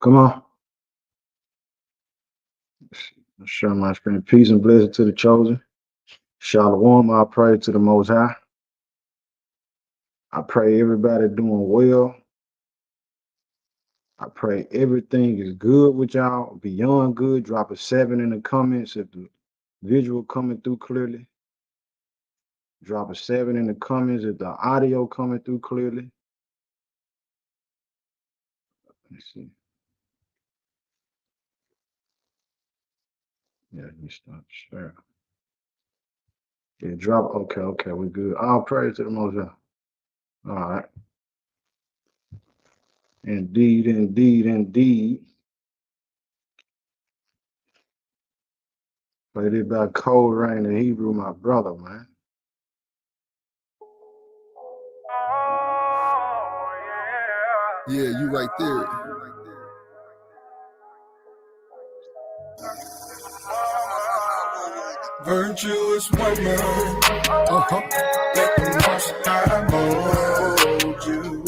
Come on. Let's share my screen. Peace and blessing to the chosen. Shalom. I pray to the Most High. I pray everybody doing well. I pray everything is good with y'all, beyond good. Drop a 7 in the comments if the visual coming through clearly. Drop a 7 in the comments if the audio coming through clearly. Let's see. Yeah, you start share. Yeah, drop. Okay, we good. All praise to the Most High. All right. Indeed. Played it by Cold Rain and Hebrew, my brother, man. Yeah, you right there. Virtuous woman, let the Most High mold you.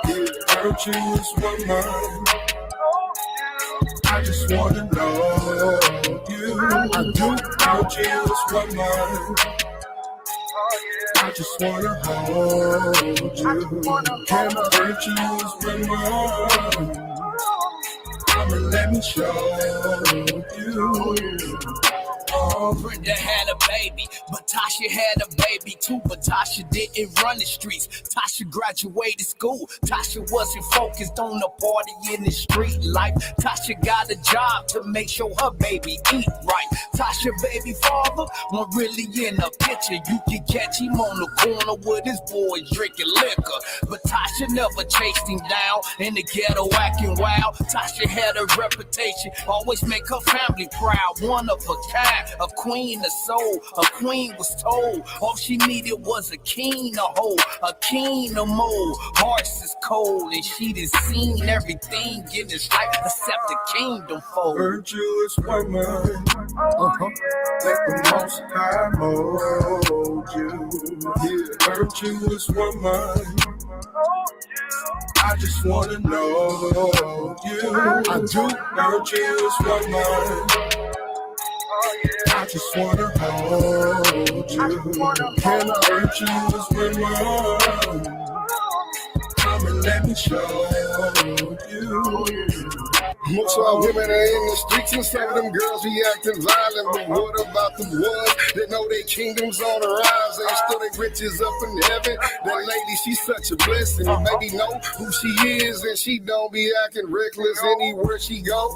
Yeah, virtuous woman, I just wanna know you. I do. Virtuous woman, I just wanna hold you. Can I virtuous woman? Come and let me show you. Brenda had a baby, but Tasha had a baby too. But Tasha didn't run the streets. Tasha graduated school. Tasha wasn't focused on the party in the street life. Tasha got a job to make sure her baby eat right. Tasha baby father wasn't really in the picture. You can catch him on the corner with his boys drinking liquor. But Tasha never chased him down in the ghetto acting wild. Tasha had a reputation, always make her family proud. One of a kind. A queen of soul, a queen was told all she needed was a king to hold, a king to mold. Hearts is cold and she done seen everything in this life except the kingdom fold. Virtuous woman, let the Most High mold you. Yeah, virtuous woman, I just wanna know you. I do. Virtuous woman, I just wanna hold you. Can I hurt you as women? Come and let me show you. Most of our women are in the streets and some of them girls be acting violent. But what about the ones that know their kingdom's on the rise? They still their riches up in heaven. That lady, she's such a blessing. And baby know who she is and she don't be acting reckless anywhere she go.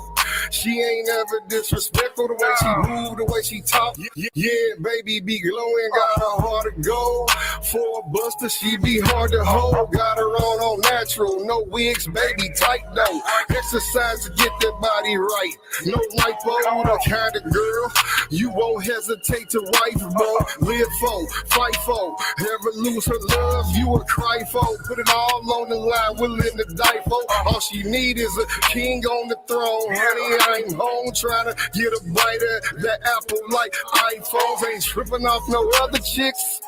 She ain't ever disrespectful the way she move, the way she talk. Yeah, baby be glowing, got her heart of gold. For a buster, she be hard to hold. Got her on all natural, no wigs, baby tight though. Exercise to get that body right. No lipo, the kind of girl you won't hesitate to wife for. Live for, fight for. Ever lose her love, you will cry for. Put it all on the line, willing to die for. All she need is a king on the throne. Honey, I'm home trying to get a bite of that apple like iPhones. Ain't tripping off no other chicks.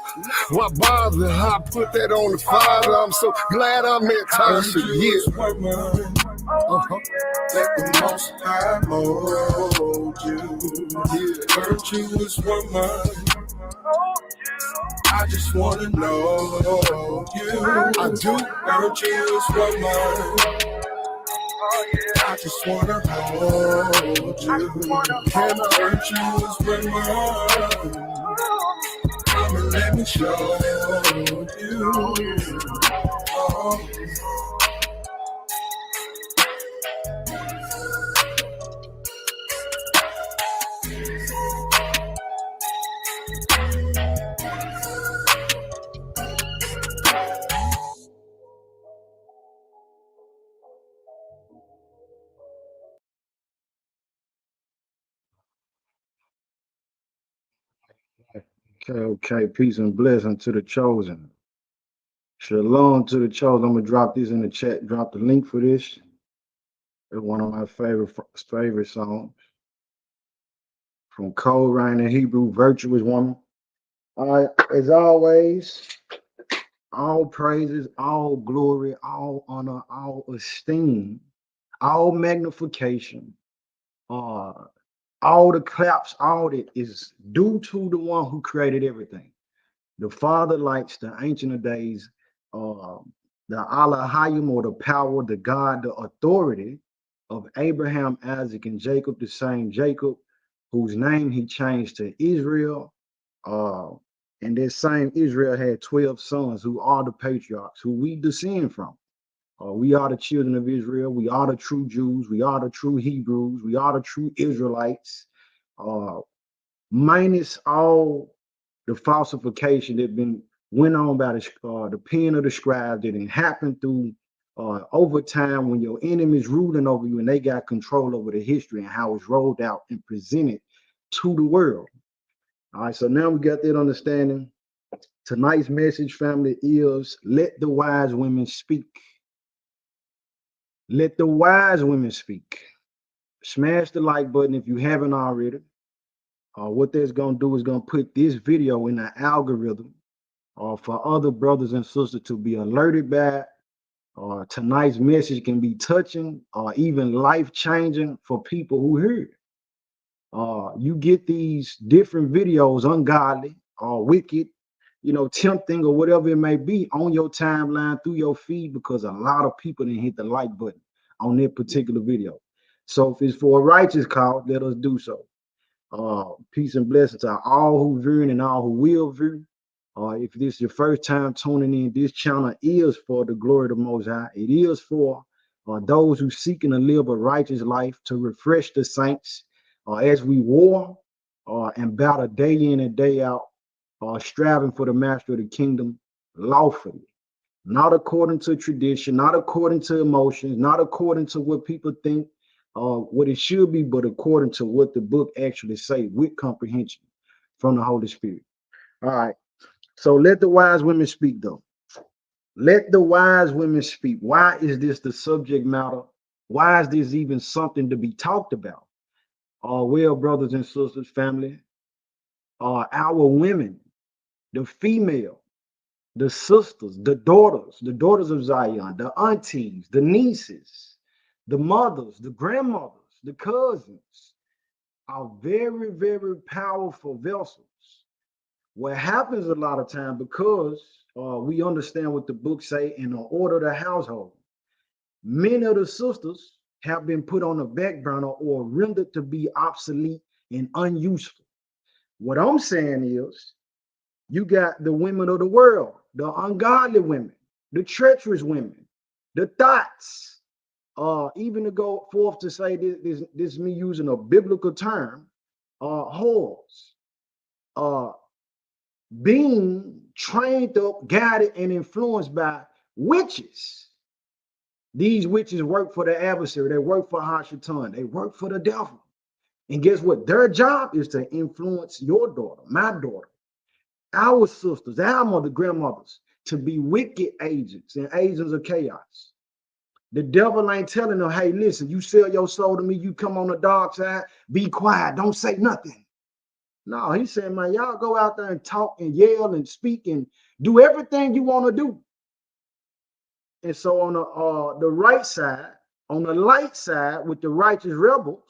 Why bother? I put that on the father. I'm so glad I met Tasha. Yeah. Let the Most High mold you. Yeah. Virtuous woman, I just wanna know you. I do. Virtuous woman, I just wanna hold you. Can I hurt you as women? Come and let me show you. Oh. Okay. Peace and blessing to the chosen. Shalom to the chosen. I'm gonna drop this in the chat. Drop the link for this. It's one of my favorite songs from Cold Rain and Hebrew, Virtuous Woman. All right, as always, all praises, all glory, all honor, all esteem all magnification, uh, all the claps, all that is due to the one who created everything. The Father lights, the Ancient of Days, uh, the Allah Hayim, or the power, the God, the authority of Abraham, Isaac, and Jacob, the same Jacob, whose name he changed to Israel. Uh, and that same Israel had 12 sons who are the patriarchs, who we descend from. We are the children of Israel. We are the true Jews. We are the true Hebrews. We are the true Israelites. Uh, Minus all the falsification that been went on by the pen of the scribe that didn't happen through over time when your enemies ruling over you and they got control over the history and how it's rolled out and presented to the world. All right, so now we got that understanding. Tonight's message, family, is let the wise women speak. Let the wise women speak. Smash the like button if you haven't already. What that's going to do is going to put this video in the algorithm for other brothers and sisters to be alerted by. Tonight's message can be touching or even life-changing for people who hear it. You get these different videos, ungodly or wicked, tempting or whatever it may be, on your timeline through your feed because a lot of people didn't hit the like button on that particular video. So if it's for a righteous cause, let us do so. Peace and blessings to all who viewing and all who will view. If this is your first time tuning in, this channel is for the glory of the Most High. It is for those who seeking to live a righteous life, to refresh the saints as we war and battle day in and day out, striving for the master of the kingdom lawfully, not according to tradition, not according to emotions, not according to what people think what it should be, but according to what the book actually say with comprehension from the Holy Spirit. All right. So let the wise women speak, though. Let the wise women speak. Why is this the subject matter? Why is this even something to be talked about? Well, brothers and sisters, family, our women, the female, the sisters, the daughters of Zion, the aunties, the nieces, the mothers, the grandmothers, the cousins are very, very powerful vessels. What happens a lot of time, because we understand what the book say in the order of the household, many of the sisters have been put on the back burner or rendered to be obsolete and unuseful. What I'm saying is, you got the women of the world, the ungodly women, the treacherous women, the thoughts, even to go forth to say this is me using a biblical term, whores, being trained up, guided, and influenced by witches. These witches work for the adversary. They work for Hashatan. They work for the devil. And guess what? Their job is to influence your daughter, my daughter, our sisters, our mother, grandmothers, to be wicked agents and agents of chaos. The devil ain't telling them, hey, listen, you sell your soul to me, you come on the dark side, be quiet, don't say nothing. No, he said, man, y'all go out there and talk and yell and speak and do everything you want to do. And so on the right side, on the light side with the righteous rebels,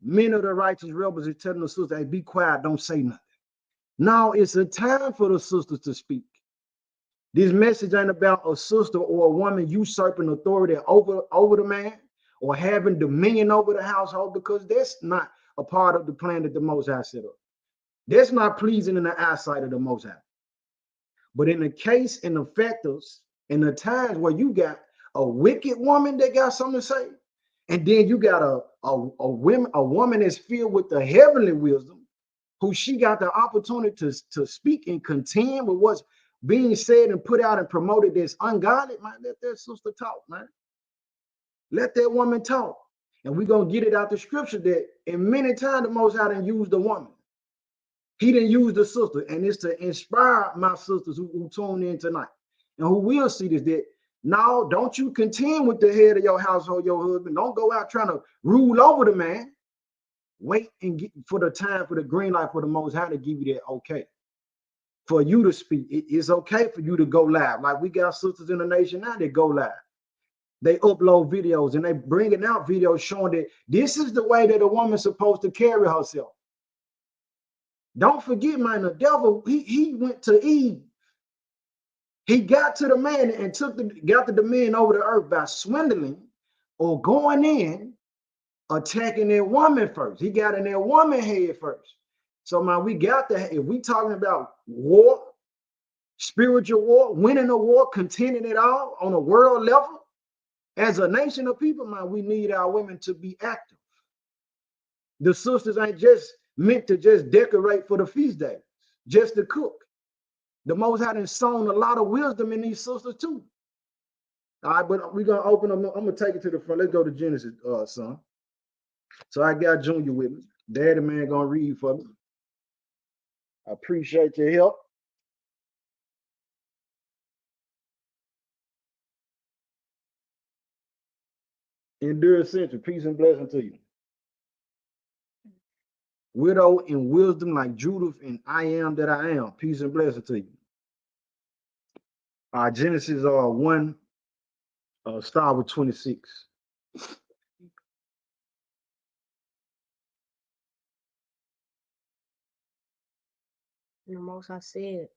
many of the righteous rebels is telling the sisters, hey, be quiet, don't say nothing. Now it's a time for the sisters to speak. This message ain't about a sister or a woman usurping authority over the man or having dominion over the household, because that's not a part of the plan that the Most High set up. That's not pleasing in the eyesight of the Most High. But in the case and the factors and the times where you got a wicked woman that got something to say, and then you got a woman that's filled with the heavenly wisdom, who she got the opportunity to speak and contend with what's being said and put out and promoted that's ungodly, man, let that sister talk, man. Let that woman talk. And we're going to get it out the scripture that in many times the Most High didn't use the woman. He didn't use the sister. And it's to inspire my sisters who tune in tonight and who will see this, that now don't you contend with the head of your household, your husband. Don't go out trying to rule over the man. Wait and get for the time, for the green light, for the Most High to give you that okay. For you to speak. It's okay for you to go live. Like we got sisters in the nation now that go live. They upload videos and they bringing out videos showing that this is the way that a woman's supposed to carry herself. Don't forget, man, the devil, he went to Eve. He got to the man and got the man over the earth by swindling or going in, attacking that woman first. He got in that woman head first. So, man, we got to, if we talking about war, spiritual war, winning a war, contending it all on a world level, as a nation of people, man, we need our women to be active. The sisters ain't just meant to just decorate for the feast days, just to cook. The Most High has sown a lot of wisdom in these sisters too. All right, but we're gonna open them. I'm gonna take it to the front. Let's go to Genesis, son. So I got Junior with me. Daddy man gonna read for me. I appreciate your help. Endure century, peace and blessing to you. Widow in wisdom like Judith, and I am that I am. Peace and blessing to you. Genesis 1, start with 26. And the Most High said,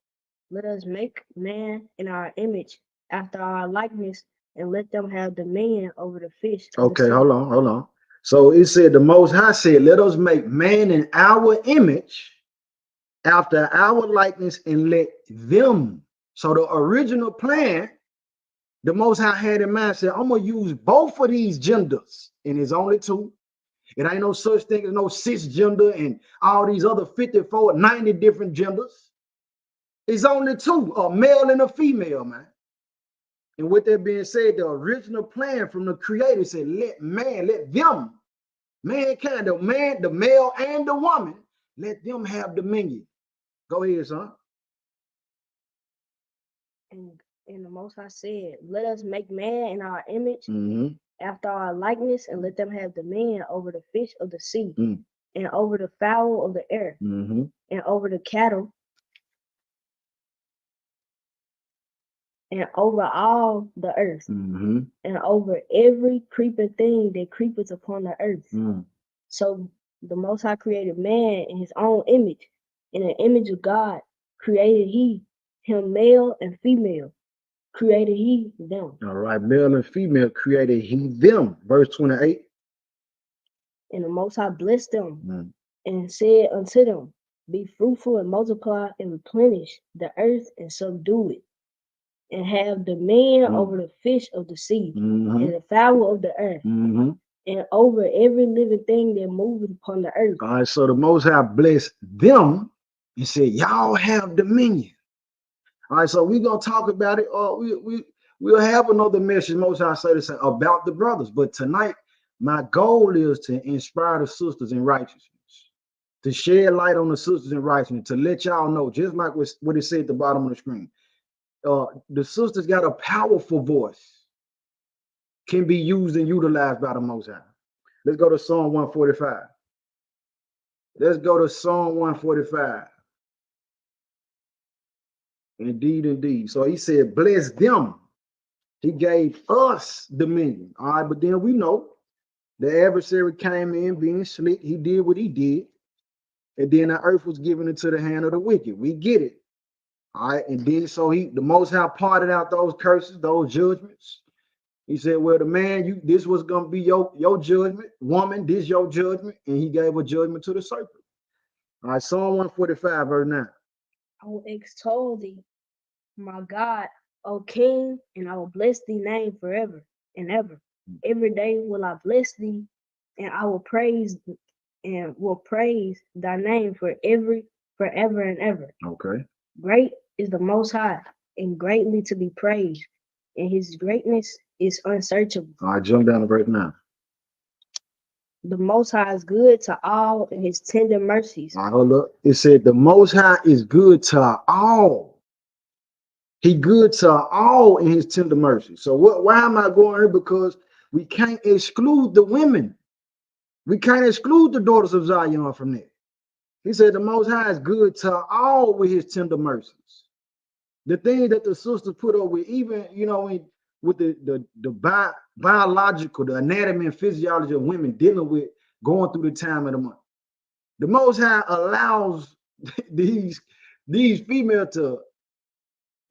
let us make man in our image, after our likeness, and let them have dominion over the fish. Okay, hold on. So it said the Most High said, let us make man in our image, after our likeness, and let them. So the original plan, the Most High had in mind, said, I'm going to use both of these genders, and it's only two. It ain't no such thing as no cisgender and all these other 54, 90 different genders. It's only two, a male and a female, man. And with that being said, the original plan from the creator said, let them, mankind, the male and the woman, let them have dominion. Go ahead, son. And the Most High said, let us make man in our image, after our likeness, and let them have dominion over the fish of the sea, and over the fowl of the air, and over the cattle, and over all the earth, and over every creeping thing that creepeth upon the earth. So the Most High created man in his own image. In the image of God created he him, male and female. Created he them. All right, male and female created he them. Verse 28. And the Most High blessed them and said unto them, be fruitful and multiply and replenish the earth and subdue it, and have dominion over the fish of the sea, and the fowl of the earth, and over every living thing that moveth upon the earth. All right, so the Most High blessed them and said, y'all have dominion. All right, so we're going to talk about it. We'll have another message, Most High say to say, about the brothers. But tonight, my goal is to inspire the sisters in righteousness, to shed light on the sisters in righteousness, to let y'all know, just like what it said at the bottom of the screen. The sisters got a powerful voice, can be used and utilized by the Most High. Let's go to Psalm 145. Let's go to Psalm 145. Indeed. So he said, bless them. He gave us dominion. All right, but then we know the adversary came in being slick. He did what he did. And then the earth was given into the hand of the wicked. We get it. All right, and then so the Most High parted out those curses, those judgments. He said, well, the man, this was going to be your judgment. Woman, this your judgment. And he gave a judgment to the serpent. All right, Psalm 145, verse 9. I will extol thee, my God, O King, and I will bless thee name forever and ever. Every day will I bless thee, and I will praise thy name forever and ever. Okay. Great is the Most High, and greatly to be praised, and his greatness is unsearchable. All right, jump down to verse 9. The Most High is good to all, and his tender mercies. All right, hold up. It said the Most High is good to all. He good to all in his tender mercy. So why am I going here? Because we can't exclude the women. We can't exclude the daughters of Zion from that. He said the Most High is good to all with his tender mercies. The thing that the sisters put up with, even, with the biological, the anatomy and physiology of women dealing with going through the time of the month. The Most High allows these females to,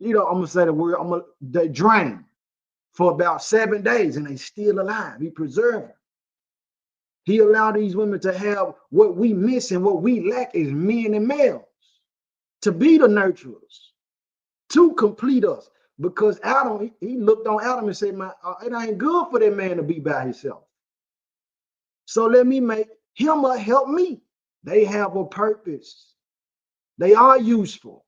I'm gonna say the word, they drain for about 7 days and they still alive. He preserved them. He allowed these women to have what we miss and what we lack as men and males, to be the nurturers, to complete us. Because Adam, he looked on Adam and said, it ain't good for that man to be by himself. So let me make him help me. They have a purpose. They are useful.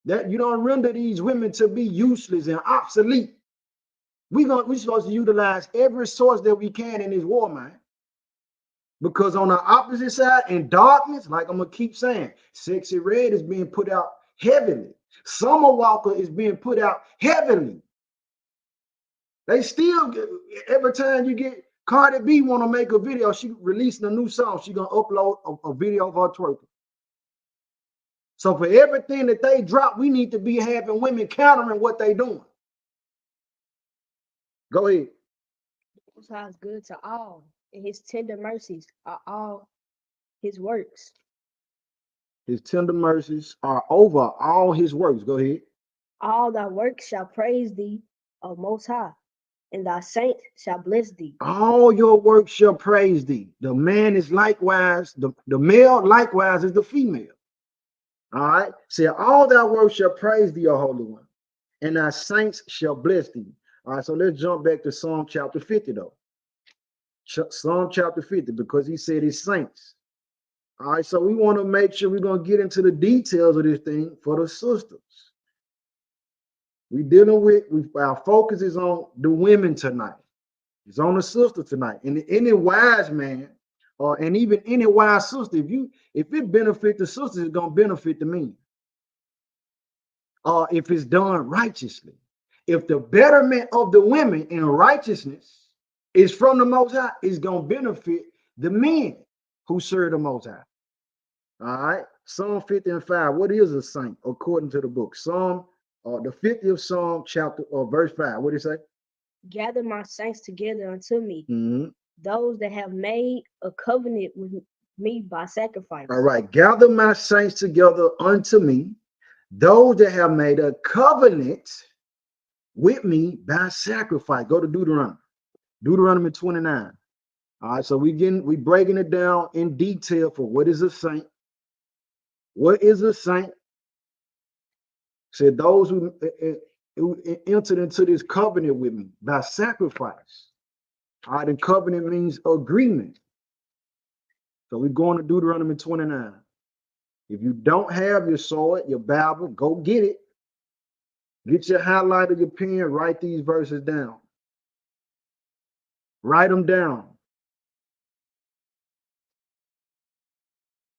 That you don't render these women to be useless and obsolete. We're supposed to utilize every source that we can in this war, man. Because on the opposite side, in darkness, like I'm gonna keep saying, Sexy Red is being put out heavily. Summer Walker is being put out heavily. They still get, every time you get Cardi B want to make a video, she releasing a new song, she gonna upload a video of her twerking. So for everything that they drop, we need to be having women countering what they doing. Go ahead. Most High is good to all, and his tender mercies are all his works. His tender mercies are over all his works. Go ahead. All thy works shall praise thee, O Most High, and thy saints shall bless thee. All your works shall praise thee. The man is likewise, the male likewise is the female. All right. Say, all thy works shall praise thee, O Holy One, and thy saints shall bless thee. All right. So let's jump back to Psalm chapter 50, though. Psalm chapter 50, because he said his saints. All right. So we want to make sure we're going to get into the details of this thing for the sisters. We're dealing with, our focus is on the women tonight. It's on the sister tonight. And any wise man, and even any wise sister, if it benefits the sisters, it's going to benefit the men. If it's done righteously. If the betterment of the women in righteousness is from the Most High, it's going to benefit the men who serve the Most High. All right. Psalm 50 and 5. What is a saint according to the book? Psalm, the 50th Psalm, chapter or verse 5. What do you say? Gather my saints together unto me, those that have made a covenant with me by sacrifice. All right. Gather my saints together unto me, those that have made a covenant with me by sacrifice. Go to Deuteronomy 29. All right. So we breaking it down in detail for what is a saint. What is a saint? Said those who entered into this covenant with me by sacrifice. All right, and covenant means agreement. So we're going to Deuteronomy 29. If you don't have your sword, your Bible, go get it. Get your highlighter, your pen, write these verses down. Write them down.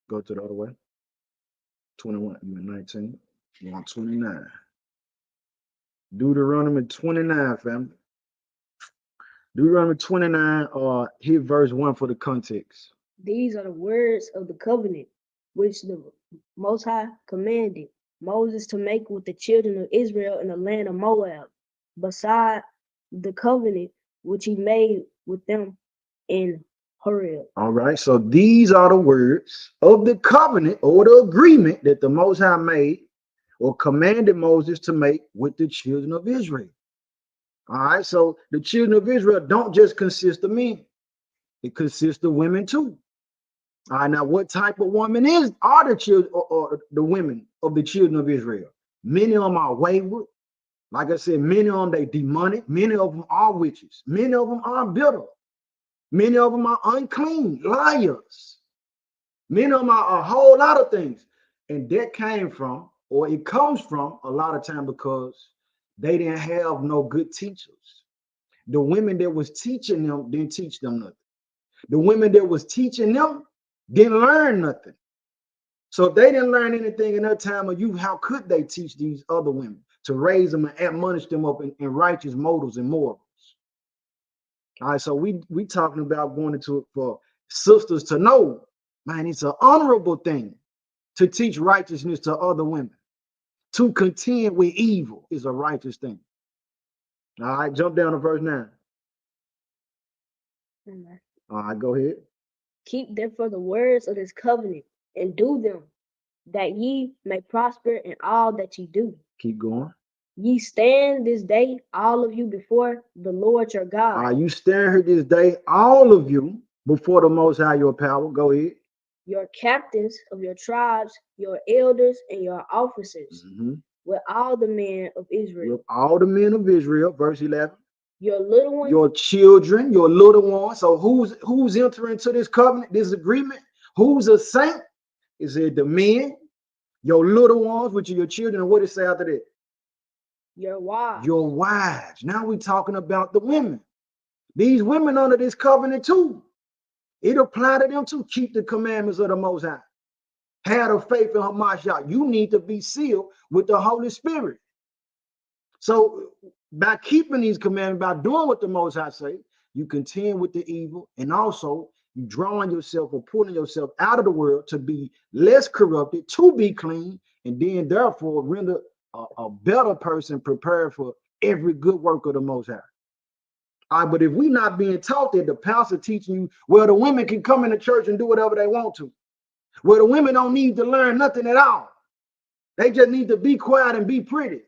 Go to the other way. 21, you in 19. You're on 29. Deuteronomy 29, family. Deuteronomy 29, hit verse 1 for the context. These are the words of the covenant which the Most High commanded Moses to make with the children of Israel in the land of Moab, beside the covenant which he made with them in Horeb. All right, so these are the words of the covenant or the agreement that the Most High made or commanded Moses to make with the children of Israel. All right, so the children of Israel don't just consist of men. It consists of women too. All right, now what type of woman are the children or the women of the children of Israel? Many of them are wayward. Like I said, many of them, they demonic. Many of them are witches. Many of them are bitter. Many of them are unclean, liars. Many of them are a whole lot of things. And that came from, or it comes from, a lot of time because they didn't have no good teachers. The women that was teaching them didn't teach them nothing. The women that was teaching them didn't learn nothing. So if they didn't learn anything in their time of youth, how could they teach these other women to raise them and admonish them up in righteous motives and morals? All right, so we talking about going into it for sisters to know, man, it's an honorable thing to teach righteousness to other women. To contend with evil is a righteous thing. All right, jump down to verse 9. Amen. All right, go ahead. Keep therefore the words of this covenant and do them, that ye may prosper in all that ye do. Keep going. Ye stand this day, all of you, before the Lord your God. Are you stand here this day, all of you, before the Most High your power? Go ahead. Your captains of your tribes, your elders, and your officers, with all the men of Israel. With all the men of Israel, verse 11. Your little ones, your children, your little ones. So who's entering into this covenant, this agreement? Who's a saint? Is it the men, your little ones, which are your children, and what it say after that? Your wives. Your wives. Now we're talking about the women. These women under this covenant too. It apply to them to keep the commandments of the Most High. Have the faith in Hamashiach. You need to be sealed with the Holy Spirit. So by keeping these commandments, by doing what the Most High say, you contend with the evil, and also you drawing yourself or pulling yourself out of the world to be less corrupted, to be clean, and then therefore render a better person prepared for every good work of the Most High. All right, but if we're not being taught that, the pastor teaching you, well, the women can come in the church and do whatever they want to. Well, the women don't need to learn nothing at all. They just need to be quiet and be pretty.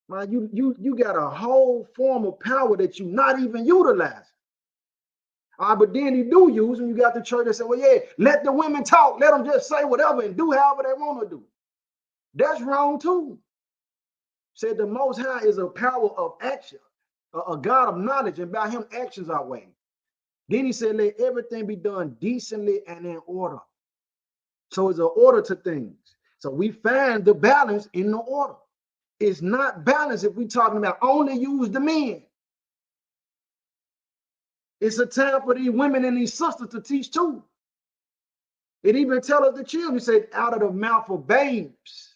Man, you got a whole form of power that you're not even utilizing. But then you do use, and you got the church that say, well, yeah, let the women talk. Let them just say whatever and do however they want to do. That's wrong too. Said the Most High is a power of action, a God of knowledge, and by him actions are weighed. Then he said, let everything be done decently and in order. So it's an order to things. So we find the balance in the order. It's not balanced if we're talking about only use the men. It's a time for these women and these sisters to teach too. It even tells us the children, said, out of the mouth of babes.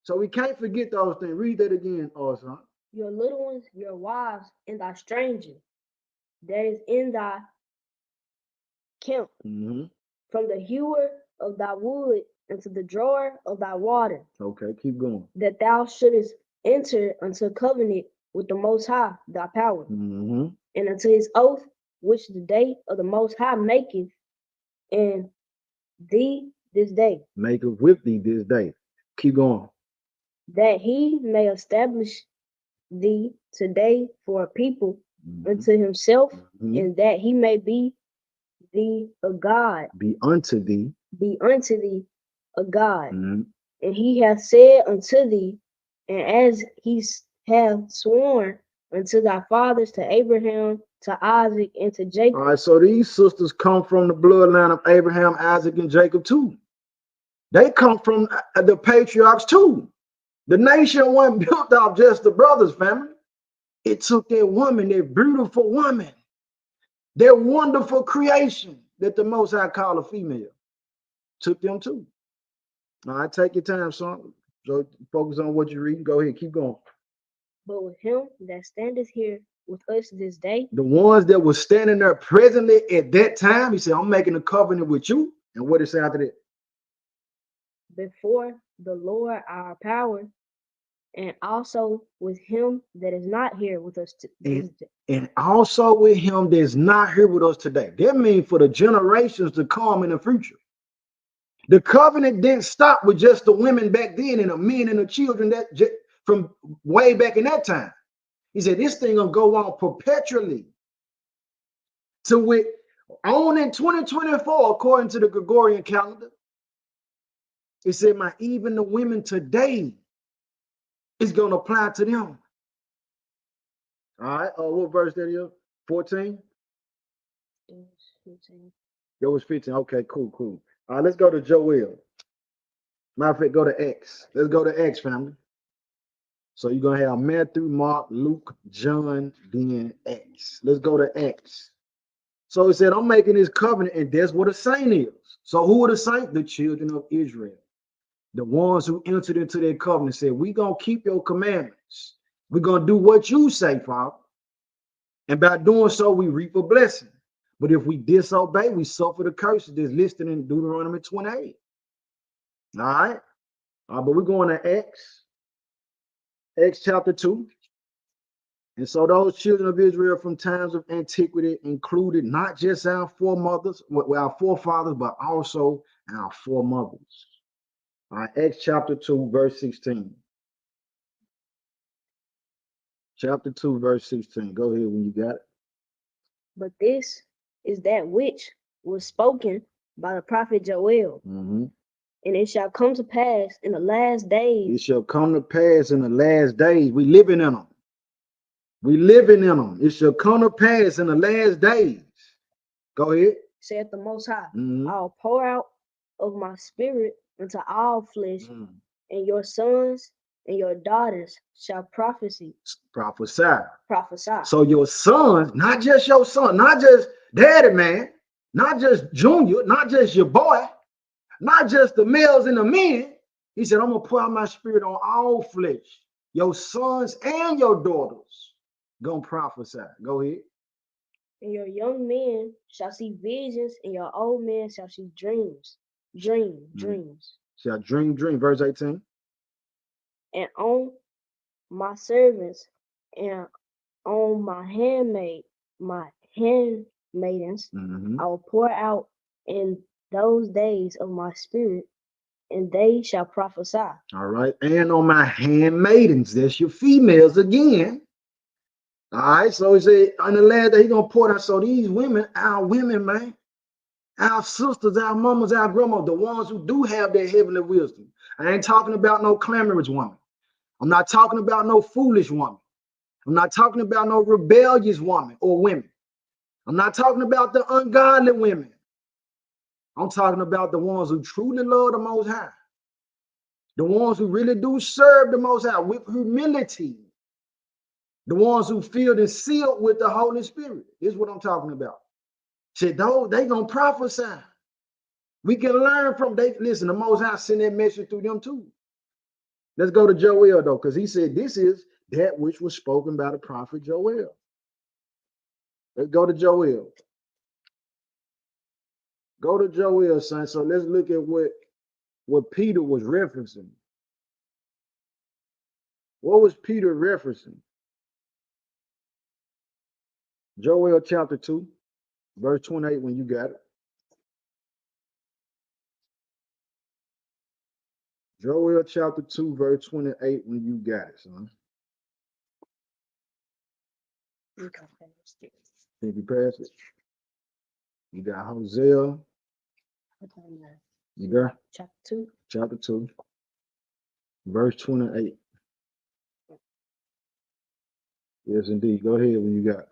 So we can't forget those things. Read that again, son. Your little ones, your wives, and thy stranger that is in thy camp, from the hewer of thy wood into the drawer of thy water. Okay, keep going. That thou shouldest enter unto covenant with the Most High, thy power, and unto his oath, which the day of the Most High maketh, and thee this day. Maketh with thee this day. Keep going. That he may establish thee today for a people unto himself, and that he may be thee a God. Be unto thee. Be unto thee a God. And he hath said unto thee, and as he hath sworn unto thy fathers, to Abraham, to Isaac, and to Jacob. All right, so these sisters come from the bloodline of Abraham, Isaac, and Jacob too. They come from the patriarchs too. The nation wasn't built off just the brothers' family. It took that woman, that beautiful woman, that wonderful creation that the Most High called a female. Took them too. All right, take your time, son. So focus on what you're reading. Go ahead, keep going. But with him that standeth here with us this day, the ones that were standing there presently at that time, he said, I'm making a covenant with you. And what did it say after that? Before the Lord our power, and also with him that is not here with us today. And also with him that's not here with us today. That means for the generations to come in the future. The covenant didn't stop with just the women back then and the men and the children that from way back in that time. He said, this thing gonna go on perpetually. So with on in 2024, according to the Gregorian calendar, it said, even the women today is going to apply to them. All right. What verse that is? 14? It was 15. It was 15. Okay, cool. All right, let's go to Joel. Matter of fact, go to Acts. Let's go to Acts, family. So you're going to have Matthew, Mark, Luke, John, then Acts. Let's go to Acts. So it said, I'm making this covenant, and that's what a saint is. So who are the saints? The children of Israel. The ones who entered into their covenant said, we're going to keep your commandments. We're going to do what you say, Father. And by doing so, we reap a blessing. But if we disobey, we suffer the curses that's listed in Deuteronomy 28. All right? But we're going to Acts chapter 2. And so those children of Israel from times of antiquity included not just our forefathers, but also our foremothers. All right, Acts chapter 2, verse 16. Chapter 2, verse 16. Go ahead when you got it. But this is that which was spoken by the prophet Joel. And it shall come to pass in the last days. It shall come to pass in the last days. We living in them. We living in them. It shall come to pass in the last days. Go ahead. Saith the Most High. I'll pour out of my spirit into all flesh, and your sons and your daughters shall prophesy. Prophesy. So your sons, not just your son, not just daddy, man, not just junior, not just your boy, not just the males and the men. He said, I'm going to pour out my spirit on all flesh. Your sons and your daughters going to prophesy. Go ahead. And your young men shall see visions, and your old men shall see dreams. Dreams. Shall dream. Verse 18. And on my servants and on my handmaidens, I will pour out in those days of my spirit, and they shall prophesy. All right. And on my handmaidens, that's your females again. All right. So he said, on the last day, he's going to pour out. So these women, our women, man, our sisters, our mamas, our grandmas, the ones who do have their heavenly wisdom. I ain't talking about no clamorous woman. I'm not talking about no foolish woman. I'm not talking about no rebellious woman or women. I'm not talking about the ungodly women. I'm talking about the ones who truly love the Most High. The ones who really do serve the Most High with humility. The ones who feel and sealed with the Holy Spirit. This is what I'm talking about. Said, though, they gonna prophesy. We can learn from they. Listen, the Most High sent that message through them too. Let's go to Joel though, because he said this is that which was spoken by the prophet Joel. Let's go to Joel. Go to Joel, son. So let's look at what Peter was referencing. What was Peter referencing? Joel chapter 2, verse 28, when you got it. Joel chapter 2, verse 28, when you got it, son. Think you pass it? You got Hosea. You got chapter 2, verse 28. Yes, indeed. Go ahead when you got it.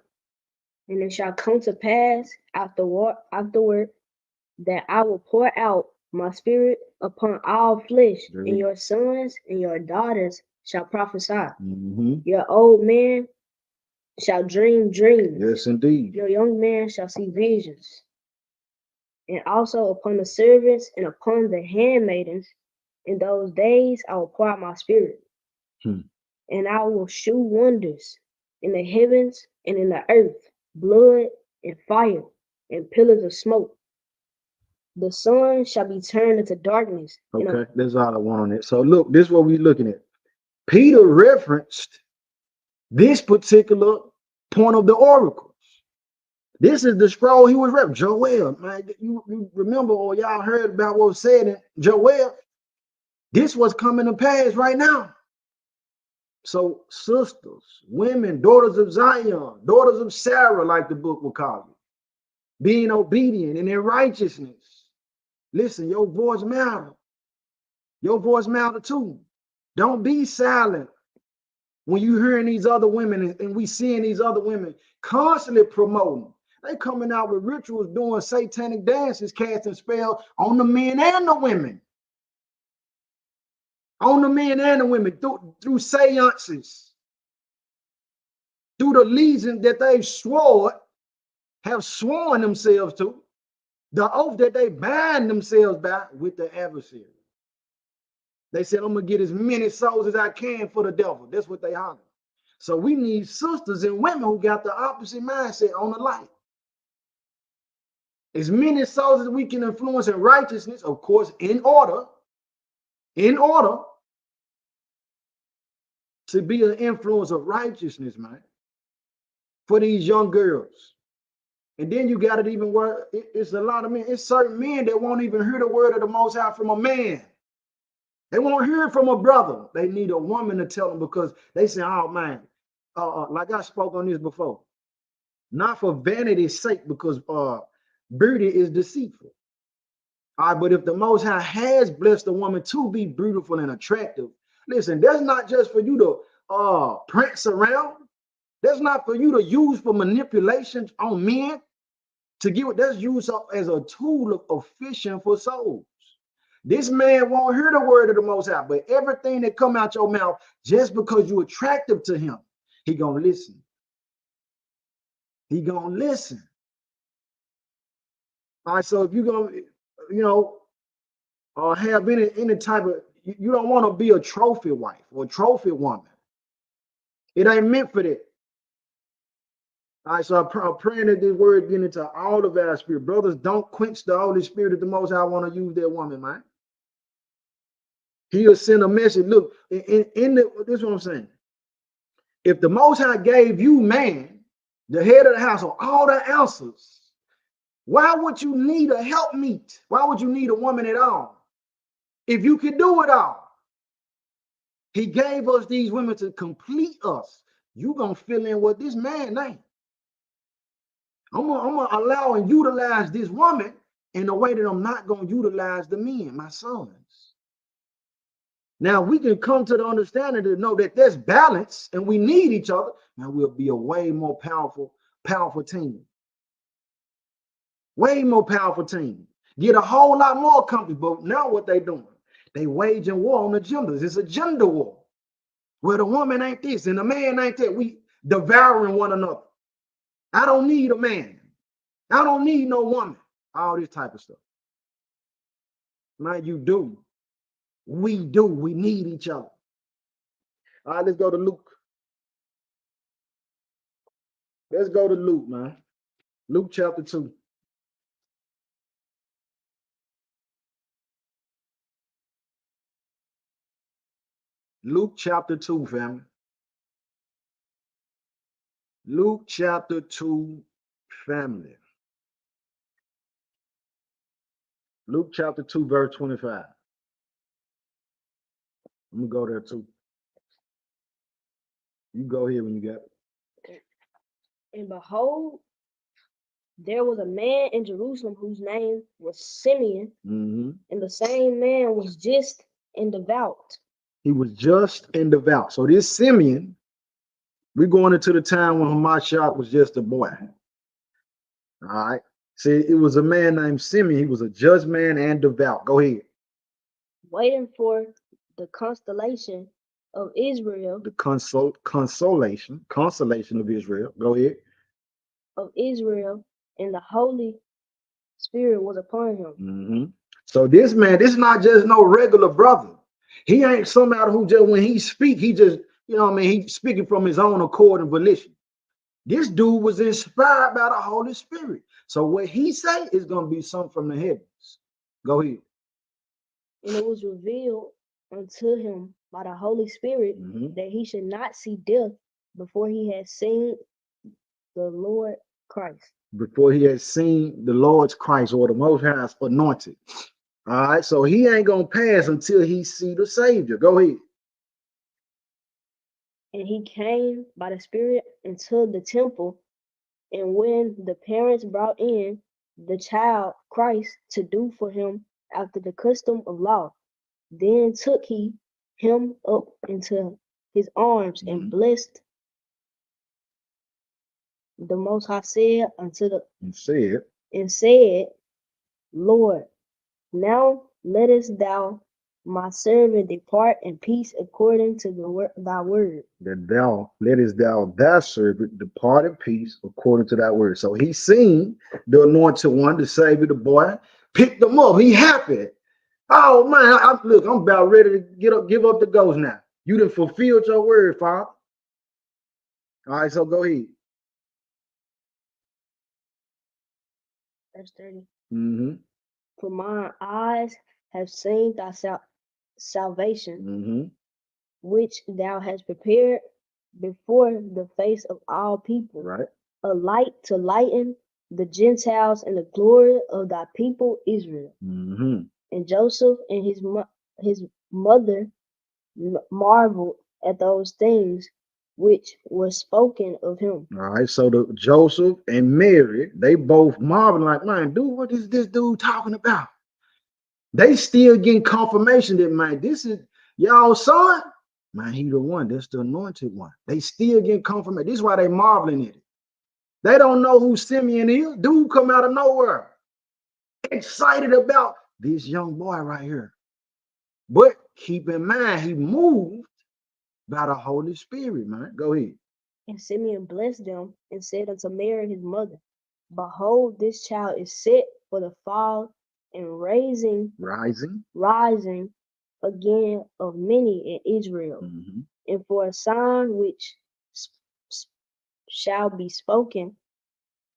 And it shall come to pass afterward that I will pour out my spirit upon all flesh, and your sons and your daughters shall prophesy. Your old man shall dream dreams. Yes, indeed. Your young man shall see visions. And also upon the servants and upon the handmaidens, in those days I will pour out my spirit. And I will shew wonders in the heavens and in the earth, blood and fire and pillars of smoke. The sun shall be turned into darkness. Okay, that's all I want on it. So look, this is what we're looking at. Peter referenced this particular point of the oracles. This is the scroll he was referencing. Joel, man, you remember, or y'all heard about what was said in Joel. This was coming to pass right now. So sisters, women, daughters of Zion, daughters of Sarah, like the book will call you, being obedient and in righteousness. Listen, your voice matters. Your voice matters too. Don't be silent when you hearing these other women and we seeing these other women constantly promoting. They coming out with rituals, doing satanic dances, casting spells on the men and the women. On the men and the women through seances, through the legion that they've have sworn themselves to, the oath that they bind themselves by with the adversary. They said, I'm going to get as many souls as I can for the devil. That's what they holler. So we need sisters and women who got the opposite mindset on the light. As many souls as we can influence in righteousness, of course, in order to be an influence of righteousness, man. for these young girls. And then you got it even where it's a lot of men. It's certain men that won't even hear the word of the Most High from a man. They won't hear it from a brother. They need a woman to tell them because they say, oh man, like I spoke on this before, not for vanity's sake, because beauty is deceitful. All right, but if the Most High has blessed a woman to be beautiful and attractive, listen, that's not just for you to prance around. That's not for you to use for manipulation on men. To give it, that's used as a tool of fishing for souls. This man won't hear the word of the Most High, but everything that come out your mouth, just because you're attractive to him, he gonna listen. He gonna listen. All right, so if you're gonna, you know, have any type of, you don't want to be a trophy wife or a trophy woman. It ain't meant for that. All right, so I'm praying that this word get into all of our spirit. Brothers, don't quench the Holy Spirit that the Most High want to use that woman, man. He'll send a message. Look, this is what I'm saying. If the Most High gave you, man, the head of the household, all the answers, why would you need a helpmeet? Why would you need a woman at all? If you could do it all. He gave us these women to complete us. You gonna fill in what this man ain't. I'm gonna allow and utilize this woman in a way that I'm not gonna utilize the men, my sons. Now we can come to the understanding to know that there's balance and we need each other. Now we'll be a way more powerful team. Way more powerful team. Get a whole lot more accomplished. But now what they doing? They waging war on agendas. It's a gender war. Where the woman ain't this and the man ain't that. We devouring one another. I don't need a man. I don't need no woman. All this type of stuff. Man, you do. We do. We need each other. All right, let's go to Luke. Let's go to Luke, man. Luke chapter 2. Luke chapter 2, family. Luke chapter 2, family. Luke chapter 2, verse 25. I'm going to go there too. You go here when you got it. And behold, there was a man in Jerusalem whose name was Simeon, and the same man was just and devout. He was just and devout. So this Simeon, we're going into the time when Hamashiach was just a boy. All right. See, it was a man named Simeon. He was a just man and devout. Go ahead. Waiting for the consolation of Israel. The consolation of Israel. Go ahead. Of Israel, and the Holy Spirit was upon him. So this man, this is not just no regular brother. He ain't somebody who just, when he speak, he just, you know what I mean, he's speaking from his own accord and volition. This dude was inspired by the Holy Spirit. So what he say is going to be something from the heavens. Go ahead. And it was revealed unto him by the Holy Spirit that he should not see death before he had seen the Lord Christ. Before he had seen the Lord's Christ, or the Most High's anointed. All right, so he ain't going to pass until he see the Savior. Go ahead. And he came by the Spirit into the temple, and when the parents brought in the child Christ to do for him after the custom of law, then took he him up into his arms and blessed. The Most High said unto the and said, Lord, now lettest thou my servant depart in peace according to thy word. That thou lettest thy servant depart in peace according to thy word. So he seen the anointed one, the Savior, the boy, picked him up. He happy. Oh man, look, I'm about ready to give up the ghost now. You done fulfilled your word, Father. All right, so go ahead. Verse 30. For mine eyes have seen thy salvation, which thou hast prepared before the face of all people. Right. a light to lighten the Gentiles and the glory of thy people Israel. And Joseph and his mother marveled at those things which were spoken of him. All right, so the Joseph and Mary, they both marveling like, man, dude, what is this dude talking about? They still getting confirmation that, man, this is y'all son. Man, he the one. That's the anointed one. They still getting confirmation. This is why they marveling at it. They don't know who Simeon is. Dude come out of nowhere, excited about this young boy right here. But keep in mind, he moved by the Holy Spirit, man. Go ahead. And Simeon blessed them and said unto Mary his mother, behold, this child is set for the fall and rising again of many in Israel, and for a sign which shall be spoken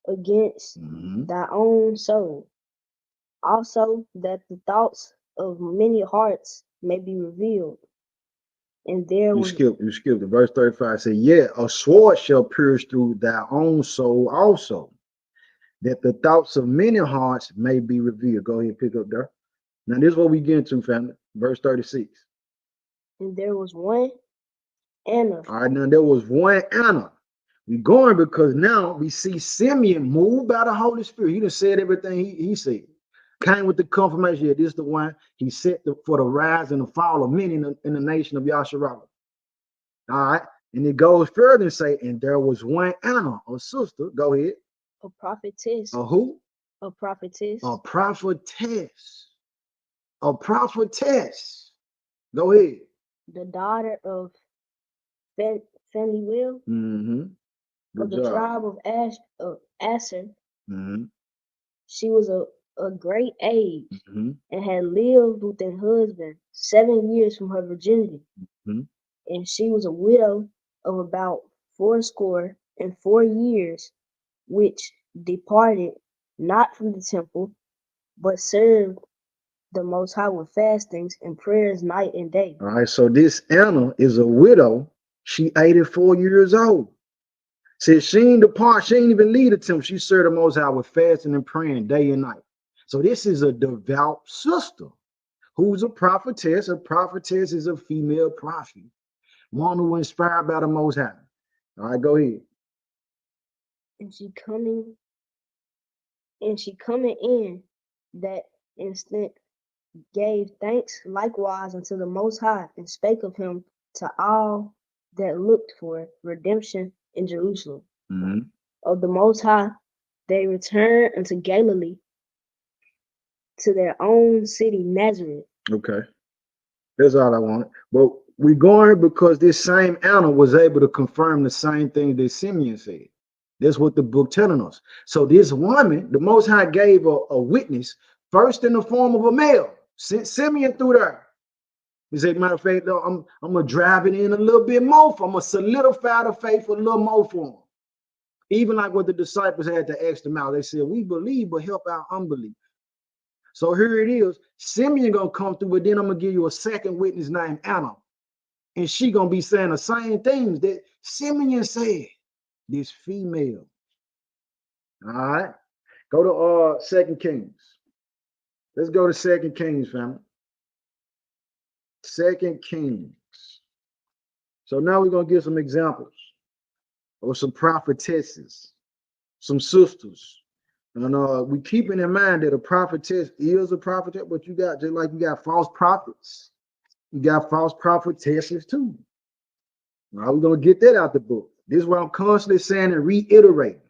against thy own soul, also that the thoughts of many hearts may be revealed. And there you skipped the verse 35. Say, yeah, a sword shall pierce through thy own soul also, that the thoughts of many hearts may be revealed. Go ahead and pick up there. Now, this is what we get into, family. Verse 36. And there was one Anna. All right, now there was one Anna. We're going because now we see Simeon moved by the Holy Spirit. He just said everything he said. Came with the confirmation that this is the one he set for the rise and the fall of many in the nation of Yasharala. All right. And it goes further and say, and there was one Anna, a sister. Go ahead. A prophetess. A who? A prophetess. A prophetess. A prophetess. Go ahead. The daughter of Phanuel. Of the tribe of Aser. She was a great age and had lived with her husband 7 years from her virginity. And she was a widow of about 84 years, which departed not from the temple, but served the Most High with fastings and prayers night and day. All right, so this Anna is a widow. She 84 years old. Says she ain't depart, she ain't even leave the temple. She served the Most High with fasting and praying day and night. So this is a devout sister who's a prophetess. A prophetess is a female prophet, one who inspired by the Most High. All right, go ahead. And she coming in that instant gave thanks likewise unto the Most High, and spake of him to all that looked for redemption in Jerusalem. Of the Most High, they returned unto Galilee, to their own city, Nazareth. Okay. That's all I wanted. But we're going because this same Anna was able to confirm the same thing that Simeon said. That's what the book telling us. So this woman, the Most High gave a witness, first in the form of a male, sent Simeon through there. He said, matter of fact, I'm going to drive it in a little bit more. I'm going to solidify the faith a little more for him. Even like what the disciples had to ask them out. They said, we believe, but help our unbelief. So here it is. Simeon going to come through, but then I'm going to give you a second witness named Anna. And she going to be saying the same things that Simeon said. This female. All right. Go to 2 Kings. Let's go to 2 Kings, family. 2 Kings. So now we're going to give some examples of some prophetesses, some sisters. And we keeping in mind that a prophetess is a prophetess, but you got, just like you got false prophets, you got false prophetesses too. Now we're going to get that out the book. This is what I'm constantly saying and reiterating.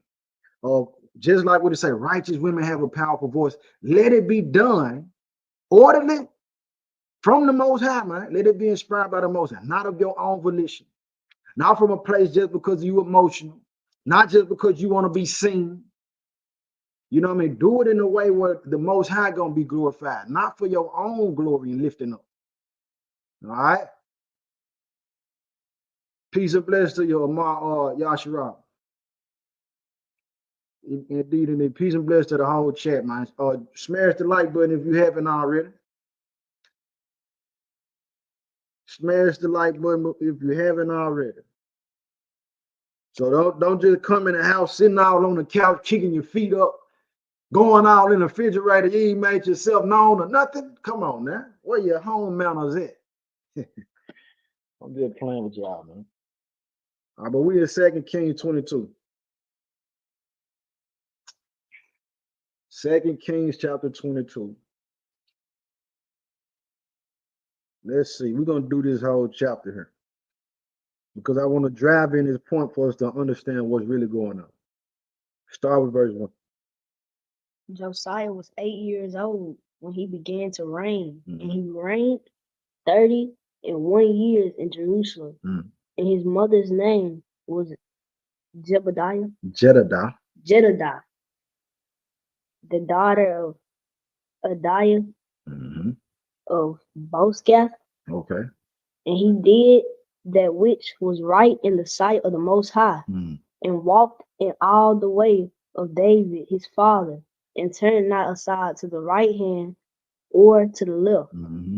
Just like what it say, righteous women have a powerful voice. Let it be done orderly from the Most High, man. Let it be inspired by the Most High, not of your own volition. Not from a place just because you emotional. Not just because you want to be seen. You know what I mean? Do it in a way where the Most High going to be glorified. Not for your own glory and lifting up. All right? Peace and blessings to you, Amar Yashara. Indeed, peace and blessings to the whole chat, man. Smash the like button if you haven't already. Smash the like button if you haven't already. So don't just come in the house, sitting out on the couch, kicking your feet up, going out in the refrigerator. You ain't made yourself known or nothing. Come on now. Where your home manners at? I'm just playing with y'all, man. All right, but we in 2 Kings 22. 2 Kings chapter 22. Let's see. We're going to do this whole chapter here because I want to drive in this point for us to understand what's really going on. Start with verse 1. Josiah was 8 years old when he began to reign, and he reigned 31 years in Jerusalem. And his mother's name was Jedidah, the daughter of Adiah of Boskath. Okay. And he did that which was right in the sight of the Most High, and walked in all the way of David his father, and turned not aside to the right hand or to the left.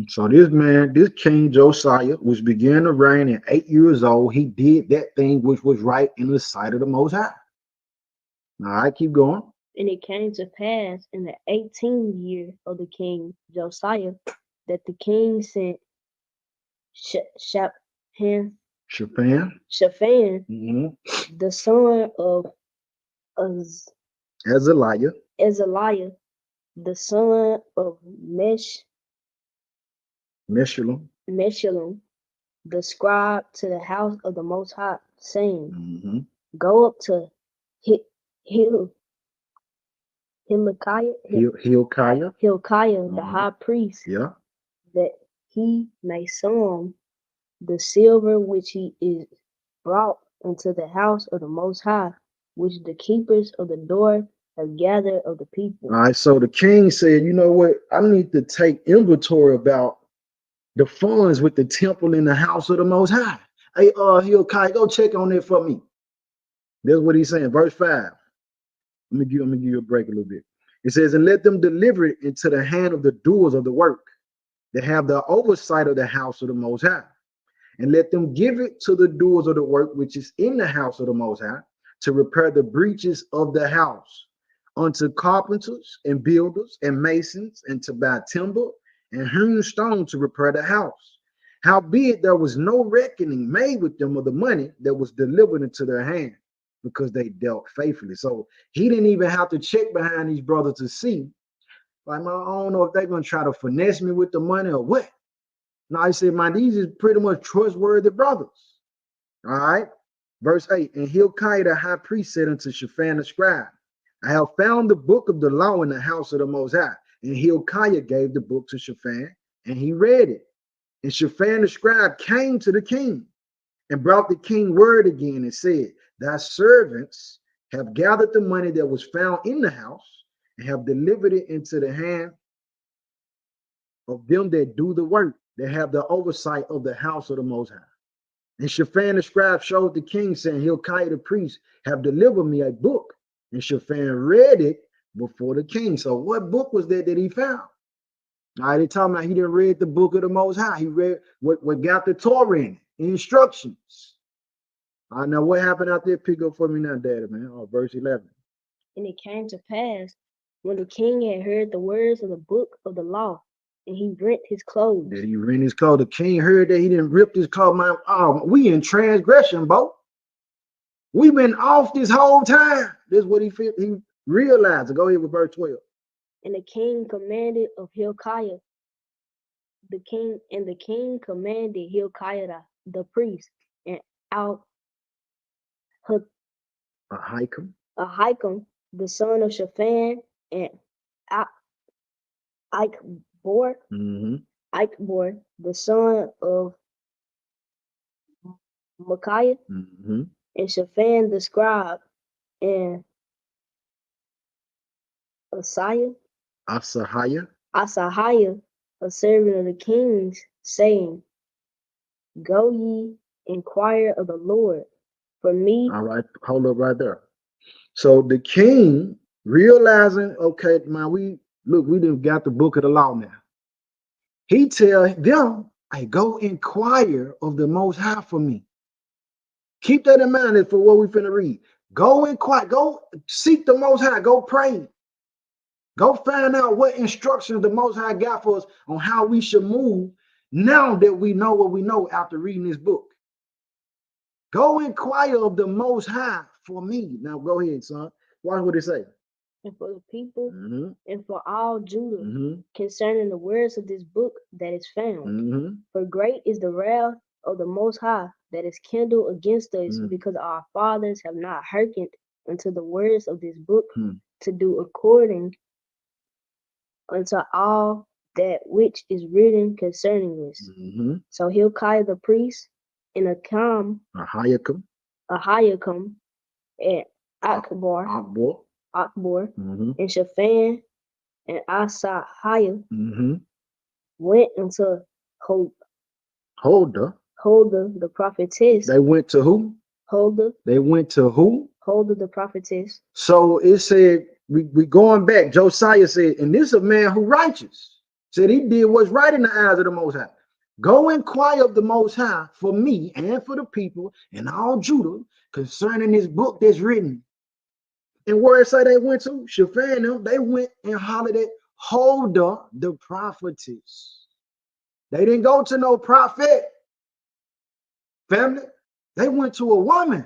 So this man, this King Josiah, which began to reign at 8 years old, he did that thing which was right in the sight of the Most High. All right, keep going. And it came to pass in the 18th year of the king Josiah that the king sent Shaphan, the son of Azaliah, the son of Meshullam, the scribe, to the house of the Most High, saying, Go up to Hilkiah, the high priest, that he may sum the silver which he is brought into the house of the Most High, which the keepers of the door have gathered of the people. All right, so the king said, you know what? I need to take inventory about the funds with the temple in the house of the Most High. Hey, Hilkiah, go check on it for me. That's what he's saying. Verse 5. Let me give you a break a little bit. It says, and let them deliver it into the hand of the doers of the work that have the oversight of the house of the Most High. And let them give it to the doers of the work which is in the house of the Most High, to repair the breaches of the house, unto carpenters and builders and masons, and to buy timber and hewn stone to repair the house. Howbeit there was no reckoning made with them of the money that was delivered into their hand, because they dealt faithfully. So he didn't even have to check behind these brothers to see, like, I don't know if they're going to try to finesse me with the money or what. Now I said, man, these is pretty much trustworthy brothers. All right. Verse 8. And Hilkiah the high priest said unto Shaphan the scribe, I have found the book of the law in the house of the Most High. And Hilkiah gave the book to Shaphan, and he read it. And Shaphan the scribe came to the king and brought the king word again and said, thy servants have gathered the money that was found in the house and have delivered it into the hand of them that do the work, that have the oversight of the house of the Most High. And Shaphan the scribe showed the king, saying, Hilkiah the priest have delivered me a book. And Shaphan read it before the king. So what book was that he found? All right, they're talking about he didn't read the book of the Most High. He read what got the Torah in it, the instructions. All right, now what happened out there? Pick up for me now, Daddy, man. Verse 11. And it came to pass, when the king had heard the words of the book of the law, and he rent his clothes. Did he rent his clothes? The king heard that he didn't rip his clothes. Man, we in transgression, Bo. We've been off this whole time. This is what he realized. Go ahead with verse 12. And the king commanded of Hilkiah, the king commanded Hilkiah the priest, and Ahikam, the son of Shaphan, and Ikbor, the son of Micaiah, and Shaphan the scribe, and Asahiah, a servant of the king's, saying, Go ye inquire of the Lord for me. All right, hold up right there. So the king, realizing, okay, man, we done got the book of the law now. He tell them, hey, go inquire of the Most High for me. Keep that in mind for what we're finna read. Go inquire, go seek the Most High, go pray. Go find out what instructions the Most High got for us on how we should move now that we know what we know after reading this book. Go inquire of the Most High for me. Now go ahead, son. Watch what it say. And for the people and for all Judah concerning the words of this book that is found. For great is the wrath of the Most High that is kindled against us, because our fathers have not hearkened unto the words of this book to do according unto all that which is written concerning us. So Hilkiah the priest and Ahikam and Akbor and Shaphan and Asahiah went unto Huldah the prophetess. They went to who? Huldah. They went to who? Huldah the prophetess. So it said, we going back, Josiah said, and this is a man who righteous. Said he did what's right in the eyes of the Most High. Go inquire of the Most High for me and for the people and all Judah concerning this book that's written. And where it say they went to? Shaphan, they went and hollered at Huldah the prophetess. They didn't go to no prophet. Family, they went to a woman.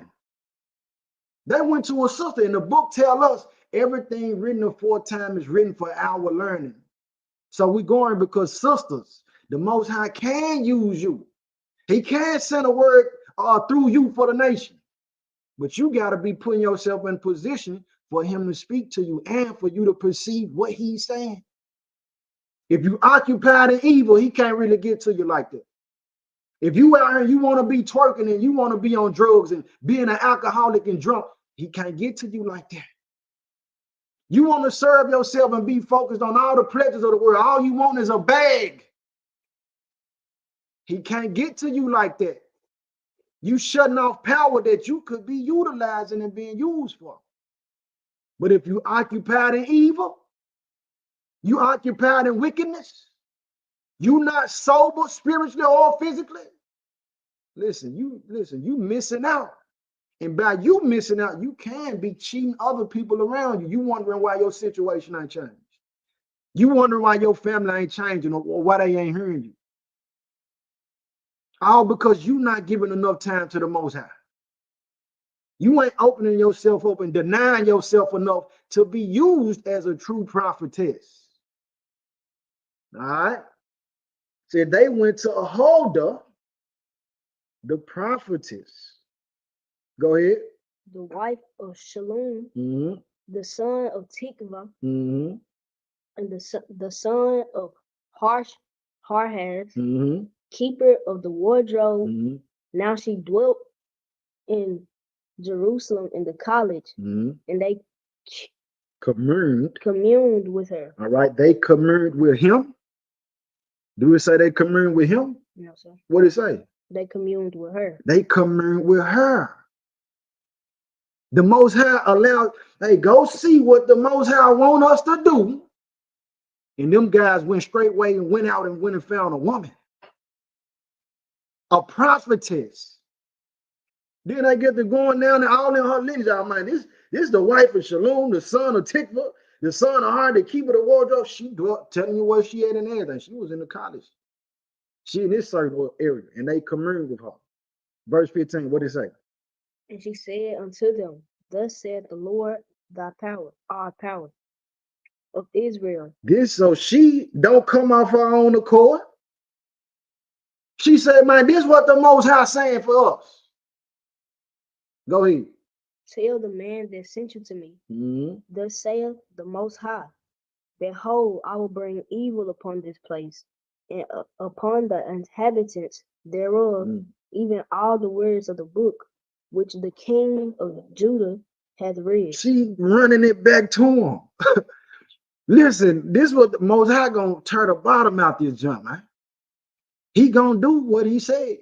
They went to a sister. And the book tells us everything written aforetime is written for our learning. So we're going because sisters, the Most High can use you. He can send a word through you for the nation. But you got to be putting yourself in position for him to speak to you and for you to perceive what he's saying. If you occupied in evil, he can't really get to you like that. If you out here, you want to be twerking and you want to be on drugs and being an alcoholic and drunk, he can't get to you like that. You want to serve yourself and be focused on all the pleasures of the world. All you want is a bag. He can't get to you like that. You shutting off power that you could be utilizing and being used for. But if you occupied in evil, you occupied in wickedness, you not sober spiritually or physically, listen, you missing out. And by you missing out, you can be cheating other people around you. You wondering why your situation ain't changed. You wondering why your family ain't changing or why they ain't hearing you. All because you not giving enough time to the Most High. You ain't opening yourself up and denying yourself enough to be used as a true prophetess. All right. So they went to Huldah, the prophetess. Go ahead. The wife of Shalom, the son of Tikva, and the son of Harhaz, keeper of the wardrobe. Now she dwelt in Jerusalem in the college, and they communed with her. All right, they communed with him. Do it say they communed with him? No, sir. What did it say? They communed with her. They communed with her. The Most High allowed, hey, go see what the Most High want us to do. And them guys went straightway and went out and went and found a woman. A prophetess. Then I get to going down and all in her lineage. I mean, this is the wife of Shalom, the son of Tikva, the son of her, the keeper of the wardrobe. She dwelt, telling you what she had and everything. She was in the college. She in this certain area, and they communed with her. Verse 15, what did it say? And she said unto them, thus saith the Lord thy power, our power of Israel. This, so she don't come off her own accord. She said, man, this is what the Most High saying for us. Go ahead. Tell the man that sent you to me. Thus saith the Most High, behold, I will bring evil upon this place, and upon the inhabitants thereof, even all the words of the book which the king of Judah hath read. She running it back to him. Listen, this is what the Most High gonna turn the bottom out this jump, man. He gonna do what he said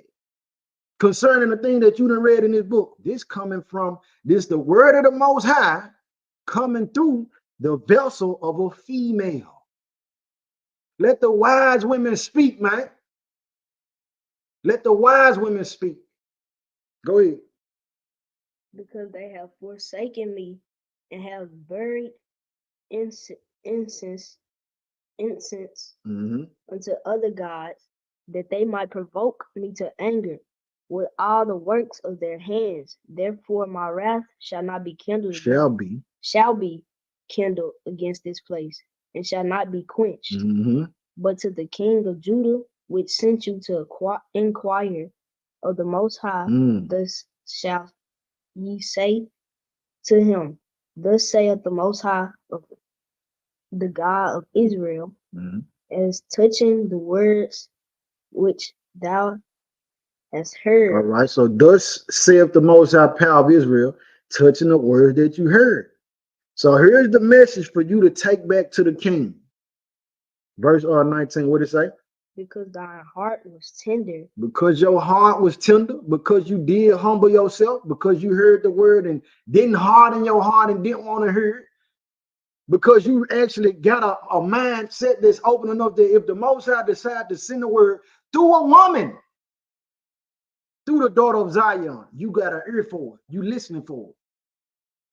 concerning the thing that you done read in this book. This coming from this, the word of the Most High coming through the vessel of a female. Let the wise women speak, man. Let the wise women speak. Go ahead. Because they have forsaken me and have buried incense unto other gods, that they might provoke me to anger with all the works of their hands. Therefore my wrath shall not be kindled shall be kindled against this place, and shall not be quenched. But to the king of Judah, which sent you to inquire of the Most High, thus shall ye say to him, Thus saith the Most High, of the God of Israel, as touching the words which thou hast heard. All right, so thus saith the Most High power of Israel, touching the words that you heard. So here's the message for you to take back to the king. Verse 19, what did it say? Because thy heart was tender. Because your heart was tender, because you did humble yourself, because you heard the word and didn't harden your heart and didn't want to hear it, because you actually got a mindset that's open enough that if the Most High decide to send the word through a woman, through the daughter of Zion, you got an ear for it. You listening for it.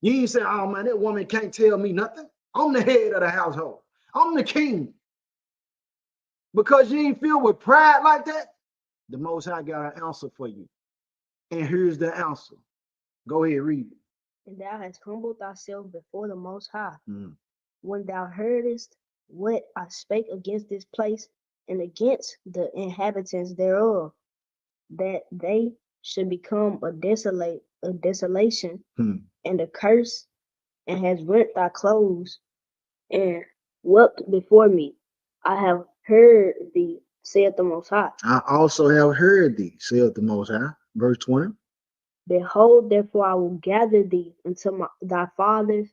You ain't saying, oh man, that woman can't tell me nothing. I'm the head of the household. I'm the king. Because you ain't filled with pride like that, the Most High got an answer for you. And here's the answer. Go ahead, read it. And thou hast humbled thyself before the Most High. When thou heardest what I spake against this place and against the inhabitants thereof, that they should become a desolation and a curse, and has rent thy clothes and wept before me. I have heard thee, saith the Most High. I also have heard thee, saith the Most High. Verse 20. Behold, therefore I will gather thee unto thy fathers,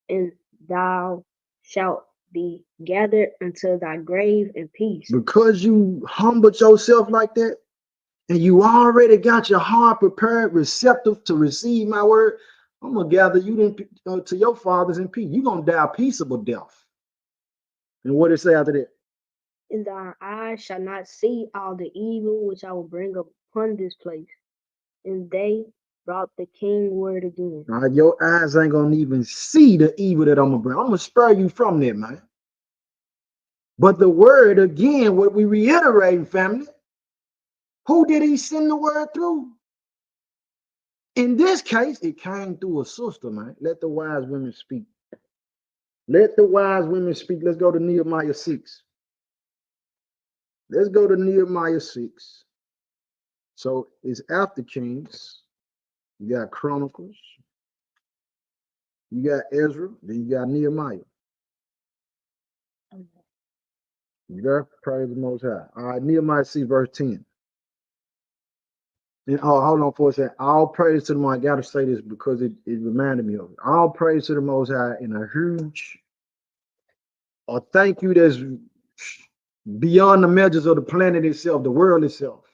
and thou shalt be gathered unto thy grave in peace. Because you humbled yourself like that, and you already got your heart prepared, receptive to receive my word, I'm going to gather you to your fathers in peace. You're going to die a peaceable death. And what did it say after that? And thine eyes shall not see all the evil which I will bring upon this place. And they brought the king word again. All right, your eyes ain't going to even see the evil that I'm going to bring. I'm going to spare you from that, man. But the word, again, what we reiterate, family, who did he send the word through? In this case, it came through a sister, man. Let the wise women speak. Let the wise women speak. Let's go to Nehemiah 6. Let's go to Nehemiah 6. So it's after Kings. You got Chronicles. You got Ezra. Then you got Nehemiah. You got praise the Most High. All right, Nehemiah 6, verse 10. And hold on for a second. All praise to the Most High. I got to say this because it reminded me of it. All praise to the Most High in a huge thank you that's beyond the measures of the planet itself, the world itself,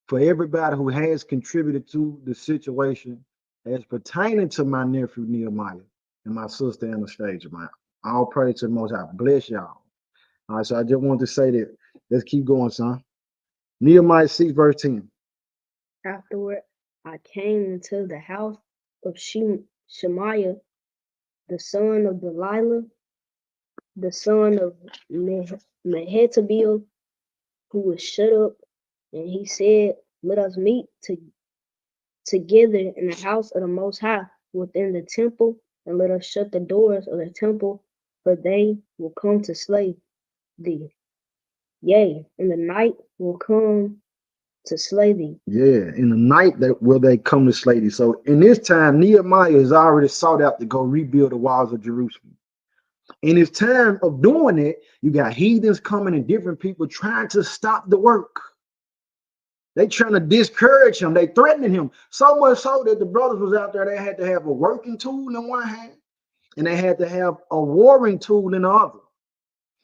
for everybody who has contributed to the situation as pertaining to my nephew Nehemiah and my sister Anastasia, man. All praise to the Most High. Bless y'all. All right, so I just wanted to say that. Let's keep going, son. Nehemiah 6, verse 10. Afterward, I came into the house of Shemaiah, the son of Delilah, the son of Mehetabeel, who was shut up, and he said, Let us meet together in the house of the Most High within the temple, and let us shut the doors of the temple, for they will come to slay thee. Yea, in the night will come to slay thee. Yeah, in the night will they come to slay thee. So in this time, Nehemiah is already sought out to go rebuild the walls of Jerusalem. In his time of doing it, you got heathens coming and different people trying to stop the work. They trying to discourage him. They threatening him. So much so that the brothers was out there, they had to have a working tool in one hand, and they had to have a warring tool in the other.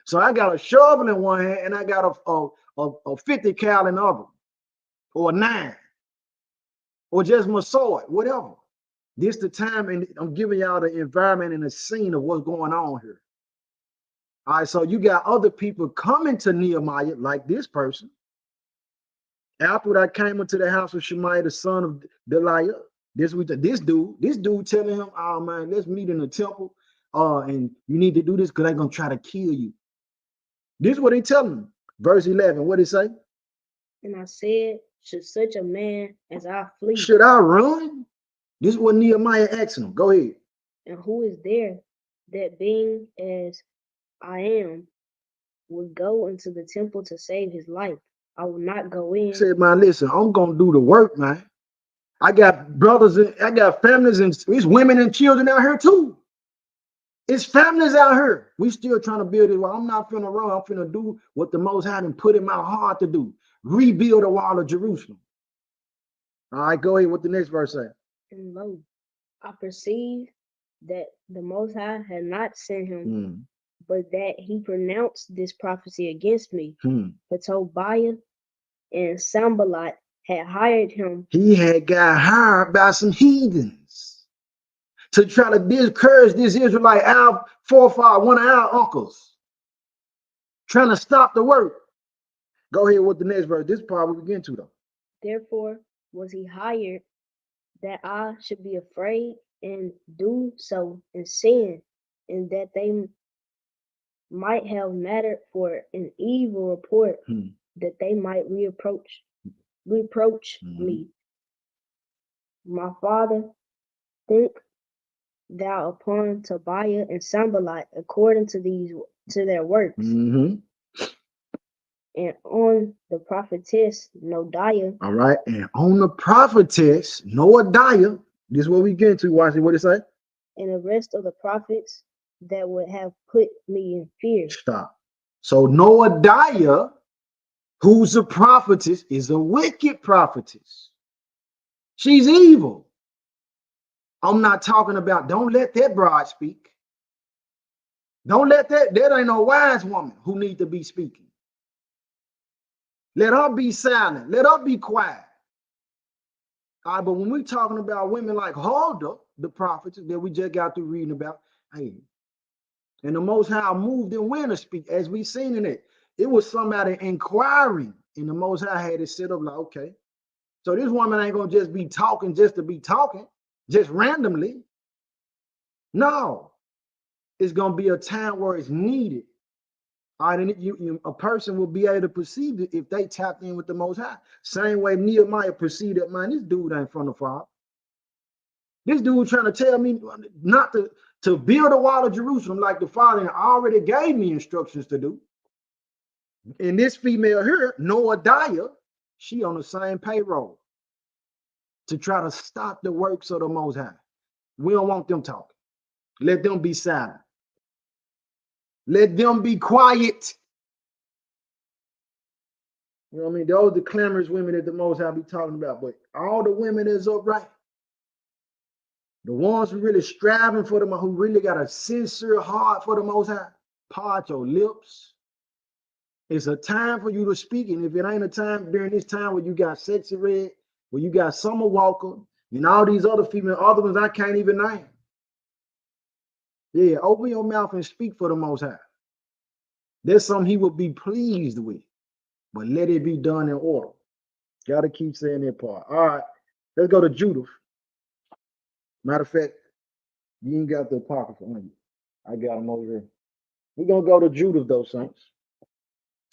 So I got a shovel in one hand, and I got a 50 cal in the other, or a 9, or just my sword, whatever. This the time, and I'm giving y'all the environment and the scene of what's going on here. All right, so you got other people coming to Nehemiah, like this person. After I came into the house of Shemaiah, the son of Delilah, This dude telling him, oh man, let's meet in the temple. And you need to do this because they're gonna try to kill you. This is what he telling him. Verse 11, what did it say? And I said, should such a man as I flee? Should I run? This is what Nehemiah asking him. Go ahead. And who is there that being as I am would go into the temple to save his life? I will not go in. He said, man, listen, I'm gonna do the work, man. I got brothers and I got families and it's women and children out here too. It's families out here. We still trying to build it. Well, I'm not finna run. I'm finna do what the Most High and put in my heart to do. Rebuild the wall of Jerusalem. All right, go ahead. What the next verse say? And lo, I perceive that the Most High had not sent him, but that he pronounced this prophecy against me. For Tobiah and Sanballat had hired him. He had got hired by some heathens to try to discourage this Israelite, our forefather, one of our uncles, trying to stop the work. Go ahead with the next verse. This part we begin to though. Therefore was he hired that I should be afraid and do so in sin, and that they might have matter for an evil report, that they might reproach me. My father, think thou upon Tobiah and Sanballat according to their works, and on the prophetess Noadiah. All right, and on the prophetess Noadiah. This is what we get into. Watch it. What it say? And the rest of the prophets that would have put me in fear. Stop. So Noadiah, who's a prophetess, is a wicked prophetess. She's evil. I'm not talking about, don't let that broad speak. Don't let that ain't no wise woman who need to be speaking. Let her be silent. Let her be quiet. All right, but when we're talking about women like Huldah, the prophets that we just got through reading about, hey, and the Most High moved and when to speak, as we seen in it. It was somebody inquiring, and the Most High had it set up like, okay, so this woman ain't gonna just be talking just to be talking, just randomly. No, it's gonna be a time where it's needed. All right, and a person will be able to perceive it if they tapped in with the Most High. Same way Nehemiah perceived that, man, this dude ain't from the Father. This dude trying to tell me not to build a wall of Jerusalem like the Father already gave me instructions to do. And this female here, Noadiah, she on the same payroll to try to stop the works of the Most High. We don't want them talking. Let them be silent. Let them be quiet. You know what I mean? Those are the clamorous women that the Most High be talking about. But all the women that's upright, the ones who really striving for them, who really got a sincere heart for the Most High, part your lips. It's a time for you to speak. And if it ain't a time during this time where you got Sexy Red, where you got Summer Walker, and all these other other ones I can't even name. Yeah, open your mouth and speak for the Most High. There's something he will be pleased with, but let it be done in order. Got to keep saying that part. All right, let's go to Judith. Matter of fact, you ain't got the Apocrypha on you. I got them over here. We're going to go to Judith, though, saints.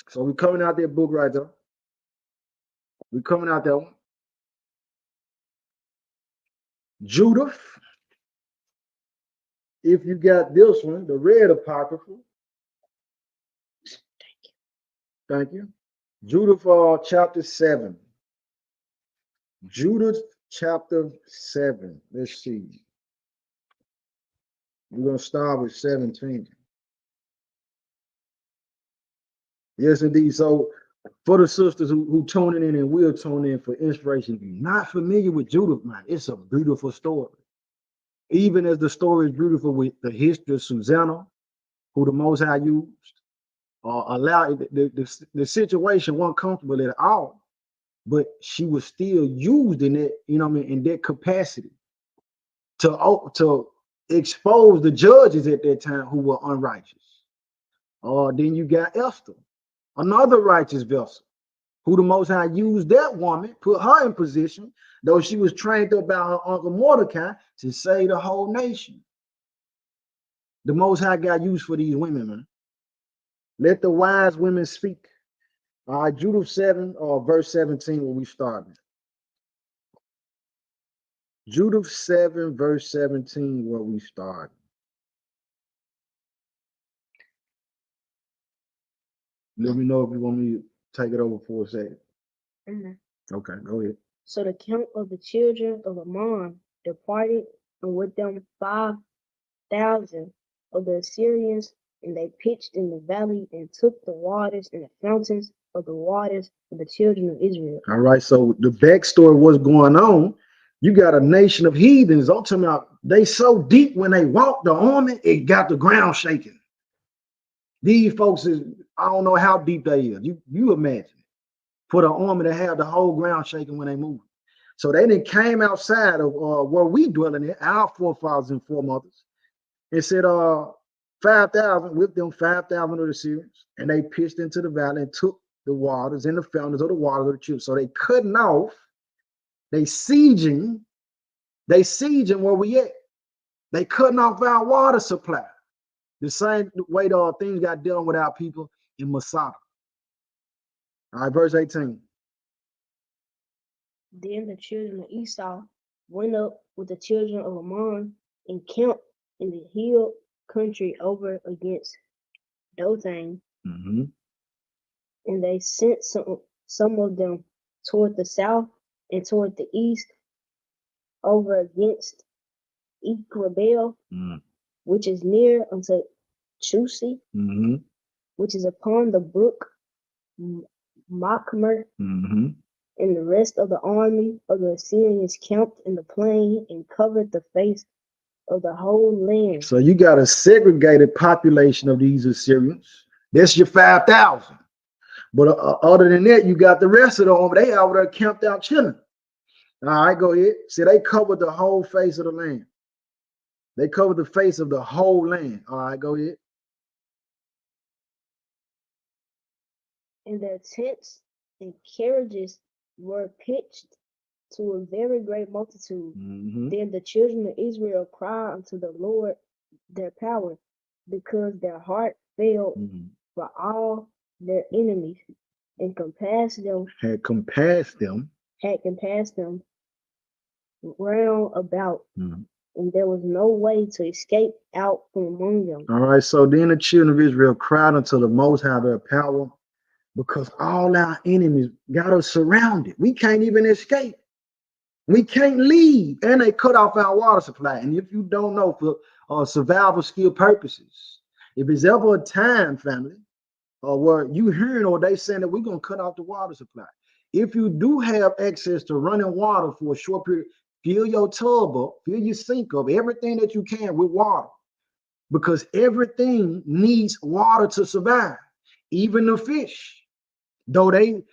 So we're coming out that book right there. We're coming out that one. Judith. If you got this one, the red Apocrypha. Thank you. Judith chapter 7. Judith chapter 7. Let's see. We're going to start with 17. Yes, indeed. So for the sisters who tuning in and will tune in for inspiration, if you're not familiar with Judith, man, it's a beautiful story. Even as the story is beautiful with the history of Susanna, who the Most High used, allowed the situation wasn't comfortable at all, but she was still used in that, you know what I mean, in that capacity to expose the judges at that time who were unrighteous. Then you got Esther, another righteous vessel, who the Most High used that woman, put her in position, though she was trained up by her uncle Mordecai, to save the whole nation. The Most High got used for these women, man. Let the wise women speak. All right, Judah 7, verse 17, where we started. Judah 7, verse 17, where we started. Let me know if you want me to take it over for a second. Okay, go ahead. So the count of the children of Ammon departed, and with them 5,000 of the Assyrians, and they pitched in the valley and took the waters and the fountains of the waters for the children of Israel. All right, so the backstory, what's going on, you got a nation of heathens. I'm talking about they so deep when they walk the army, it got the ground shaking. These folks is, I don't know how deep they is. You imagine for the army to have the whole ground shaking when they move. So they then came outside of where we dwelling in, our forefathers and foremothers, and said 5,000, with them 5,000 of the Syrians, and they pitched into the valley and took the waters and the fountains of the waters of the children. So they cutting off, they sieging where we at. They cutting off our water supply. The same way the things got done with our people in Masada. All right, verse 18. Then the children of Esau went up with the children of Ammon and camped in the hill country over against Dothan. And they sent some of them toward the south and toward the east over against Ekrabel, which is near unto Chusi, which is upon the brook Machmer. And the rest of the army of the Assyrians camped in the plain and covered the face of the whole land. So you got a segregated population of these Assyrians. That's your 5,000. But other than that, you got the rest of the army. They out there camped out chilling. All right, go ahead. See, they covered the whole face of the land. They covered the face of the whole land. All right, go ahead. And their tents and carriages were pitched to a very great multitude. Then the children of Israel cried unto the Lord their power, because their heart failed for all their enemies, and had compassed them round about, and there was no way to escape out from among them. All right, so then the children of Israel cried unto the Most High their power, because all our enemies got us surrounded. We can't even escape. We can't leave. And they cut off our water supply. And if you don't know, for survival skill purposes, if it's ever a time, family, where you hearing or they saying that we're going to cut off the water supply, if you do have access to running water for a short period, fill your tub up, fill your sink up, everything that you can with water, because everything needs water to survive, even the fish. Though they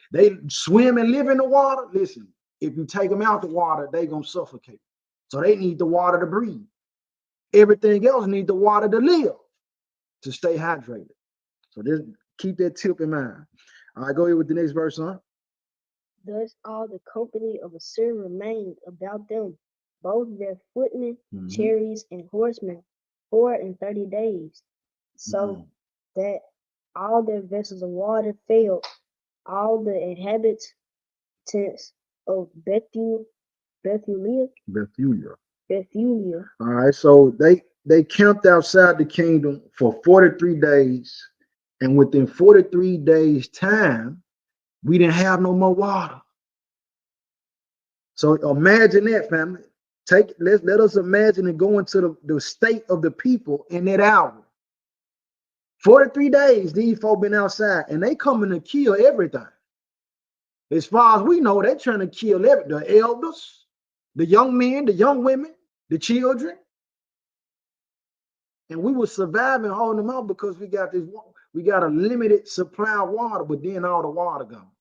swim and live in the water, listen, if you take them out the water, they're going to suffocate. So they need the water to breathe. Everything else needs the water to live, to stay hydrated. So this, keep that tip in mind. All right, go ahead with the next verse, huh? Thus all the company of Assyria remained about them, both their footmen, chariots, and horsemen, 34 days, so that all their vessels of water failed. All the inhabitants of Bethulia. All right, so they camped outside the kingdom for 43 days, and within 43 days' time, we didn't have no more water. So imagine that, family. Let us imagine and go into the state of the people in that hour. 43 days, these folk been outside, and they coming to kill everything. As far as we know, they're trying to kill the elders, the young men, the young women, the children. And we were surviving, holding them out, because we got a limited supply of water, but then all the water gone.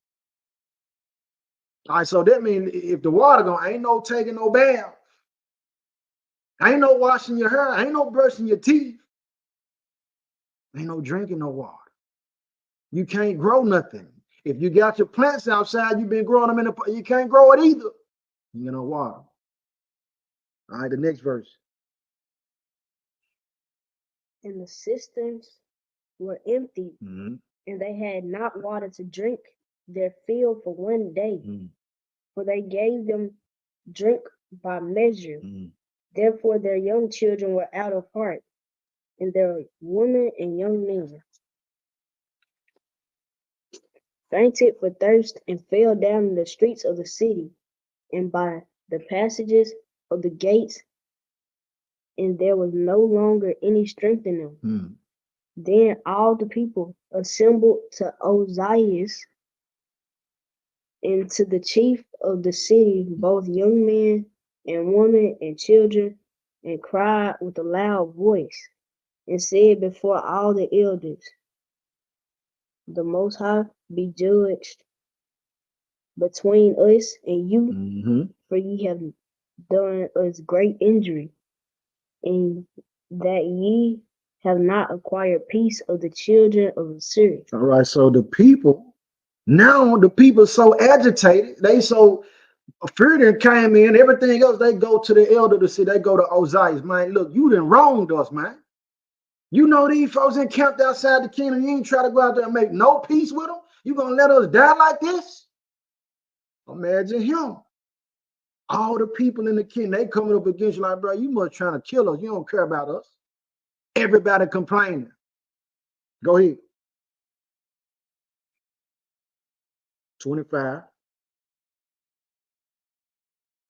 All right, so that means if the water gone, ain't no taking no bath, ain't no washing your hair, ain't no brushing your teeth, ain't no drinking no water. You can't grow nothing. If you got your plants outside, you've been growing them you can't grow it either. You know water. All right, the next verse. And the cisterns were empty, and they had not water to drink their fill for 1 day, for they gave them drink by measure. Therefore their young children were out of heart, and their women and young men fainted for thirst and fell down in the streets of the city and by the passages of the gates, and there was no longer any strength in them. Then all the people assembled to Ozias and to the chief of the city, both young men and women and children, and cried with a loud voice, and said before all the elders, the Most High be judged between us and you, for ye have done us great injury, and that ye have not acquired peace of the children of Assyria. All right, so the people so agitated, they so feared and came in, everything else, they go to the elder to see, they go to Ozias. Man, look, you done wronged us, man. You know these folks encamped outside the kingdom. You ain't try to go out there and make no peace with them. You gonna let us die like this? Imagine him. All the people in the kingdom, they coming up against you like, bro, you must trying to kill us. You don't care about us. Everybody complaining. Go ahead. 25.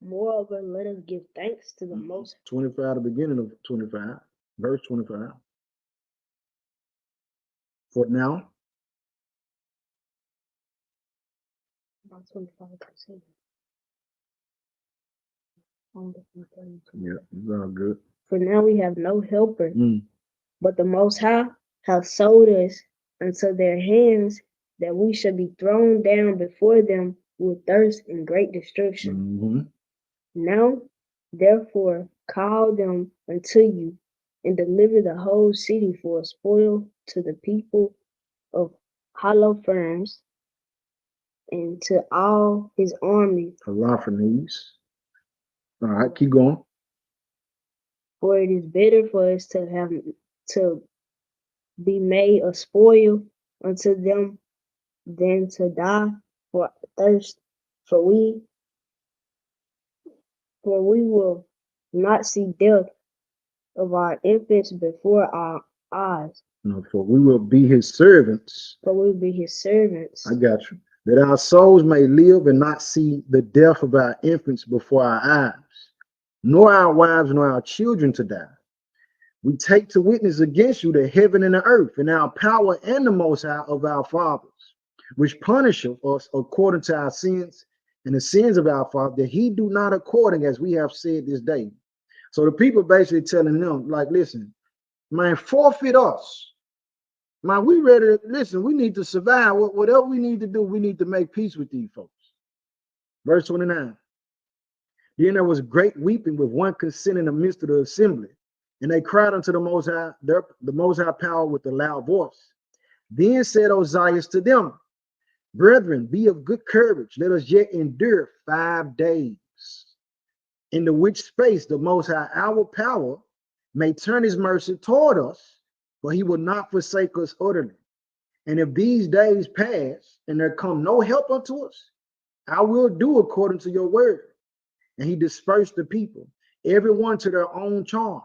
Moreover, let us give thanks to the Most High. 25, the beginning of 25, verse 25. For now. About 25%. Yeah, it's all good. For now we have no helper, but the Most High have sold us unto their hands, that we shall be thrown down before them with thirst and great destruction. Now, therefore, call them unto you, and deliver the whole city for a spoil to the people of Holofernes, and to all his army. Holofernes. All right, keep going. For it is better for us to be made a spoil unto them than to die for thirst. For we will not see death of our infants before our eyes. No, for we will be his servants. For we will be his servants. I got you. That our souls may live and not see the death of our infants before our eyes, nor our wives, nor our children to die. We take to witness against you the heaven and the earth, and our power and the Most High of our fathers, which punisheth us according to our sins and the sins of our fathers, that he do not according as we have said this day. So the people basically telling them, like, listen, man, forfeit us. Man, we ready to listen. We need to survive. Whatever we need to do, we need to make peace with these folks. Verse 29. Then there was great weeping with one consent in the midst of the assembly, and they cried unto the Most High, the Most High power with a loud voice. Then said Ozias to them, brethren, be of good courage. Let us yet endure 5 days, in the which space the Most High, our power, may turn his mercy toward us, for he will not forsake us utterly. And if these days pass, and there come no help unto us, I will do according to your word. And he dispersed the people, every one to their own charge.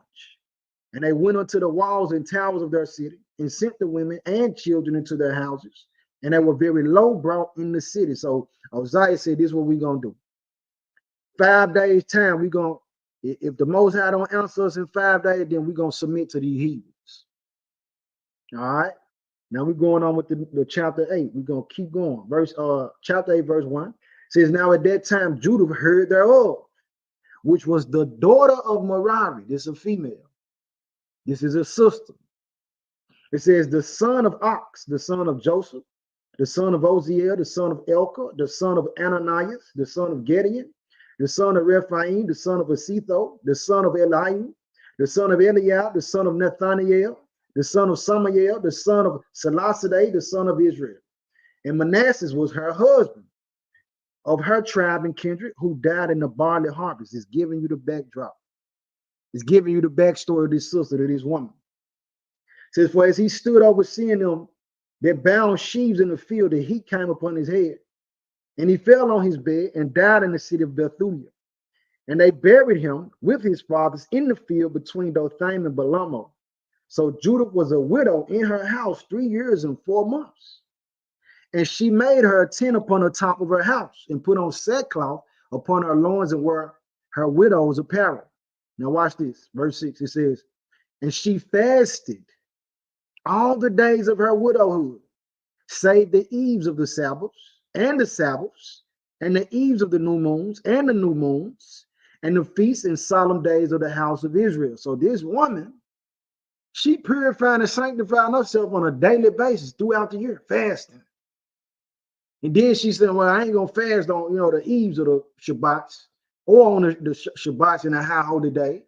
And they went unto the walls and towers of their city, and sent the women and children into their houses. And they were very low brought in the city. So Ozias said, this is what we're going to do. 5 days time, we're going to, if the Most High don't answer us in 5 days, then we're going to submit to these heathens. All right. Now we're going on with the chapter 8. We're going to keep going. Chapter 8, verse 1 says, now at that time, Judah heard thereof, which was the daughter of Merari. This is a female. This is a sister. It says, the son of Ox, the son of Joseph, the son of Oziel, the son of Elka, the son of Ananias, the son of Gideon, the son of Rephaim, the son of Asitho, the son of Elihu, the son of Eliab, the son of Nathaniel, the son of Samael, the son of Salasade, the son of Israel. And Manasseh was her husband of her tribe and kindred who died in the barley harvest. It's giving you the backdrop. It's giving you the backstory of this sister, to this woman. It says, for as he stood overseeing them that bound sheaves in the field, the heat came upon his head. And he fell on his bed and died in the city of Bethulia. And they buried him with his fathers in the field between Dothaim and Belamo. So Judah was a widow in her house 3 years and 4 months. And she made her a tent upon the top of her house and put on sackcloth upon her loins and wore her widow's apparel. Now watch this, verse 6, it says, and she fasted all the days of her widowhood, save the eves of the Sabbaths, and the eves of the new moons, and the new moons, and the feasts and solemn days of the house of Israel. So this woman, she purified and sanctified herself on a daily basis throughout the year, fasting. And then she said, well, I ain't gonna fast on, the eves of the Shabbats or on the Shabbats and the high holy days.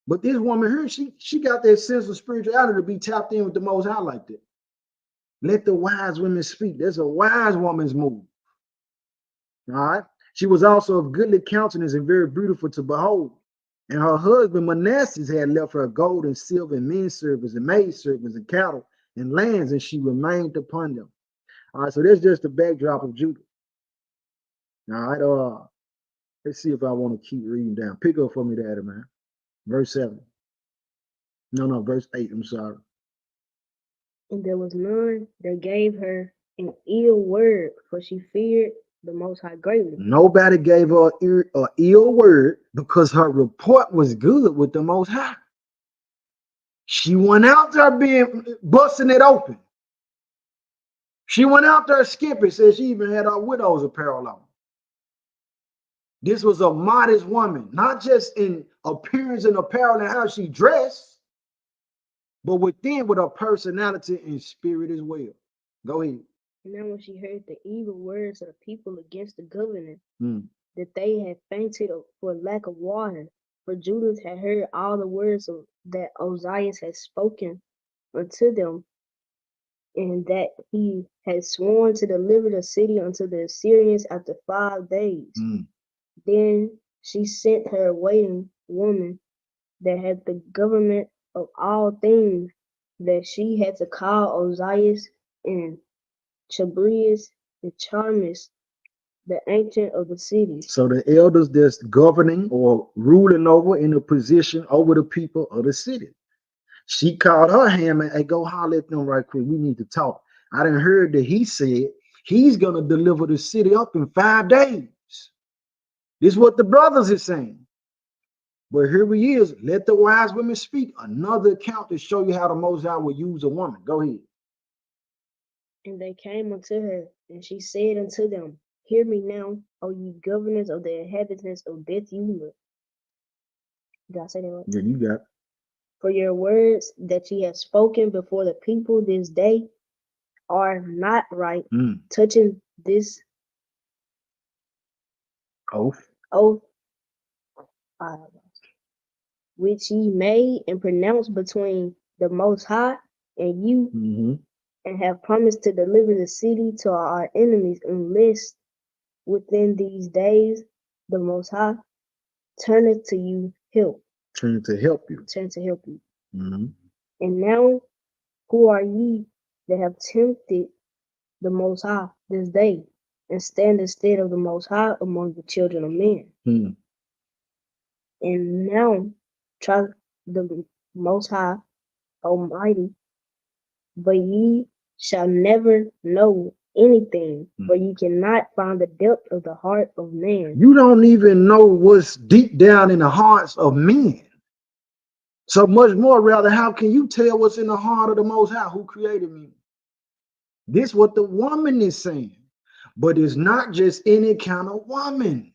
But this woman here, she got that sense of spirituality to be tapped in with the Most High like that. Let the wise women speak. That's a wise woman's move. All right. She was also of goodly countenance and very beautiful to behold. And her husband Manasseh had left her gold and silver and men servants and maid servants and cattle and lands, and she remained upon them. All right, so that's just the backdrop of Judah. All right, let's see if I want to keep reading down. Pick up for me there, man. Verse 7. No, verse 8, I'm sorry. And there was none that gave her an ill word, for she feared the Most High greatly. Nobody gave her an ill word because her report was good with the Most High. She went out there busting it open. She went out there skipping, said she even had her widow's apparel on. This was a modest woman, not just in appearance and apparel and how she dressed, but within with her personality and spirit as well. Go ahead. And now when she heard the evil words of the people against the governor, that they had fainted for lack of water, for Judah had heard all the words that Ozias had spoken unto them, and that he had sworn to deliver the city unto the Assyrians after 5 days. Then she sent her waiting woman that had the government of all things, that she had to call Ozias and Chabrias and Charmis, the ancient of the city. So the elders that's governing or ruling over in a position over the people of the city. She called her handmaid, hey, go holler at them right quick. We need to talk. I done heard that he said he's going to deliver the city up in 5 days. This is what the brothers are saying. But here he is. Let the wise women speak. Another account to show you how the Most High will use a woman. Go ahead. And they came unto her, and she said unto them, hear me now, O ye governors of the inhabitants of Bethulia. Did I say that right? Yeah, you got it. For your words that ye have spoken before the people this day are not right, touching this oath which ye made and pronounced between the Most High and you, and have promised to deliver the city to our enemies, unless within these days the Most High turneth to you help. Turn to help you. And now, who are ye that have tempted the Most High this day, and stand instead of the Most High among the children of men? And now try the Most High Almighty, but ye shall never know anything, for ye cannot find the depth of the heart of man. You don't even know what's deep down in the hearts of men. So much more, rather, how can you tell what's in the heart of the Most High who created me? This is what the woman is saying. But it's not just any kind of woman.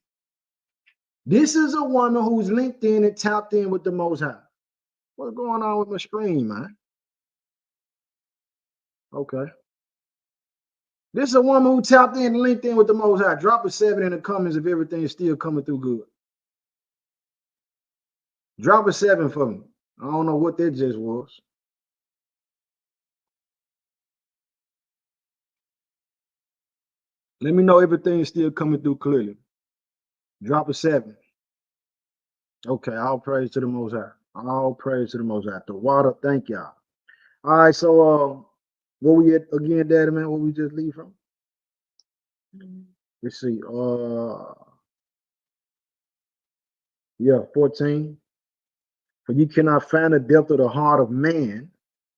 This is a woman who's linked in and tapped in with the Most High. What's going on with my screen, man? Okay. This is a woman who tapped in and linked in with the Most High. Drop a 7 in the comments if everything is still coming through good. Drop a 7 for me. I don't know what that just was. Let me know everything is still coming through clearly. Drop a 7. Okay, all praise to the Most High. All praise to the Most High. The water, thank y'all. All right, so what we at again, Daddy man? What we just leave from? Let's see. Yeah, 14. For you cannot find the depth of the heart of man.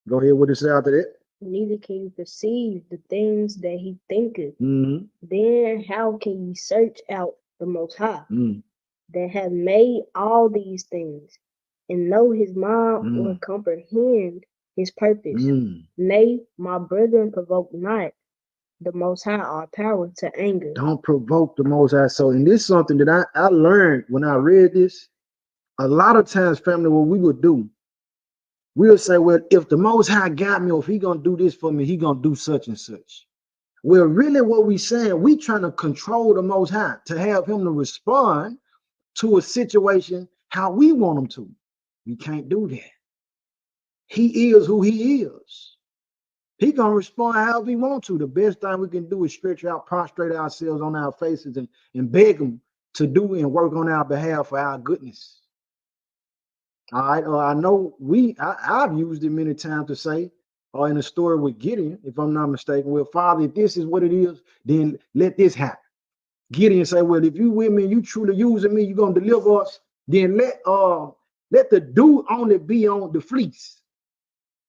Go ahead. What it say after that? Neither can you perceive the things that he thinketh. Then how can you search out the Most High that have made all these things and know his mind or comprehend his purpose? Nay, my brethren, provoke not the Most High our power to anger. Don't provoke the Most High. So, and this is something that I learned when I read this. A lot of times, family, what we would do, we'll say, well, if the Most High got me, or if he gonna do this for me, he gonna do such and such. Well, really what we saying, we trying to control the Most High to have him to respond to a situation how we want him to. We can't do that. He is who he is. He gonna respond however he want to. The best thing we can do is stretch out, prostrate ourselves on our faces and beg him to do and work on our behalf for our goodness. All right, I know I've used it many times to say, or in a story with Gideon, if I'm not mistaken, well, Father, if this is what it is, then let this happen. Gideon say, well, if you with me, you truly using me, you're gonna deliver us, then let the dew only be on the fleece.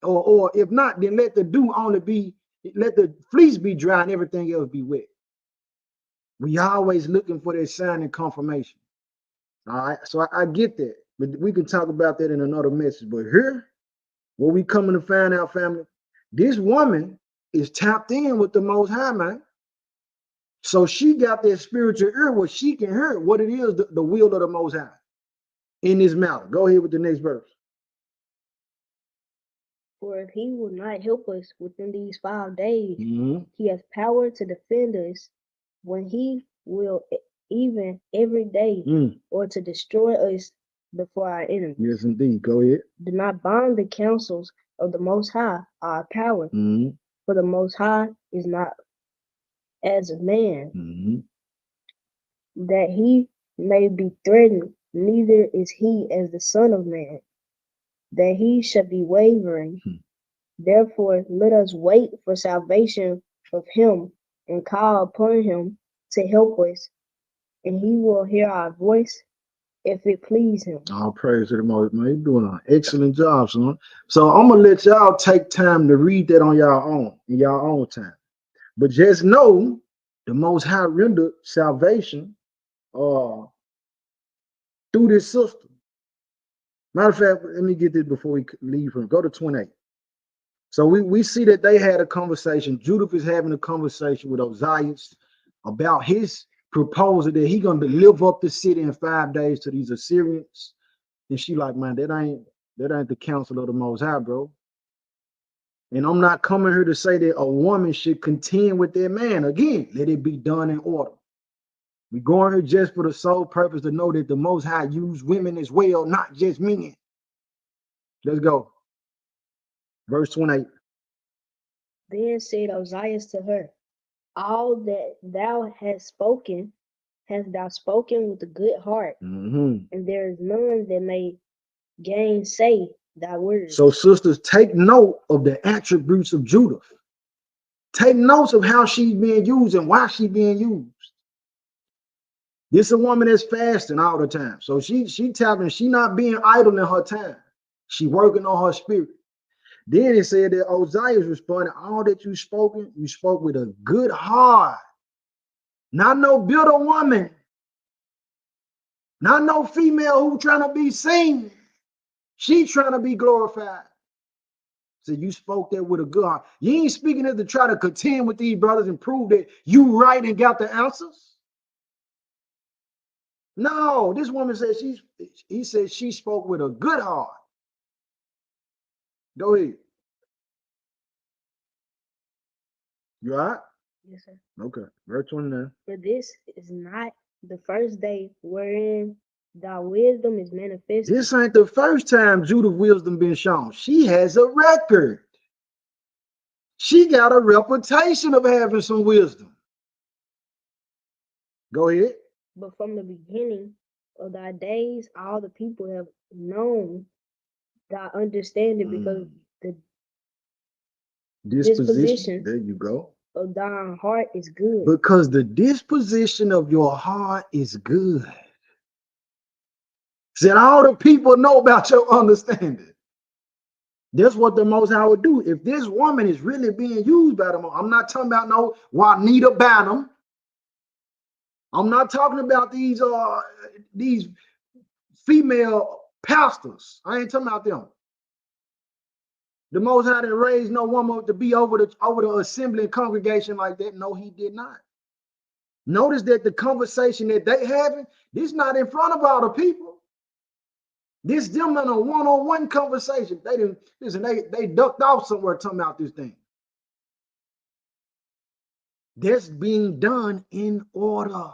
Or if not, then let the fleece be dry and everything else be wet. We always looking for that sign and confirmation. All right, so I get that. But we can talk about that in another message. But here, what we coming to find out, family, this woman is tapped in with the Most High, man. So she got that spiritual ear where she can hear what it is, the will of the Most High in this matter. Go ahead with the next verse. For if he will not help us within these 5 days, he has power to defend us when he will even every day, or to destroy us before our enemies. Yes, indeed. Go ahead. Do not bind the counsels of the Most High our power, for the Most High is not as a man, that he may be threatened, neither is he as the Son of Man, that he should be wavering. Therefore, let us wait for salvation of him and call upon him to help us, and he will hear our voice if it please him. All praise to the Most High. Man, you're doing an excellent job, son. So I'm gonna let y'all take time to read that on your own, in your own time. But just know the Most High rendered salvation through this sister. Matter of fact, let me get this before we leave from. Go to 28. So we see that they had a conversation. Judith is having a conversation with Ozias about his proposal that he gonna deliver up the city in 5 days to these Assyrians. And she like, man, that ain't the counsel of the Most High, bro. And I'm not coming here to say that a woman should contend with their man. Again, let it be done in order. We going here just for the sole purpose to know that the Most High used women as well, not just men. Let's go. Verse 28. Then said Ozias to her, all that thou hast spoken with a good heart, and there is none that may gainsay thy words. So, sisters, take note of the attributes of Judith. Take notes of how she's being used and why she's being used. This is a woman that's fasting all the time. So she tapping, she not being idle in her time. She working on her spirit. Then it said that Ozias responded, all that you spoke with a good heart. Not no bitter woman. Not no female who trying to be seen. She trying to be glorified. So you spoke that with a good heart. You ain't speaking it to try to contend with these brothers and prove that you right and got the answers. No, this woman said he said she spoke with a good heart. Go ahead. You all right? Yes, sir. Okay. Verse 29. For this is not the first day wherein thy wisdom is manifested. This ain't the first time Judith's wisdom been shown. She has a record. She got a reputation of having some wisdom. Go ahead. But from the beginning of thy days, all the people have known thy understanding because the disposition There you go. of thine heart is good. Because the disposition of your heart is good. Said all the people know about your understanding. That's what the Most High would do. If this woman is really being used by the Most, I'm not talking about no Juanita Bynum. I'm not talking about these female pastors. I ain't talking about them. The Most High didn't raise no woman to be over the assembly and congregation like that. No, he did not. Notice that the conversation that they having, this not in front of all the people. This them in a one-on-one conversation. They didn't listen. They ducked off somewhere talking about this thing. That's being done in order.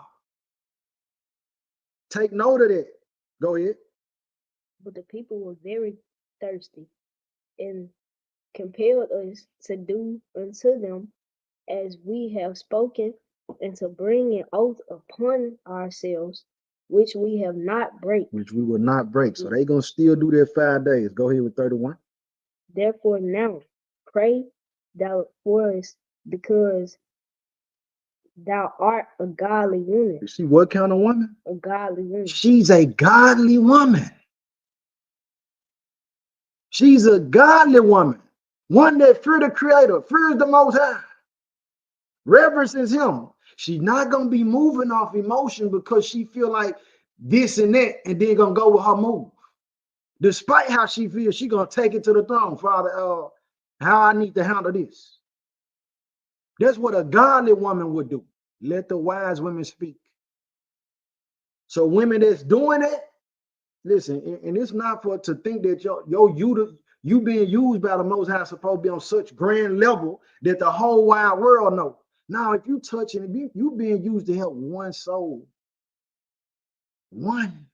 Take note of that. Go ahead. But the people were very thirsty and compelled us to do unto them as we have spoken, and to bring an oath upon ourselves, which we have not break. Which we will not break. So they gonna still do their 5 days. Go ahead with 31. Therefore now pray thou for us, because thou art a godly woman. You see what kind of woman? A godly woman. She's a godly woman. She's a godly woman. One that fears the Creator, fears the Most High, reverences Him. She's not going to be moving off emotion because she feel like this and that and then going to go with her move. Despite how she feels, she's going to take it to the throne. Father, how I need to handle this. That's what a godly woman would do. Let the wise women speak. So women that's doing it, listen, and it's not for to think that you being used by the Most High supposed to be on such grand level that the whole wide world know. Now, if you touching it, you being used to help one soul. One.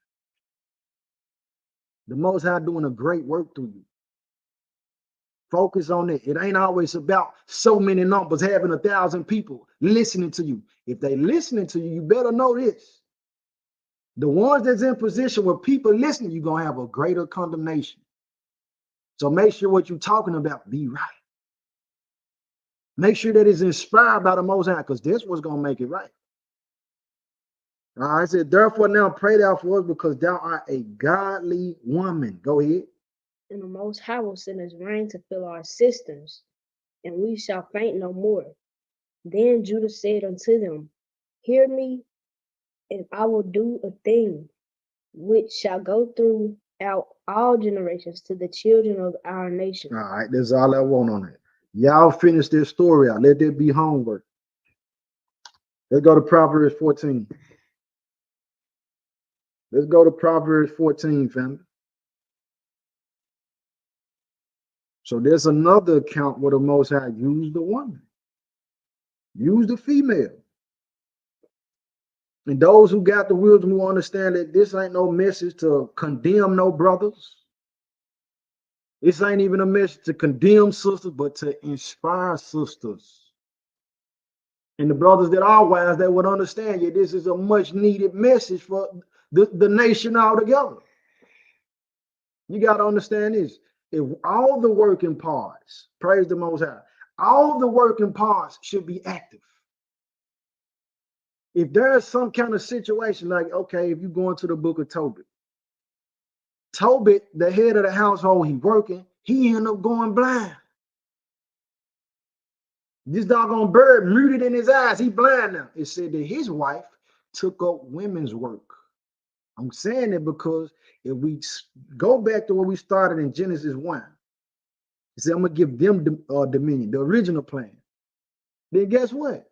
The Most High doing a great work through you. Focus on it. It ain't always about so many numbers, having 1,000 people listening to you. If they listening to you, you better know this. The ones that's in position where people listening, you're going to have a greater condemnation. So make sure what you're talking about be right. Make sure that it's inspired by the Most High, because this was going to make it right. All right, I said, therefore now pray thou for us, because thou art a godly woman. Go ahead. And the Most High will send us rain to fill our cisterns, and we shall faint no more. Then Judah said unto them, hear me, and I will do a thing which shall go throughout all generations to the children of our nation. All right, that's all I want on it. Y'all finish this story out. Let that be homework. Let's go to Proverbs 14. Let's go to Proverbs 14, family. So there's another account where the Most High used the woman, used the female. And those who got the wisdom will understand that this ain't no message to condemn no brothers. This ain't even a message to condemn sisters, but to inspire sisters. And the brothers that are wise, they would understand, yeah, this is a much needed message for the nation altogether. You got to understand this. If all the working parts, praise the Most High, all the working parts should be active. If there's some kind of situation like, okay, if you go into the book of Tobit, the head of the household, he working, he ended up going blind. This doggone bird muted in his eyes, he blind now. It said that his wife took up women's work. I'm saying it because if we go back to where we started in Genesis 1, he said, I'm going to give them dominion, the original plan. Then guess what?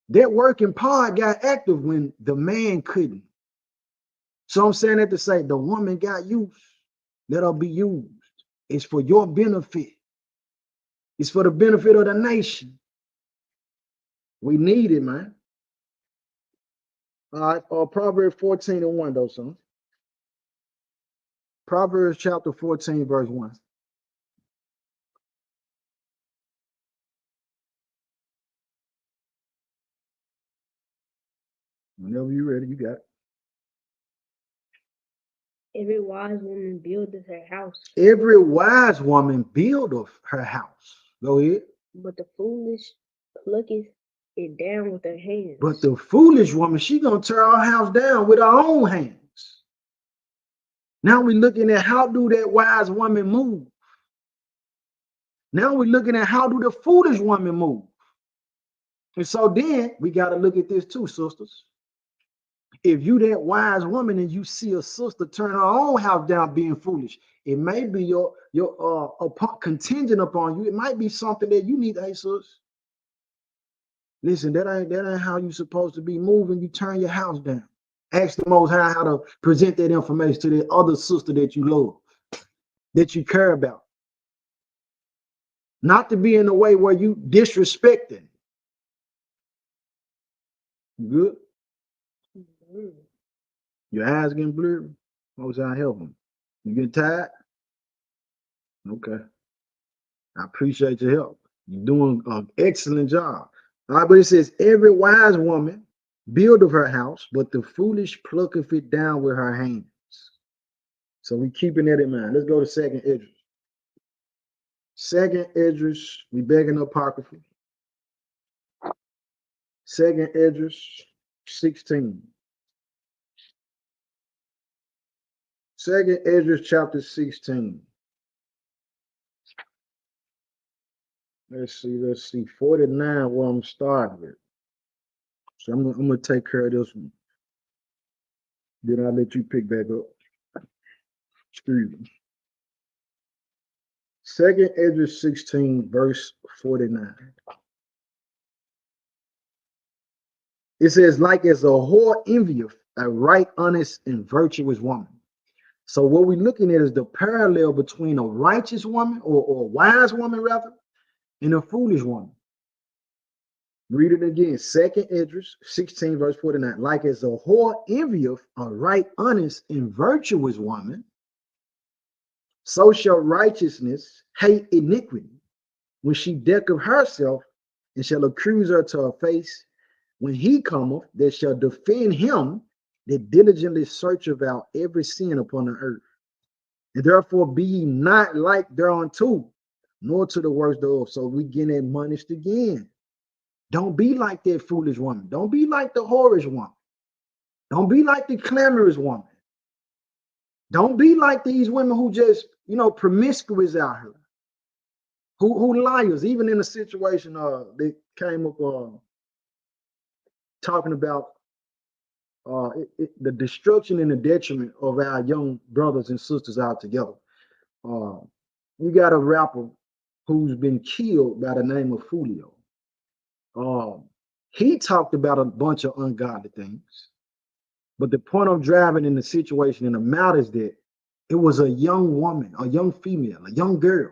That working part got active when the man couldn't. So I'm saying that to say the woman got used. Let her be used. It's for your benefit. It's for the benefit of the nation. We need it, man. All right, Proverbs 14:1, though, son. Proverbs chapter 14, verse 1. Whenever you're ready, you got it. Every wise woman buildeth her house. Every wise woman buildeth her house. Go ahead. But the foolish plucketh it down with her hands. But the foolish woman, she gonna tear our house down with her own hands. Now we're looking at how do that wise woman move. Now we're looking at how do the foolish woman move. And so then we got to look at this too, sisters. If you that wise woman and you see a sister turn her own house down being foolish, it may be your contingent upon you. It might be something that you need. Hey, sis, listen, that ain't how you supposed to be moving. You turn your house down. Ask the Most High how to present that information to the other sister that you love, that you care about. Not to be in a way where you disrespecting. Good? Your eyes getting blurry? Most High help them. You get tired? Okay. I appreciate your help. You're doing an excellent job. All right, but it says, every wise woman buildeth her house, but the foolish plucketh it down with her hands. So we keeping that in mind. Let's go to 2nd Esdras. 2nd Esdras, we begging Apocrypha. 2nd Esdras 16. 2nd Esdras chapter 16. Let's see. 49 where I'm starting with. So I'm gonna take care of this one. Then I'll let you pick back up. Excuse me. 2nd Esdras 16, verse 49. It says, like as a whore envieth a right, honest, and virtuous woman. So what we're looking at is the parallel between a righteous woman or a wise woman rather, and a foolish woman. Read it again. 2nd Esdras 16, verse 49. Like as a whore envieth a right, honest, and virtuous woman, so shall righteousness hate iniquity when she decketh herself, and shall accuse her to her face. When he cometh, that shall defend him that diligently searcheth out every sin upon the earth. And therefore be ye not like thereunto, nor to the works thereof. So we get admonished again. Don't be like that foolish woman. Don't be like the whorish woman. Don't be like the clamorous woman. Don't be like these women who just, promiscuous out here. Who liars, even in a situation they came up talking about the destruction and the detriment of our young brothers and sisters out together. You got a rapper who's been killed by the name of Fulio. He talked about a bunch of ungodly things. But the point I'm driving in the situation in the matter is that it was a young woman, a young female, a young girl.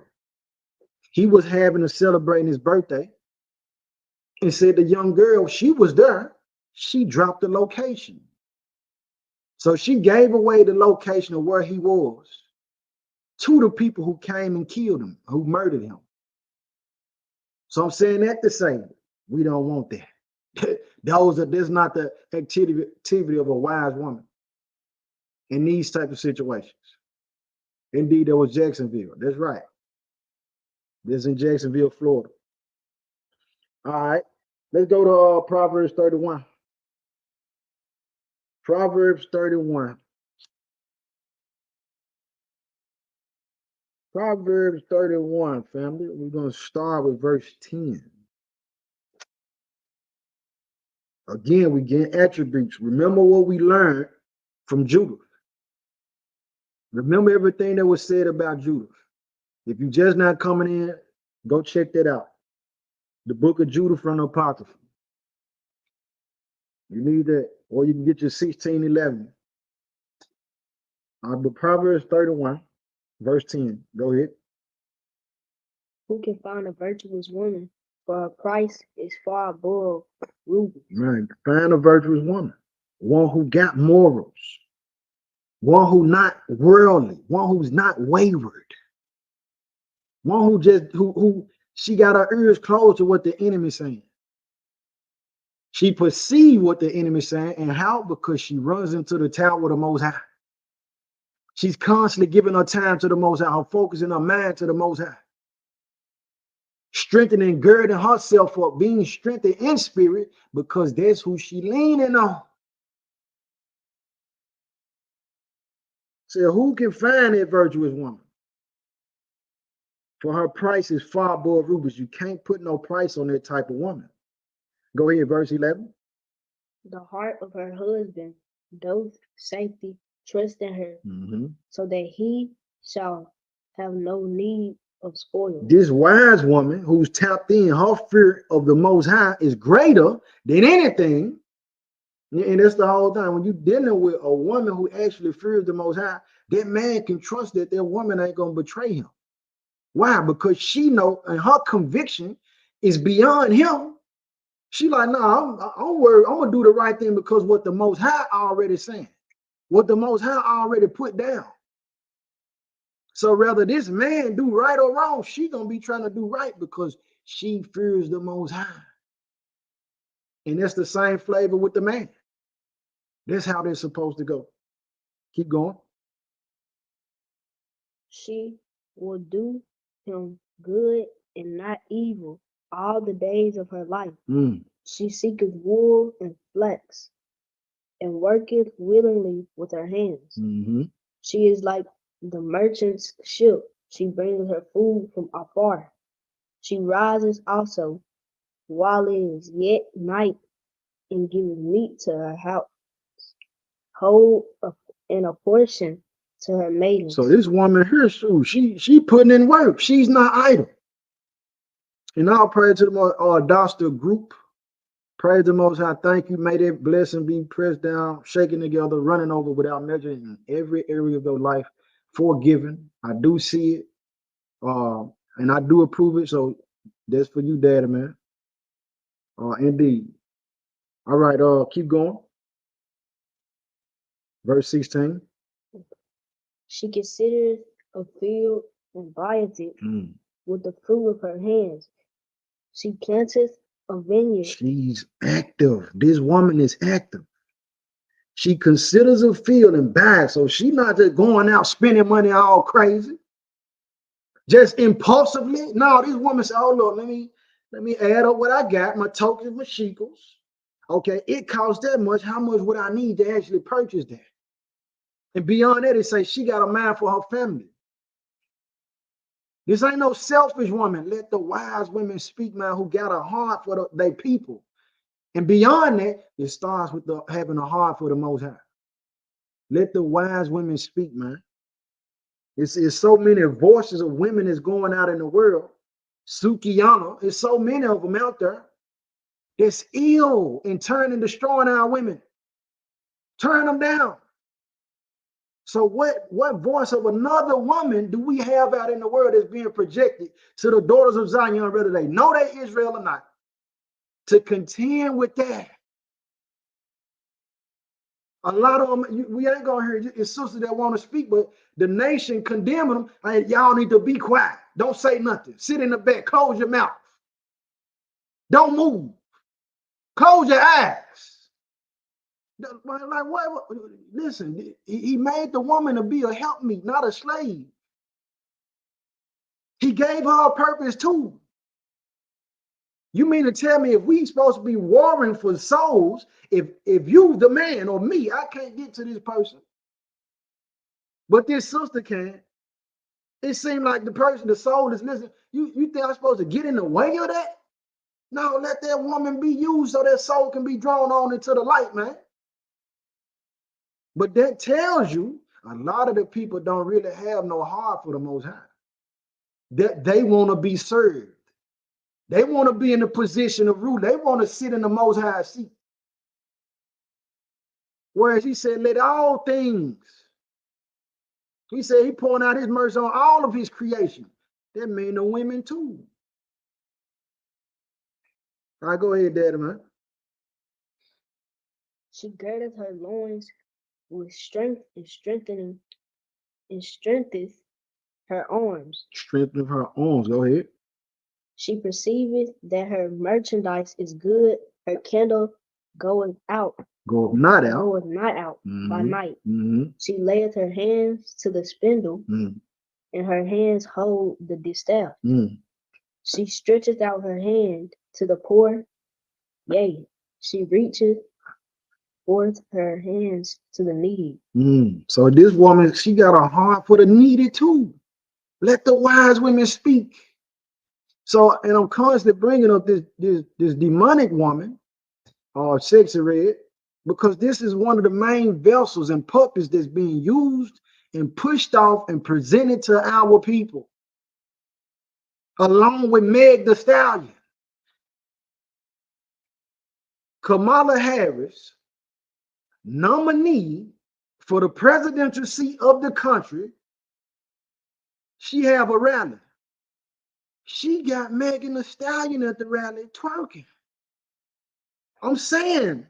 He was having to celebrate his birthday and said the young girl, she was there. She dropped the location. So she gave away the location of where he was to the people who came and killed him, who murdered him. So I'm saying that to say, we don't want that. That's not the activity of a wise woman in these type of situations. Indeed, there was Jacksonville. That's right. This is in Jacksonville, Florida. All right, let's go to Proverbs 31. Proverbs 31. Proverbs 31, family. We're going to start with verse 10. Again, we get attributes. Remember what we learned from Judith. Remember everything that was said about Judith. If you're just not coming in, go check that out. The book of Judith from the Apocrypha. You need that, or you can get your 16:11. But Proverbs 31, verse 10. Go ahead. Who can find a virtuous woman? For her price is far above rubies. Right. Find a virtuous woman. One who got morals. One who not worldly. One who's not wayward. One who she got her ears closed to what the enemy's saying. She perceives what the enemy is saying, and how? Because she runs into the tower of the Most High. She's constantly giving her time to the Most High, her focusing her mind to the Most High. Strengthening, girding herself up, being strengthened in spirit, because that's who she leaning on. So who can find that virtuous woman? For her price is far above rubies. You can't put no price on that type of woman. Go ahead, verse 11. The heart of her husband doth safety trust in her, so that he shall have no need of spoil. This wise woman who's tapped in, her fear of the Most High is greater than anything. And that's the whole time. When you're dealing with a woman who actually fears the Most High, that man can trust that that woman ain't going to betray him. Why? Because she know, and her conviction is beyond him. She like, no, I'm worried. I'm going to do the right thing because what the Most High already saying, what the Most High already put down. So whether this man do right or wrong, she going to be trying to do right because she fears the Most High. And that's the same flavor with the man. That's how they're supposed to go. Keep going. She will do him good and not evil all the days of her life. She seeketh wool and flax, and worketh willingly with her hands. She is like the merchant's ship. She brings her food from afar. She rises also while it is yet night, and giveth meat to her house, and a portion to her maidens. So this woman here, she putting in work. She's not idle. And I'll pray to the Doster group. Praise the Most High. Thank you. May that blessing be pressed down, shaken together, running over without measure in every area of your life. Forgiven. I do see it. And I do approve it. So that's for you, Daddy, man. Indeed. All right, keep going. Verse 16. She considereth a field and buyeth it with the fruit of her hands. She planteth a vineyard. She's active. This woman is active. She considers a field and buys. So she's not just going out spending money all crazy, just impulsively. No, this woman said, "Oh Lord, let me add up what I got, my tokens, my shekels. Okay, it costs that much. How much would I need to actually purchase that?" And beyond that, it says she got a mind for her family. This ain't no selfish woman. Let the wise women speak, man, who got a heart for their people. And beyond that, it starts with having a heart for the Most High. Let the wise women speak, man. It's so many voices of women that's going out in the world. Sukiana, there's so many of them out there that's ill and turning, destroying our women. Turn them down. So what voice of another woman do we have out in the world that's being projected to the daughters of Zion, whether they know they Israel or not, to contend with that? A lot of them, we ain't gonna hear it's sisters that want to speak, but the nation condemning them. Like, y'all need to be quiet. Don't say nothing. Sit in the back. Close your mouth. Don't move. Close your eyes. Like what? Listen, he made the woman to be a helpmeet, not a slave. He gave her a purpose too. You mean to tell me if we supposed to be warring for souls, if you, the man, or me, I can't get to this person, but this sister can. It seems like the soul is listening. You think I'm supposed to get in the way of that? No, let that woman be used so that soul can be drawn on into the light, man. But that tells you a lot of the people don't really have no heart for the Most High. That they want to be served. They want to be in the position of rule. They want to sit in the Most High seat. Whereas he said, let all things. He said he pouring out his mercy on all of his creation. That means the women too. All right, go ahead, Daddy, man. She girdeth her loins with strength and strengtheneth her arms. Strength of her arms. Go ahead. She perceiveth that her merchandise is good, her candle goeth out. Goeth not out. Goeth not out by night. Mm-hmm. She layeth her hands to the spindle, and her hands hold the distaff. She stretcheth out her hand to the poor, yea, she reacheth forth her hands to the needy. So this woman, she got a heart for the needy too. Let the wise women speak. So, and I'm constantly bringing up this demonic woman, or sexy red, because this is one of the main vessels and puppets that's being used and pushed off and presented to our people, along with Meg Thee Stallion. Kamala Harris, nominee for the presidential seat of the country, she have a rally. She got Megan Thee Stallion at the rally twerking. I'm saying,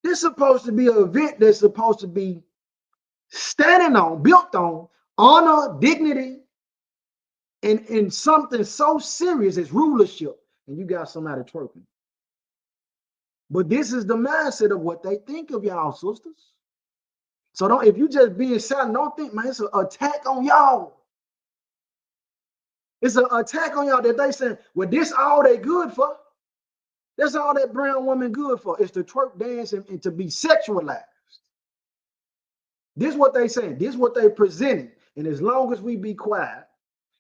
this is supposed to be an event that's supposed to be standing on, built on honor, dignity, and something so serious as rulership, and you got somebody twerking. But this is the mindset of what they think of y'all, sisters. So don't, if you just being silent, don't think, man, it's an attack on y'all. It's an attack on y'all that they saying, well, this all they good for. That's all that brown woman good for, is to twerk, dance, and to be sexualized. This is what they saying. This is what they presenting. And as long as we be quiet,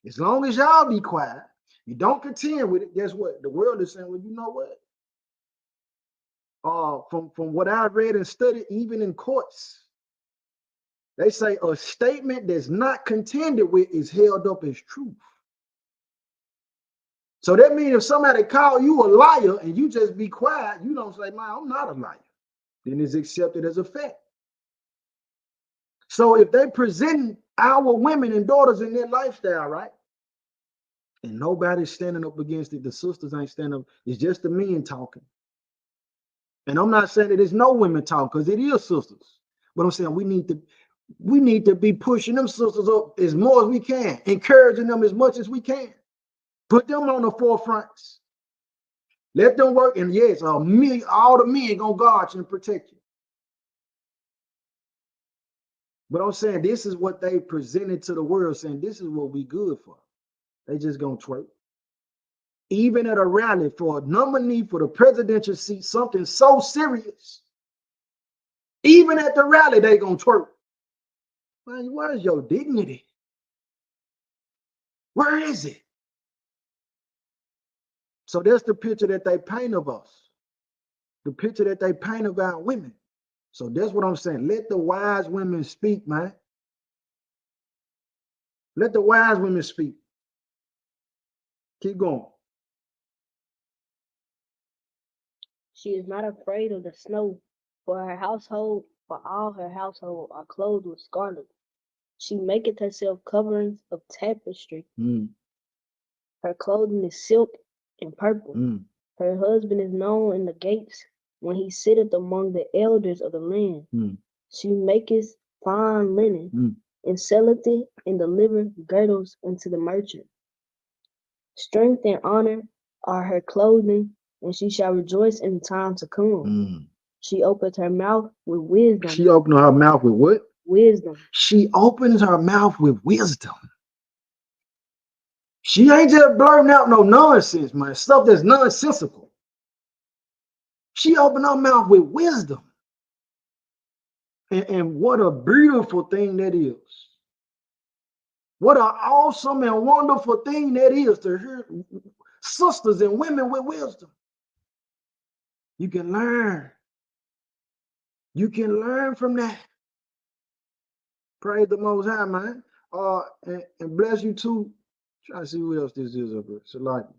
as long as y'all be quiet, you don't contend with it, guess what? The world is saying, well, you know what? From what I've read and studied, even in courts, they say a statement that's not contended with is held up as truth. So that means if somebody call you a liar and you just be quiet, you don't say, man, I'm not a liar. Then it's accepted as a fact. So if they present our women and daughters in their lifestyle, right? And nobody's standing up against it, the sisters ain't standing up, it's just the men talking. And I'm not saying that there's no women talking, because it is sisters. But I'm saying we need to be pushing them sisters up as more as we can, encouraging them as much as we can. Put them on the forefronts. Let them work. And yes, all the men gonna guard you and protect you. But I'm saying this is what they presented to the world, saying this is what we good for. They just gonna twerk. Even at a rally for a nominee for the presidential seat, something so serious. Even at the rally, they gonna twerk. Man, where's your dignity? Where is it? So that's the picture that they paint of us. The picture that they paint of our women. So that's what I'm saying. Let the wise women speak, man. Let the wise women speak. Keep going. She is not afraid of the snow, for all her household are clothed with scarlet. She maketh herself coverings of tapestry. Her clothing is silk and purple. Her husband is known in the gates when he sitteth among the elders of the land. She maketh fine linen and selleth it and delivereth girdles unto the merchant. Strength and honor are her clothing, and she shall rejoice in the time to come. She opens her mouth with wisdom. She opened her mouth with what? Wisdom. She opens her mouth with wisdom. She ain't just blurting out no nonsense, man. Stuff that's nonsensical. She opened her mouth with wisdom. And what a beautiful thing that is. What an awesome and wonderful thing that is to hear sisters and women with wisdom. You can learn. You can learn from that. Praise the Most High, man. And bless you too. Try to see who else this is up here. Salaki.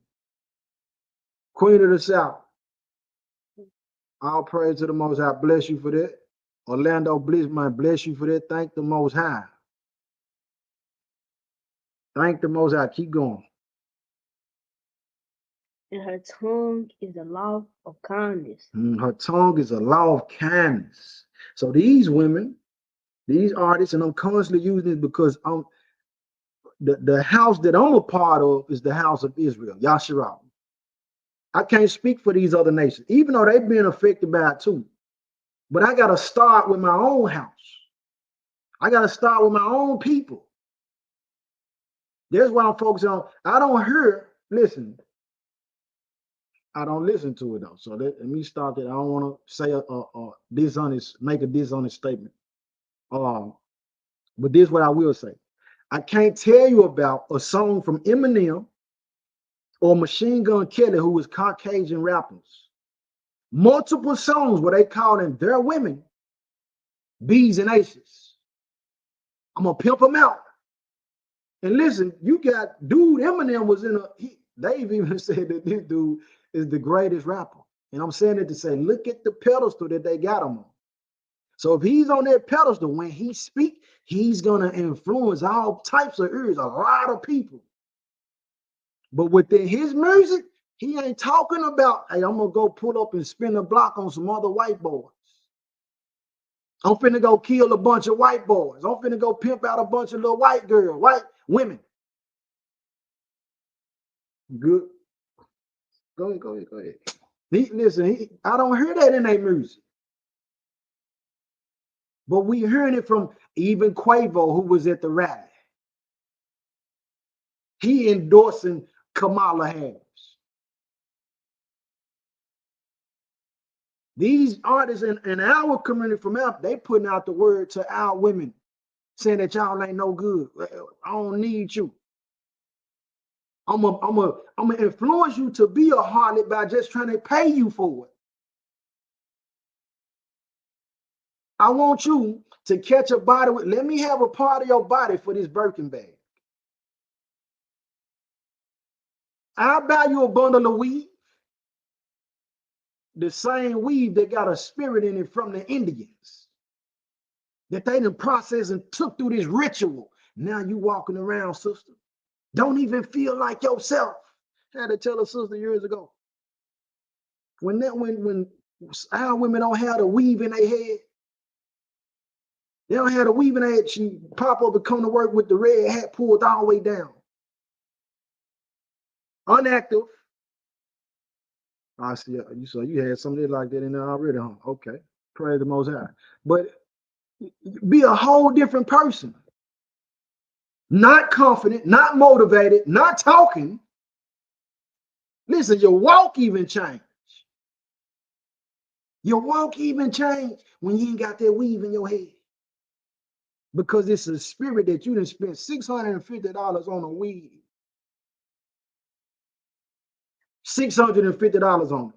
Queen of the South. All praise to the Most High. Bless you for that. Orlando Bliss, man, bless you for that. Thank the Most High. Thank the Most High. Keep going. And her tongue is a law of kindness. Her tongue is a law of kindness. So these women, these artists, and I'm constantly using it because the house that I'm a part of is the house of Israel, Yasharal. I can't speak for these other nations, even though they've been affected by it too. But I got to start with my own house. I got to start with my own people. That's why I'm focusing on. I don't hear, listen, I don't listen to it though. So let me stop that. I don't want to say make a dishonest statement. But this is what I will say. I can't tell you about a song from Eminem or Machine Gun Kelly, who was Caucasian rappers. Multiple songs where they calling their women B's and Aces. I'm gonna pimp them out. And listen, you got dude Eminem was in they've even said that this dude is the greatest rapper. And I'm saying it to say, look at the pedestal that they got him on. So if he's on that pedestal, when he speak, he's gonna influence all types of ears, a lot of people. But within his music, he ain't talking about, hey, I'm gonna go pull up and spin a block on some other white boys. I'm finna go kill a bunch of white boys. I'm finna go pimp out a bunch of little white girls, white women. Good. Go ahead. I don't hear that in their music. But we hearing it from even Quavo, who was at the rally. He endorsing Kamala Harris. These artists in our community from out, they putting out the word to our women, saying that y'all ain't no good. I don't need you. I'm gonna influence you to be a harlot by just trying to pay you for it. I want you to catch a body with, let me have a part of your body for this Birkin bag. I'll buy you a bundle of weave. The same weave that got a spirit in it from the Indians. That they done processed and took through this ritual. Now you walking around, sister. Don't even feel like yourself. I had to tell a sister years ago. When our women don't have the weave in their head, they don't have the weave in their head, she pop up and come to work with the red hat pulled all the way down. Unactive. I see. So you had something like that in there already, huh? Okay. Praise the Most High. But be a whole different person. Not confident, not motivated, not talking. Listen, your walk even change. Your walk even change when you ain't got that weave in your head. Because it's a spirit that you done spent $650 on a weave. $650 on it.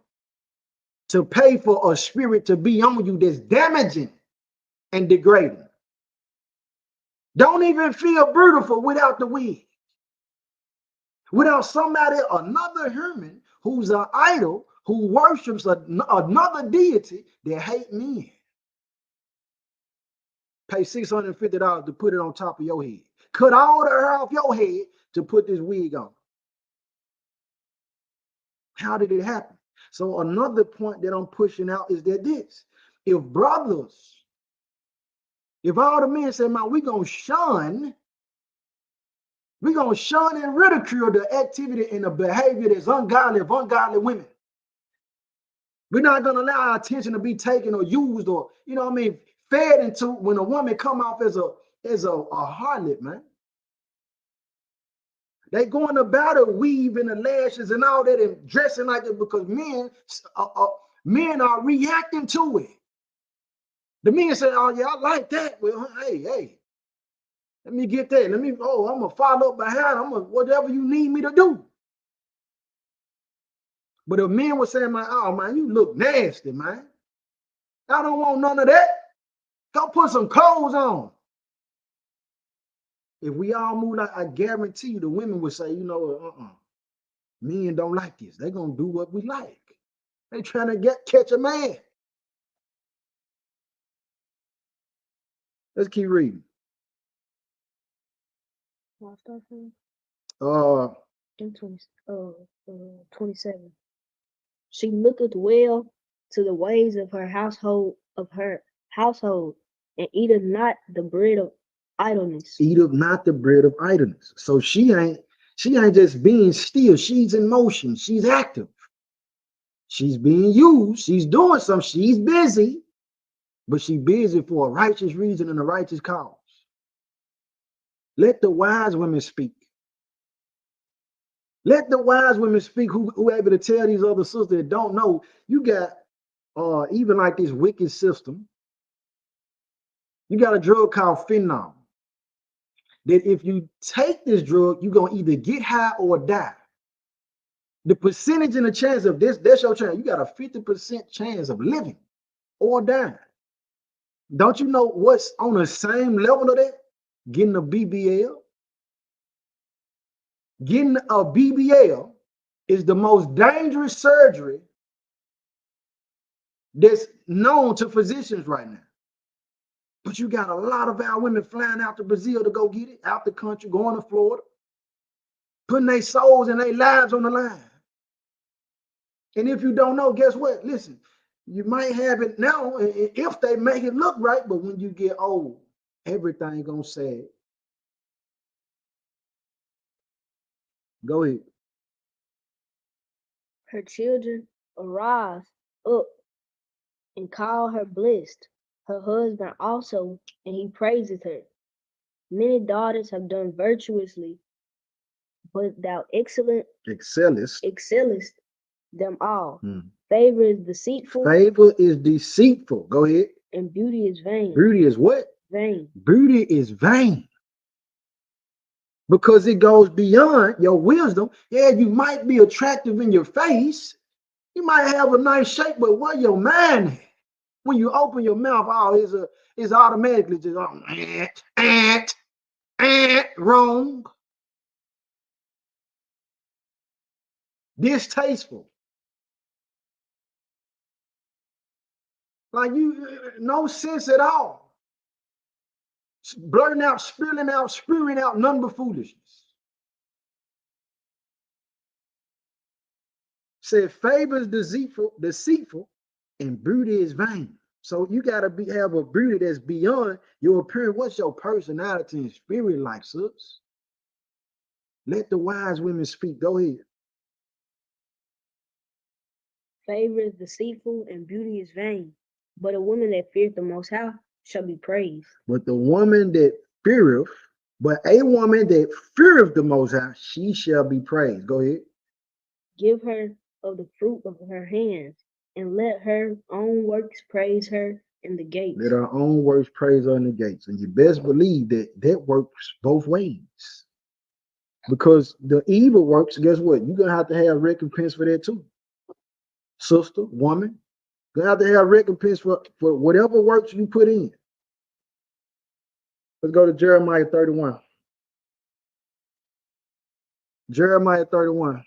To pay for a spirit to be on you that's damaging and degrading. Don't even feel beautiful without the weave. Without somebody, another human who's an idol, who worships another deity that hate men. Pay $650 to put it on top of your head. Cut all the hair off your head to put this wig on. How did it happen? So another point that I'm pushing out is that if all the men say, man, we're going to shun and ridicule the activity and the behavior that's ungodly of ungodly women. We're not going to allow our attention to be taken or used or, fed into when a woman come off as a harlot, man. They going about it, weaving the lashes and all that and dressing like it because men are reacting to it. The men say, oh yeah, I like that. Well, hey, let me get that. I'm gonna follow up behind. Whatever you need me to do. But if men were saying, man, you look nasty, man. I don't want none of that. Go put some clothes on. If we all move like, I guarantee you the women would say, men don't like this. They're going to do what we like. They trying to catch a man. Let's keep reading. 27. She looketh well to the ways of her household, and eateth not the bread of idleness. Eateth not the bread of idleness. So she ain't just being still. She's in motion. She's active. She's being used. She's doing something. She's busy, but she's busy for a righteous reason and a righteous cause. Let the wise women speak. Let the wise women speak who are able to tell these other sisters that don't know. You got even like this wicked system. You got a drug called fentanyl. That if you take this drug, you're going to either get high or die. The percentage and the chance of this, that's your chance. You got a 50% chance of living or dying. Don't you know what's on the same level of that? Getting a BBL. Getting a BBL is the most dangerous surgery that's known to physicians right now. But you got a lot of our women flying out to Brazil to go get it, out the country, going to Florida, putting their souls and their lives on the line. And if you don't know, guess what? Listen, you might have it now if they make it look right, but when you get old, everything gonna say. Go ahead. Her children arise up and call her blessed. Her husband also, and he praises her. Many daughters have done virtuously, but thou excellest them all. Favor is deceitful. Favor is deceitful. Go ahead. And beauty is vain. Beauty is what? Vain. Beauty is vain. Because it goes beyond your wisdom. Yeah, you might be attractive in your face. You might have a nice shape, but where your mind at? When you open your mouth, it's automatically just wrong. Distasteful. Like no sense at all. Blurting out, spilling out, spewing out none but foolishness. Said favor is deceitful, and beauty is vain. So you gotta have a beauty that's beyond your appearance. What's your personality and spirit like, sis? Let the wise women speak. Go ahead. Favor is deceitful and beauty is vain, but a woman that feareth the Most High shall be praised. But a woman that feareth the Most High, she shall be praised. Go ahead. Give her of the fruit of her hands, and let her own works praise her in the gates. Let her own works praise her in the gates. And you best believe that works both ways. Because the evil works, guess what? You're going to have recompense for that too. Sister, woman, you're going to have recompense for whatever works you put in. Let's go to Jeremiah 31. Jeremiah 31.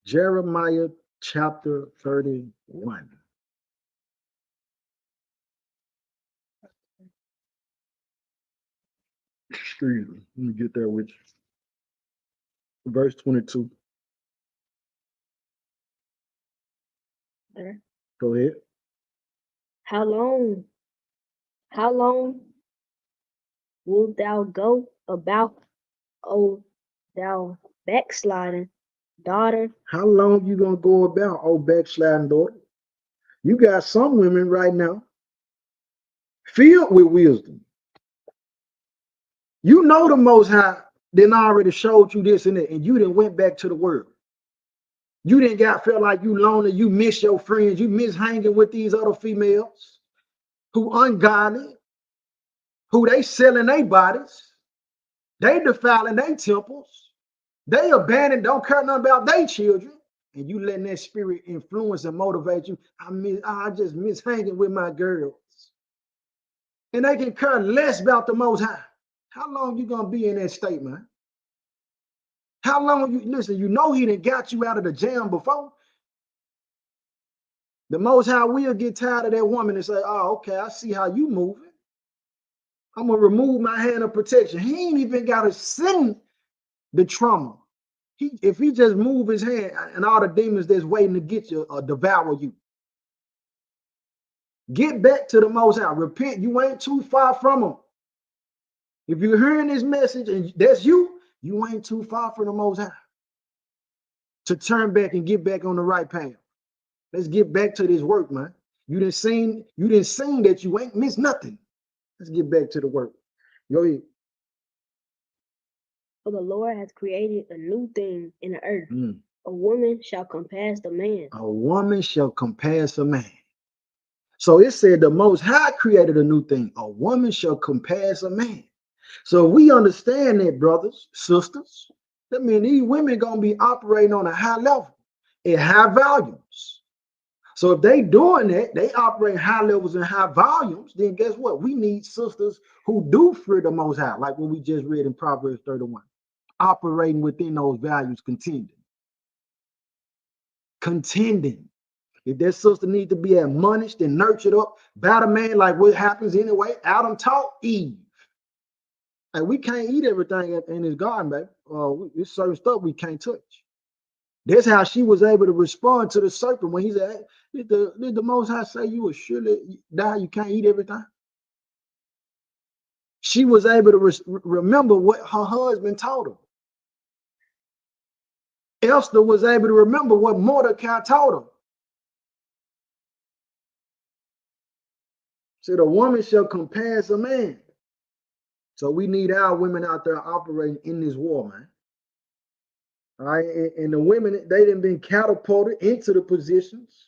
Jeremiah chapter 31. Excuse me. Let me get there with you. Verse 22. Okay. Go ahead. How long wilt thou go about, O thou backsliding daughter? How long you gonna go about, oh backsliding daughter? You got some women right now filled with wisdom. You know the Most High then already showed you this and that, and you then went back to the world. You didn't felt like you lonely, you miss your friends, you miss hanging with these other females who ungodly, who they selling their bodies, they defiling their temples, they abandoned, don't care nothing about their children, and you letting that spirit influence and motivate you. I just miss hanging with my girls. And they can care less about the Most High. How long you gonna be in that state, man? How long you know he done got you out of the jam before? The Most High will get tired of that woman and say, oh, okay, I see how you moving. I'm gonna remove my hand of protection. He ain't even gotta send the trauma. If he just move his hand, and all the demons that's waiting to get you or devour you. Get back to the Most High. Repent. You ain't too far from him. If you're hearing this message and that's you You ain't too far from the Most High to turn back and get back on the right path. Let's get back to this work, man. You didn't sing that you ain't missed nothing. Let's get back to the work. Go ahead. For the Lord has created a new thing in the earth. A woman shall compass the man. A woman shall compass a man. So it said the Most High created a new thing. A woman shall compass a man. So we understand that, brothers, sisters. That means these women going to be operating on a high level at high volumes. So if they doing that, they operate high levels and high volumes, then guess what? We need sisters who do fear the Most High, like what we just read in Proverbs 31. Operating within those values, contending. If that sister needs to be admonished and nurtured up by the man, like what happens anyway, Adam taught Eve. And we can't eat everything in his garden, baby. There's certain stuff we can't touch. That's how she was able to respond to the serpent when he said, did the Most High say you will surely die? You can't eat everything. She was able to remember what her husband taught her. Esther was able to remember what Mordecai taught her. Said a woman shall compass a man. So we need our women out there operating in this war, man. All right, and the women, they done been catapulted into the positions.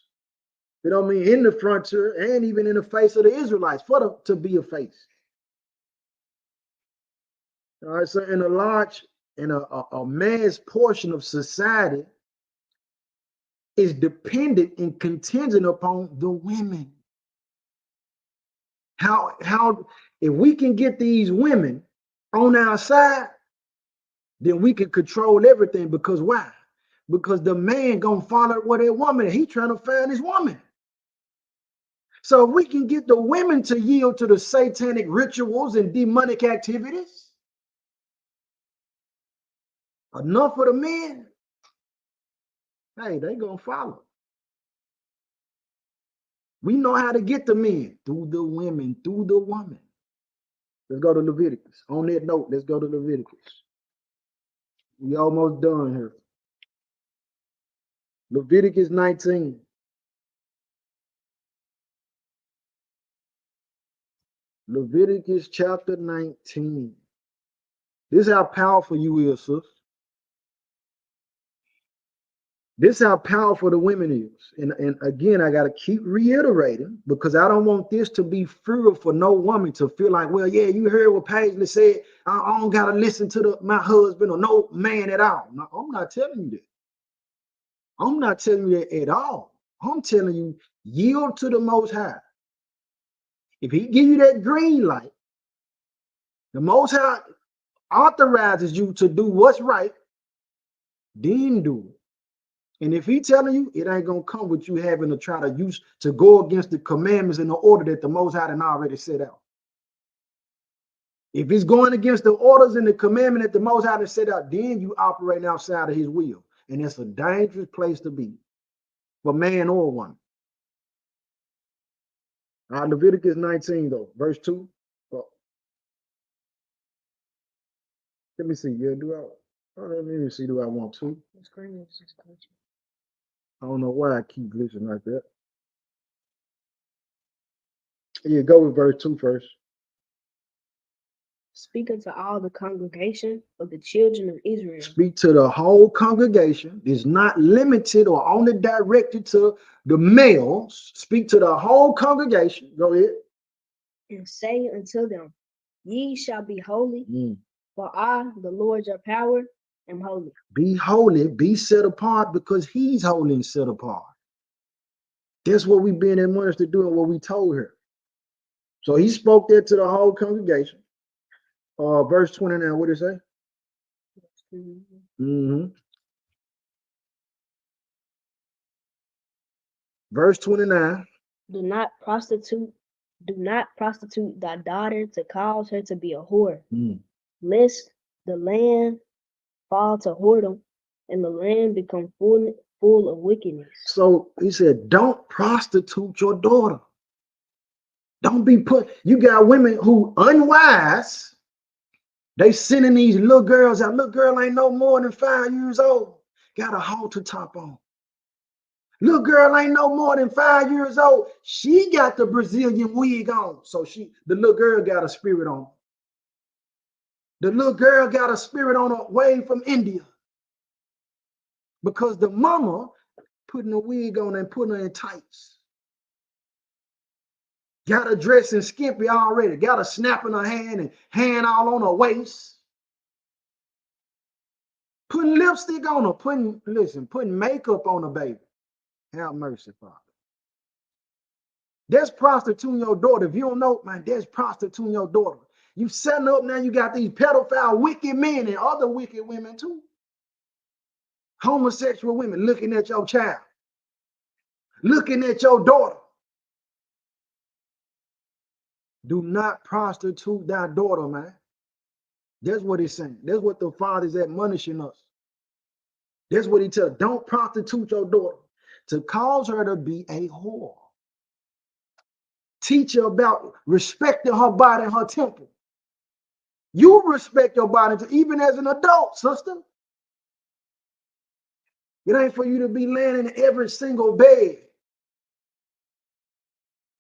You know what I mean? In the frontier and even in the face of the Israelites for them to be a face. All right, so in a mass portion of society is dependent and contingent upon the women. How if we can get these women on our side, then we can control everything. Because why? Because the man gonna follow what that woman. He trying to find his woman. So if we can get the women to yield to the satanic rituals and demonic activities, enough for the men, hey, they gonna follow. We know how to get the men through the women, through the woman. Let's go to Leviticus. On that note, let's go to Leviticus. We almost done here. Leviticus 19. Leviticus chapter 19. This is how powerful you is, sis. This is how powerful the women is. And again, I got to keep reiterating because I don't want this to be fearful for no woman to feel like, well, yeah, you heard what Paisley said. I don't got to listen to my husband or no man at all. No, I'm not telling you that. I'm not telling you that at all. I'm telling you, yield to the Most High. If he give you that green light, the Most High authorizes you to do what's right, then do it. And if he telling you, it ain't gonna come with you having to try to go against the commandments and the order that the Most High done already set out. If it's going against the orders and the commandment that the Most High done set out, then you operating outside of his will. And it's a dangerous place to be for man or woman. All right, Leviticus 19 though, verse 2. Oh. Let me see. Yeah, let me see, do I want to? I don't know why I keep glitching like that. Yeah, go with verse 2 first. Speak unto all the congregation of the children of Israel. Speak to the whole congregation. It's not limited or only directed to the males. Speak to the whole congregation. Go ahead. And say unto them, ye shall be holy, for I, the Lord your power, am holy. Be holy, be set apart because he's holy and set apart. That's what we've been admonished to do and what we told her. So he spoke that to the whole congregation. Verse 29, what did it say? Verse 29. Do not prostitute thy daughter to cause her to be a whore, lest the land fall to whoredom and the land become full of wickedness. So he said, don't prostitute your daughter. Don't be you got women who unwise. They sending these little girls out. Little girl ain't no more than 5 years old. Got a halter top on. Little girl ain't no more than 5 years old. She got the Brazilian wig on. So the little girl got a spirit on her. The little girl got a spirit on her way from India. Because the mama putting a wig on and putting her in tights. Got her dressing skimpy already. Got her snapping her hand and hand all on her waist. Putting lipstick on her. Putting makeup on her, baby. Have mercy, Father. That's prostituting your daughter. If you don't know, man, that's prostituting your daughter. You setting up now, you got these pedophile, wicked men and other wicked women too. Homosexual women looking at your child. Looking at your daughter. Do not prostitute thy daughter, man. That's what he's saying. That's what the Father is admonishing us. That's what he tells. Don't prostitute your daughter. To cause her to be a whore. Teach her about respecting her body and her temple. You respect your body even as an adult, sister. It ain't for you to be laying in every single bed,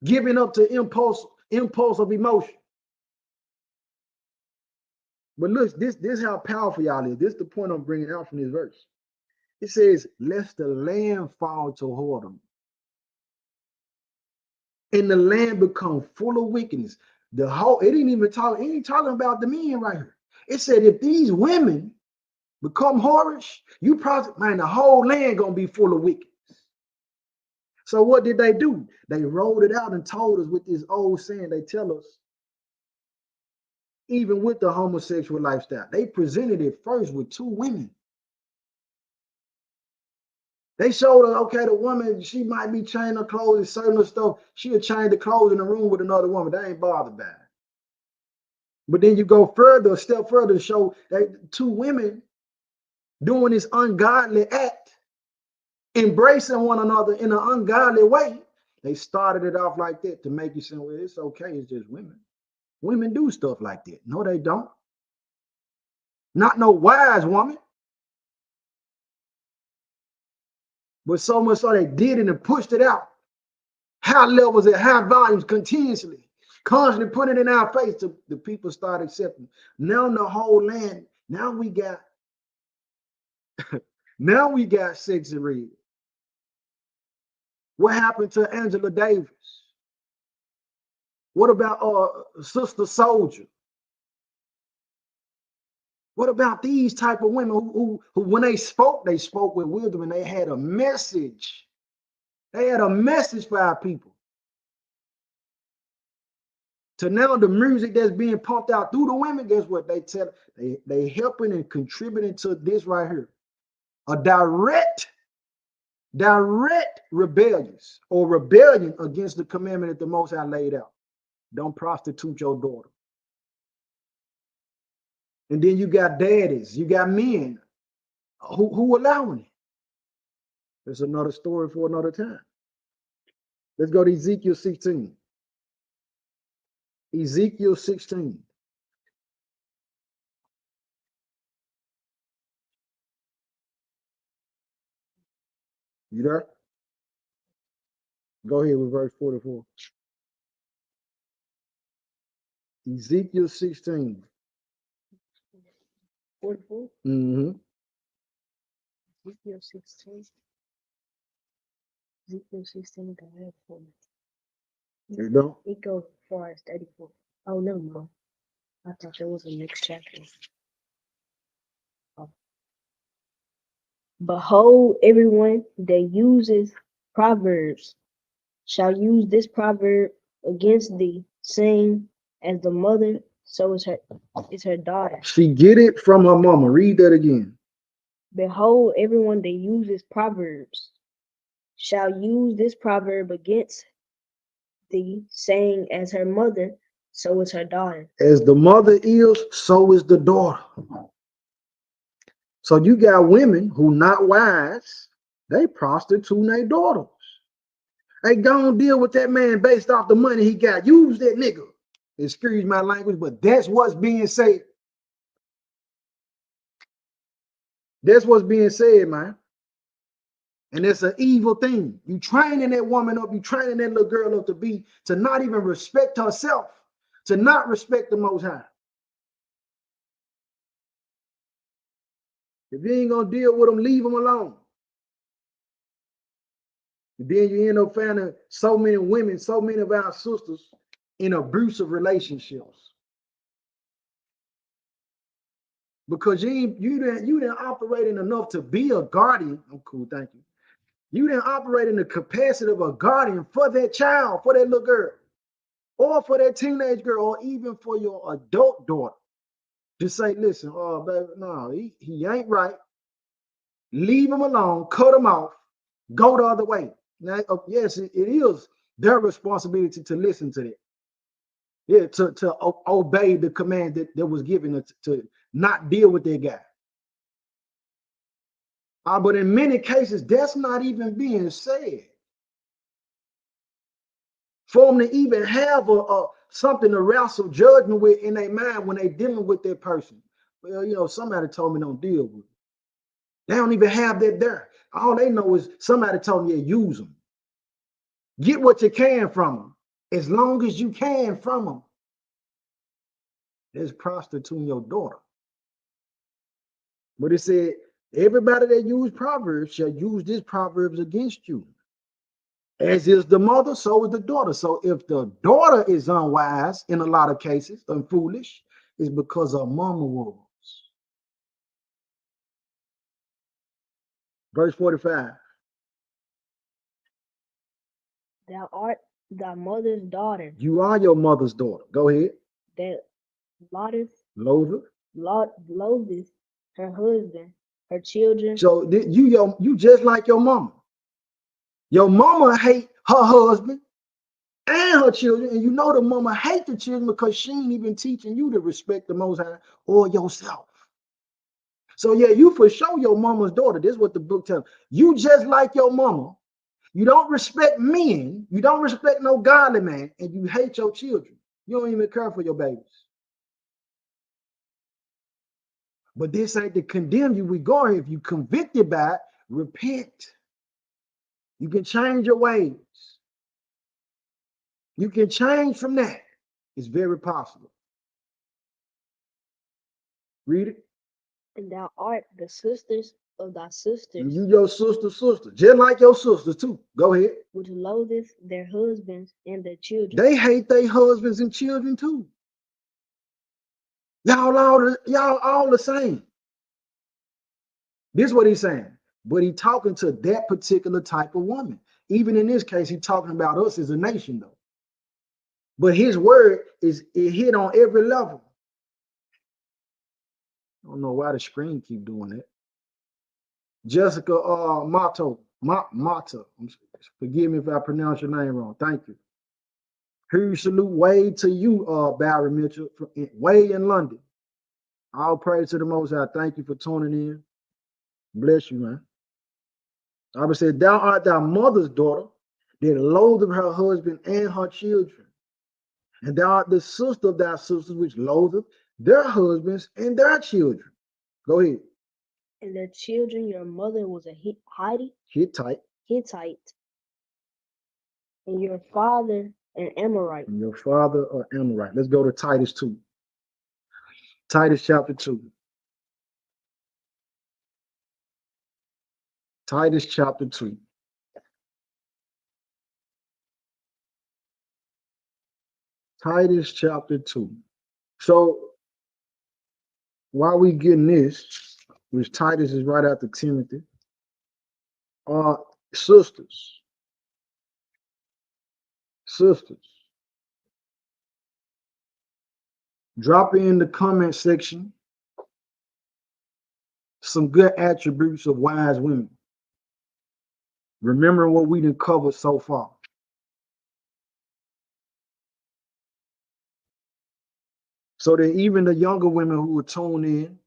giving up to impulse of emotion. But look, this is how powerful y'all is. This is the point I'm bringing out from this verse. It says, lest the land fall to whoredom, and the land become full of wickedness. It ain't talking about the men right here. It said if these women become whorish, the whole land gonna be full of wickedness. So what did they do? They rolled it out and told us with this old saying they tell us, even with the homosexual lifestyle, they presented it first with 2 women. They showed her, okay, the woman, she might be changing her clothes and certain stuff. She'll change the clothes in the room with another woman. They ain't bothered by it. But then you go a step further to show that 2 women doing this ungodly act, embracing one another in an ungodly way. They started it off like that to make you say, well, it's okay, it's just women. Women do stuff like that. No, they don't. Not no wise woman. But so much so they did it and pushed it out. High levels and high volumes continuously. Constantly putting it in our face till the people start accepting. Now in the whole land, now we got Sexy Red. What happened to Angela Davis? What about Sister Soldier? What about these type of women who when they spoke with wisdom and they had a message. They had a message for our people. To now the music that's being pumped out through the women, guess what? They helping and contributing to this right here. A direct rebellion against the commandment that the Most High laid out. Don't prostitute your daughter. And then you got daddies, you got men who allowing it. There's another story for another time. Let's go to Ezekiel 16. Ezekiel 16. You there? Go ahead with verse 44. Ezekiel 16. 44? Mm-hmm. Ezekiel 16. Ezekiel 16, go ahead for me. You don't? It goes as far as 34. Oh, no, no. I thought there was a next chapter. Oh. Behold, everyone that uses proverbs shall use this proverb against thee, saying, as the mother, so is her daughter. She get it from her mama. Read that again. Behold, everyone that uses proverbs shall use this proverb against thee, saying, as her mother, so is her daughter. As the mother is, so is the daughter. So you got women who not wise, they prostitute their daughters. They gonna deal with that man based off the money he got. Use that nigga. Excuse my language, but that's what's being said. That's what's being said, man. And it's an evil thing. You training that woman up, you training that little girl up to not even respect herself, to not respect the Most High. If you ain't gonna deal with them, leave them alone. And then you end up finding so many women, so many of our sisters in abusive relationships. Because you didn't operate enough to be a guardian. I'm cool, thank you. You didn't operate in the capacity of a guardian for that child, for that little girl, or for that teenage girl, or even for your adult daughter. Just say, listen, oh, baby, no, he ain't right. Leave him alone, cut him off, go the other way. Now, yes, it is their responsibility to listen to that. Yeah, to obey the command that was given to not deal with that guy. But in many cases, that's not even being said. For them to even have something to wrestle judgment with in their mind when they're dealing with that person. Well, somebody told me don't deal with it. They don't even have that there. All they know is somebody told me, use them. Get what you can from them. As long as you can from them. There's prostituting your daughter. But it said, everybody that use Proverbs shall use this Proverbs against you. As is the mother, so is the daughter. So if the daughter is unwise in a lot of cases and foolish, it's because her mama was. Verse 45. Thou art thy mother's daughter. You are your mother's daughter. Go ahead. That loatheth her husband, her children. So you just like your mama. Your mama hate her husband and her children, and you know the mama hate the children because she ain't even teaching you to respect the Most High or yourself. So yeah, you for sure your mama's daughter. This is what the book tells you. Just like your mama. You don't respect men. You don't respect no godly man, and you hate your children. You don't even care for your babies. But this ain't to condemn you. We go if you convicted by it, repent. You can change your ways. You can change from that. It's very possible. Read it. And thou art the sisters of thy sisters. You your sister, just like your sisters too. Go ahead. Which loatheth their husbands and their children. They hate their husbands and children too. Y'all all the same. This is what he's saying. But he's talking to that particular type of woman. Even in this case, he's talking about us as a nation, though. But his word it hit on every level. I don't know why the screen keep doing that. Jessica Mata. Forgive me if I pronounce your name wrong. Thank you. Huge salute way to you, Barry Mitchell, way in London. All praise to the Most High. Thank you for tuning in. Bless you, man. I would say, thou art thy mother's daughter, that loatheth her husband and her children. And thou art the sister of thy sisters, which loatheth their husbands and their children. Go ahead. And their children, your mother was a Hittite. And your father an Amorite. And your father an Amorite. Let's go to Titus 2. Titus chapter 2. Titus chapter 2. Titus chapter 2. So while we getting this, which Titus is right after Timothy, sisters, drop in the comment section some good attributes of wise women. Remember what we done covered so far. So that even the younger women who were tuned in,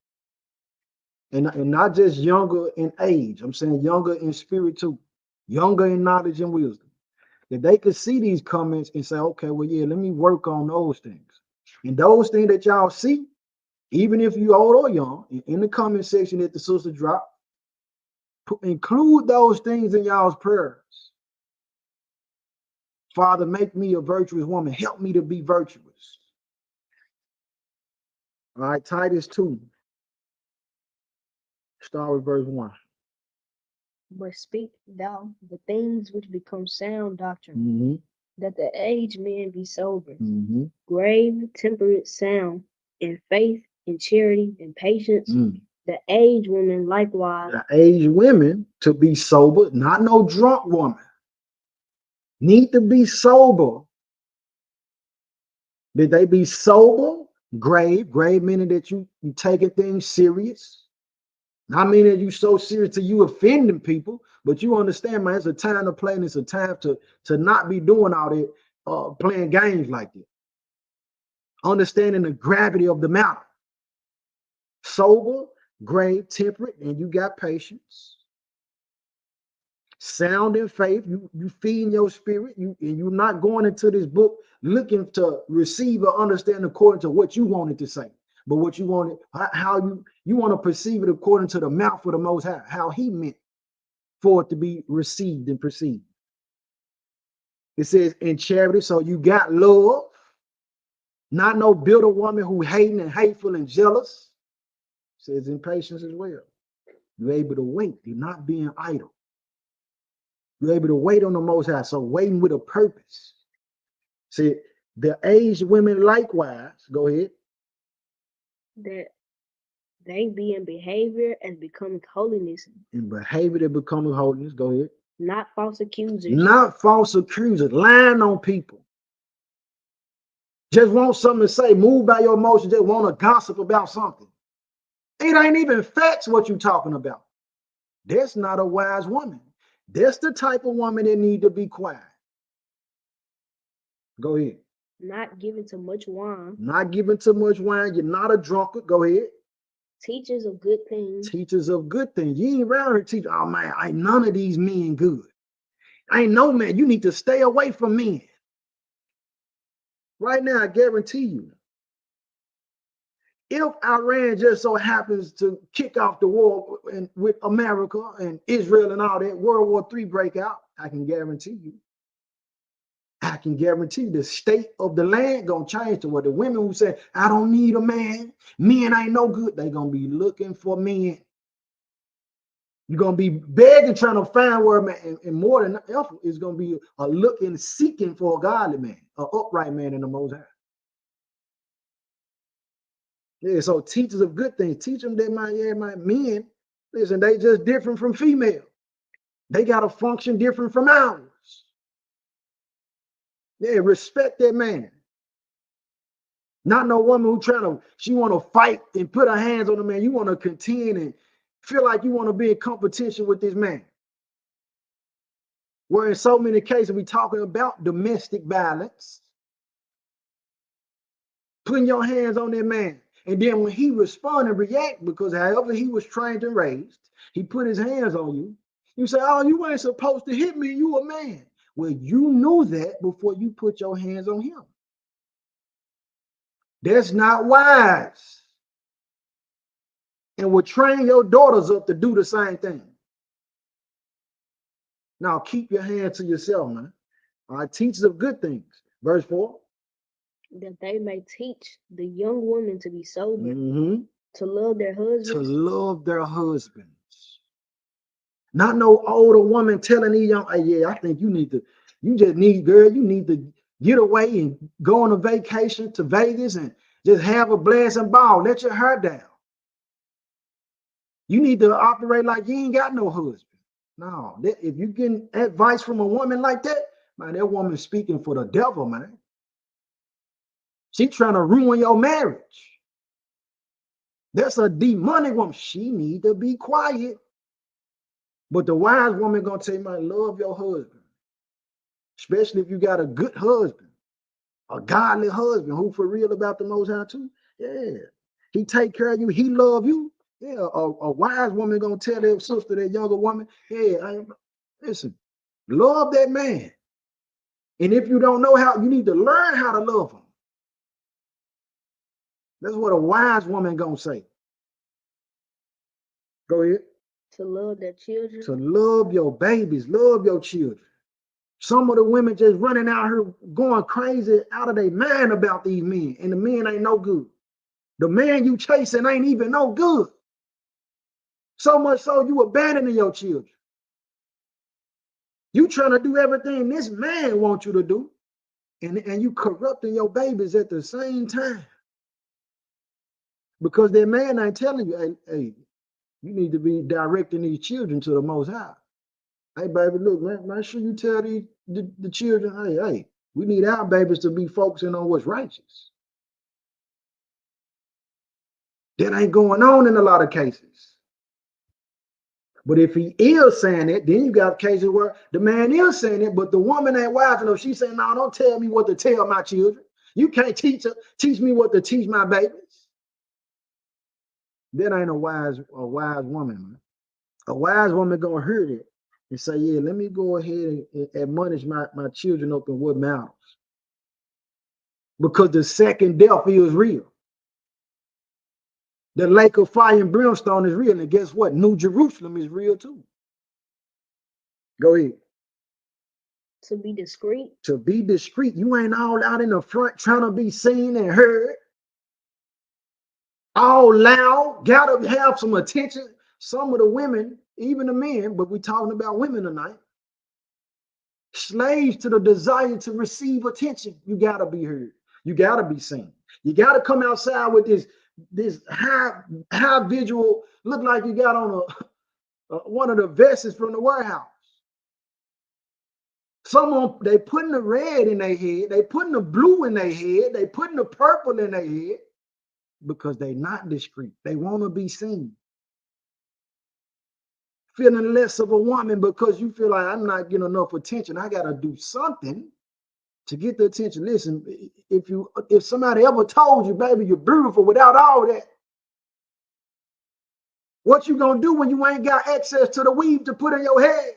and not just younger in age, I'm saying younger in spirit too, younger in knowledge and wisdom, that they could see these comments and say, okay, well, yeah, let me work on those things. And those things that y'all see, Even if you old or young, in the comment section that the sister dropped, include those things in y'all's prayers. Father, make me a virtuous woman. Help me to be virtuous. All right, Titus 2. Start with verse 1. But speak thou the things which become sound doctrine, that the aged men be sober, grave, temperate, sound, in faith, in charity, in patience. The aged women likewise. The aged women to be sober, not no drunk woman. Need to be sober. Did they be sober? Grave meaning that you taking things serious. Not meaning you so serious to you offending people, but you understand, man, it's a time to play and it's a time to not be doing all that, playing games like that. Understanding the gravity of the matter. Sober, grave, temperate, and you got patience. Sound in faith, you feeding your spirit, and you're not going into this book looking to receive or understand according to what you wanted to say, but what you wanted, how you want to perceive it according to the mouth of the Most High, how He meant for it to be received and perceived. It says in charity, so you got love, not no bitter woman who hating and hateful and jealous. It says in patience as well. You're able to wait, you're not being idle. You're able to wait on the Most High, so waiting with a purpose. See, the aged women likewise, go ahead. That they be in behavior as becoming holiness. In behavior that becoming holiness, go ahead. Not false accusers. Not false accusers, lying on people. Just want something to say, moved by your emotions, just want to gossip about something. It ain't even facts what you're talking about. That's not a wise woman. That's the type of woman that need to be quiet. Go ahead. Not given to much wine. Not given to much wine. You're not a drunkard. Go ahead. Teachers of good things. Teachers of good things. You ain't around here teaching, oh man, ain't none of these men good. Ain't no man. You need to stay away from men. Right now, I guarantee you, if Iran just so happens to kick off the war with America and Israel and all that, World War III break out, I can guarantee you the state of the land gonna change to where the women who say, I don't need a man, men ain't no good, they gonna be looking for men. You're gonna be begging, trying to find where a man, and more than ever, is gonna be a looking, seeking for a godly man, an upright man in the Most High. Yeah, so teachers of good things, teach them that my men, listen, they just different from female. They got to function different from ours. Yeah, respect that man. Not no woman who she want to fight and put her hands on the man. You want to contend and feel like you want to be in competition with this man. Where in so many cases we talking about domestic violence. Putting your hands on that man. And then when he respond and react, because however he was trained and raised, he put his hands on you. You say, oh, you ain't supposed to hit me. You a man. Well, you knew that before you put your hands on him. That's not wise. And will train your daughters up to do the same thing. Now, keep your hand to yourself, man. All right, teachers of good things. Verse 4. That they may teach the young women to be sober, to love their husbands. To love their husbands. Not no older woman telling these young, hey, yeah, I think you just need, girl, you need to get away and go on a vacation to Vegas and just have a blast and ball. Let your hair down. You need to operate like you ain't got no husband. No, if you getting advice from a woman like that, man, that woman's speaking for the devil, man. She trying to ruin your marriage. That's a demonic woman. She need to be quiet. But the wise woman gonna tell you, man, love your husband. Especially if you got a good husband, a godly husband who for real about the Most High too. Yeah, he take care of you. He love you. Yeah, a wise woman gonna tell their sister, that younger woman, yeah, listen, love that man. And if you don't know how, you need to learn how to love him. That's what a wise woman gonna say. Go ahead. To love their children. To love your babies, love your children. Some of the women just running out here going crazy out of their mind about these men, and the men ain't no good. The man you chasing ain't even no good. So much so you abandoning your children. You trying to do everything this man wants you to do, and you corrupting your babies at the same time. Because that man ain't telling you, hey, you need to be directing these children to the Most High. Hey, baby, look, man, make sure you tell the children, hey, we need our babies to be focusing on what's righteous. That ain't going on in a lot of cases. But if he is saying it, then you got cases where the man is saying it, but the woman ain't wise enough. She's saying, no, don't tell me what to tell my children. You can't teach me what to teach my babies. That ain't a wise woman, man. A wise woman gonna hear it and say, yeah, let me go ahead and admonish my children up in what matters. Because the second death is real. The lake of fire and brimstone is real. And guess what? New Jerusalem is real too. Go ahead. To be discreet. To be discreet. You ain't all out in the front trying to be seen and heard. All loud. Gotta have some attention. Some of the women, even the men, but we're talking about women tonight. Slaves to the desire to receive attention. You gotta be heard. You gotta be seen. You gotta come outside with this high visual, look like you got on one of the vests from the warehouse. Someone, they putting the red in their head, they putting the blue in their head, they putting the purple in their head because they not discreet. They want to be seen. Feeling less of a woman because you feel like I'm not getting enough attention. I got to do something to get the attention. Listen, if somebody ever told you, baby, you're beautiful without all that, what you gonna do when you ain't got access to the weave to put in your head?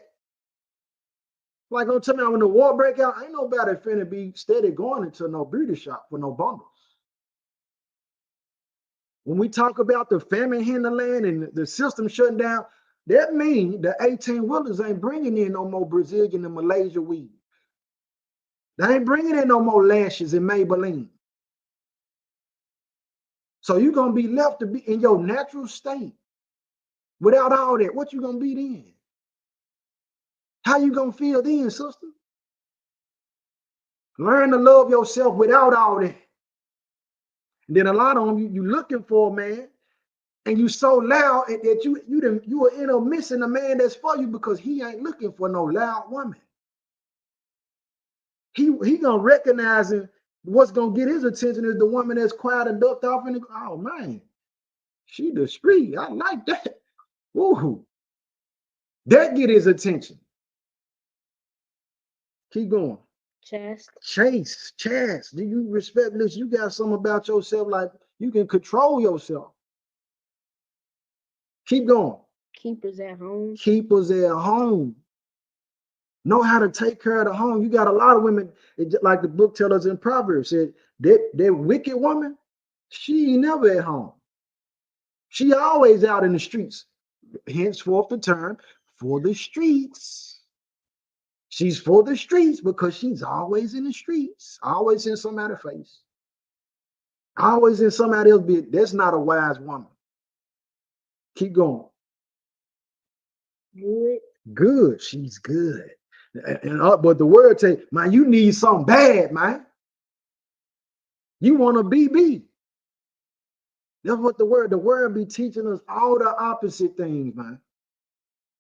Like don't tell me when the war break out, ain't nobody finna be steady going into no beauty shop for no bundles. When we talk about the famine hitting the land and the system shutting down, that means the 18-wheelers ain't bringing in no more Brazilian and Malaysia weave. They ain't bringing in no more lashes and Maybelline. So you're going to be left to be in your natural state without all that. What you going to be then? How you going to feel then, sister? Learn to love yourself without all that. And then a lot of them, you looking for a man, and you so loud that you are end up missing a man that's for you because he ain't looking for no loud woman. He gonna recognize what's gonna get his attention is the woman that's quiet and ducked off in the, oh man, she discreet. I like that. Woohoo. That get his attention. Keep going. Chase. Do you respect this? You got something about yourself like you can control yourself. Keep going. Keepers at home. Keepers at home. Know how to take care of the home. You got a lot of women, like the book tells us in Proverbs, said that wicked woman, she ain't never at home. She always out in the streets. Henceforth the term, for the streets. She's for the streets because she's always in the streets, always in somebody's face, always in somebody else's business. That's not a wise woman. Keep going. Good. She's good. But the word say, man, you need something bad, man. You want a BB. That's what the word be teaching us all the opposite things, man.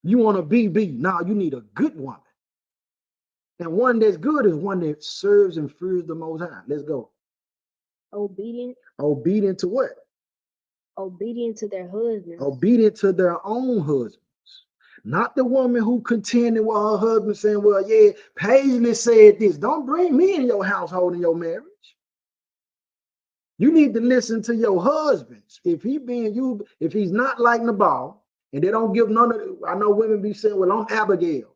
You want a BB. Now you need a good woman. And one that's good is one that serves and fears the Most High. Let's go. Obedient. Obedient to what? Obedient to their husbands. Obedient to their own husbands. Not the woman who contended with her husband saying, well, yeah, Paisley said this. Don't bring me in your household in your marriage. You need to listen to your husbands. If he's not like Nabal, and they don't give none of, I know women be saying, well, I'm Abigail.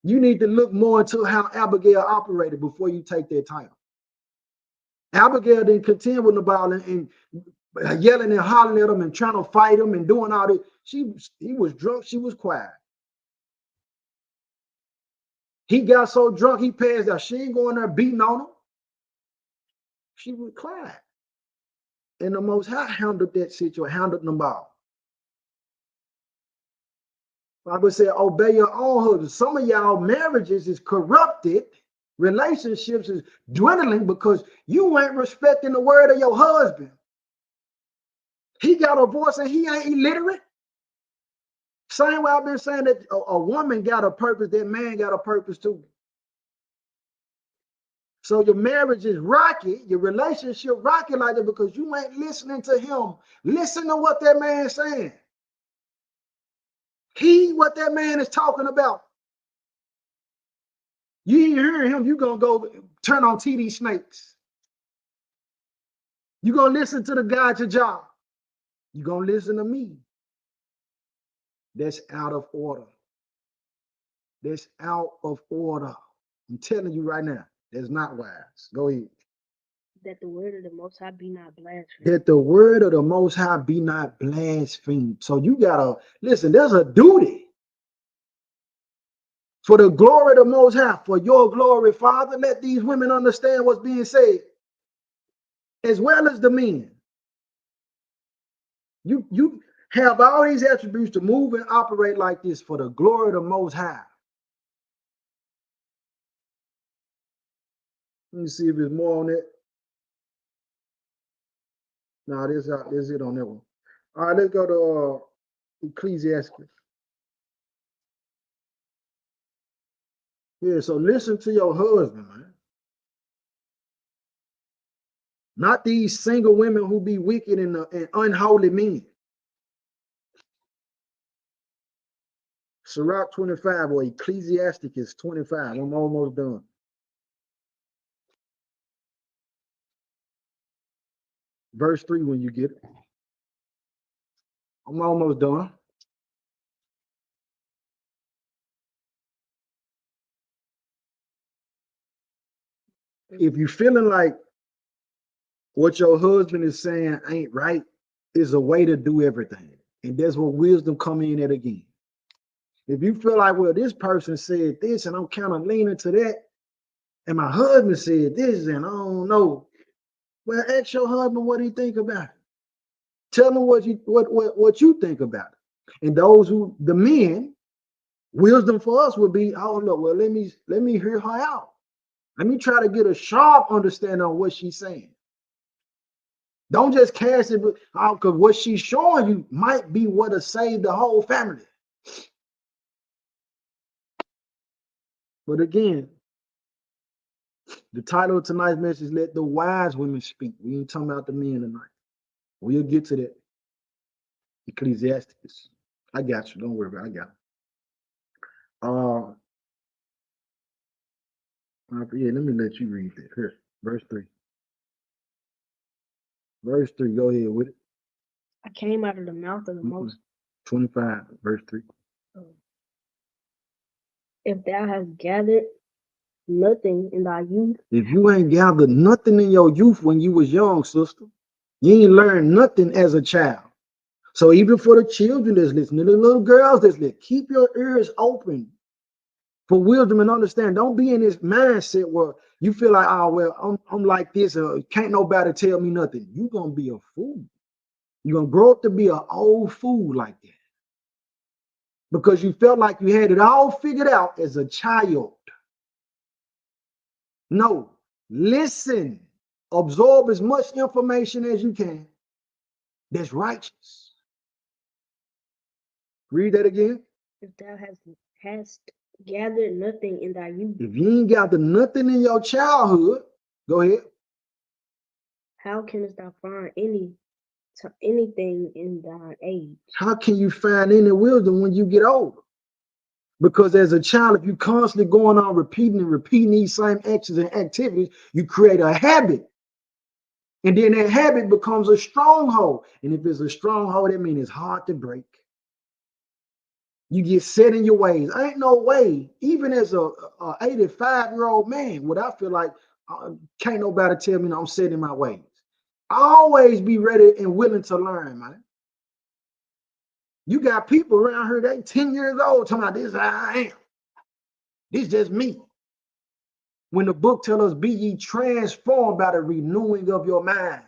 You need to look more into how Abigail operated before you take their title. Abigail didn't contend with Nabal and yelling and hollering at him and trying to fight him and doing all this. He was drunk, she was quiet. He got so drunk, he passed out. She ain't going there beating on him. She was quiet. And the Most High handled that situation, handled Nabal. Bible said, obey your own husband. Some of y'all marriages is corrupted. Relationships is dwindling because you ain't respecting the word of your husband. He got a voice and he ain't illiterate. Same way I've been saying that a woman got a purpose, that man got a purpose too. So your marriage is rocky, your relationship rocky like that because you ain't listening to him. Listen to what that man's saying. What that man is talking about. You ain't hearing him, you gonna go turn on TD Snakes. You gonna listen to the guy at your job. You gonna listen to me. That's out of order. That's out of order. I'm telling you right now, that's not wise. Go ahead. That the word of the Most High be not blasphemed. That the word of the Most High be not blasphemed. So you gotta listen, there's a duty. For the glory of the Most High, for your glory, Father, let these women understand what's being said, as well as the men. You have all these attributes to move and operate like this for the glory of the Most High. Let me see if there's more on it. No, this is it on that one. All right, let's go to Ecclesiastes. Yeah, so listen to your husband, man. Not these single women who be wicked and unholy men. Sirach 25 or Ecclesiastic is 25. I'm almost done. Verse 3 when you get it. I'm almost done. If you're feeling like what your husband is saying ain't right, is a way to do everything. And that's what wisdom come in at again. If you feel like, well, this person said this and I'm kind of leaning to that, and my husband said this and I don't know, well, ask your husband what he think about it. Tell him what you think about it. And the men, wisdom for us would be, oh look, well, let me hear her out. Let me try to get a sharp understanding on what she's saying. Don't just cast it out because what she's showing you might be what will save the whole family. But again, the title of tonight's message is Let the Wise Women Speak. We ain't talking about the men tonight. We'll get to that. Ecclesiastes. I got you. Don't worry about it. I got it. Yeah, let me let you read that. Here, verse 3. Verse 3, go ahead with it. I came out of the mouth of the Most. 25, verse 3. If thou hast gathered nothing in thy youth. If you ain't gathered nothing in your youth when you was young, sister, you ain't learned nothing as a child. So even for the children that's listening, the little girls that's listening, keep your ears open for wisdom and understand. Don't be in this mindset where you feel like, oh, well, I'm like this, can't nobody tell me nothing. You're going to be a fool. You're going to grow up to be an old fool like that because you felt like you had it all figured out as a child. No, listen, absorb as much information as you can that's righteous. Read that again. If thou hast gathered nothing in thy youth. If you ain't gathered nothing in your childhood, go ahead. How canst thou find anything in thine age? How can you find any wisdom when you get older? Because as a child, if you constantly going on repeating these same actions and activities, you create a habit. And then that habit becomes a stronghold. And if it's a stronghold, that means it's hard to break. You get set in your ways. Ain't no way, even as a 85-year-old man, would I feel like Can't nobody tell me I'm set in my ways. Always be ready and willing to learn, man. You got people around here, they 10 years old talking about this is how I am. This is just me. When the book tells us, be ye transformed by the renewing of your mind.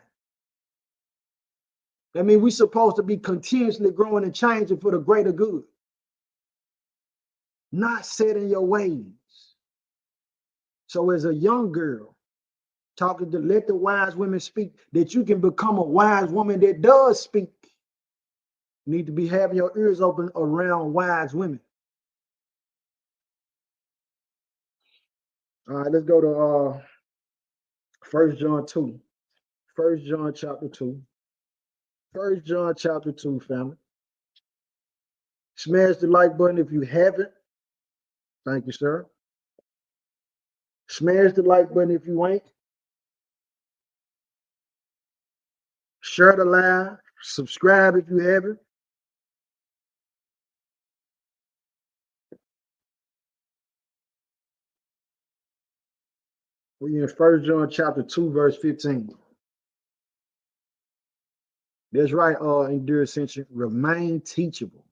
That means we're supposed to be continuously growing and changing for the greater good. Not set in your ways. So as a young girl, talking to let the wise women speak, that you can become a wise woman that does speak. You need to be having your ears open around wise women. All right, let's go to 1 John 2. 1 John chapter 2. 1 John chapter 2, family. Smash the like button if you haven't. Thank you, sir. Smash the like button if you ain't. Share the live. Subscribe if you haven't. We're in 1 John chapter 2, verse 15. That's right, Endure Ascension. Remain teachable.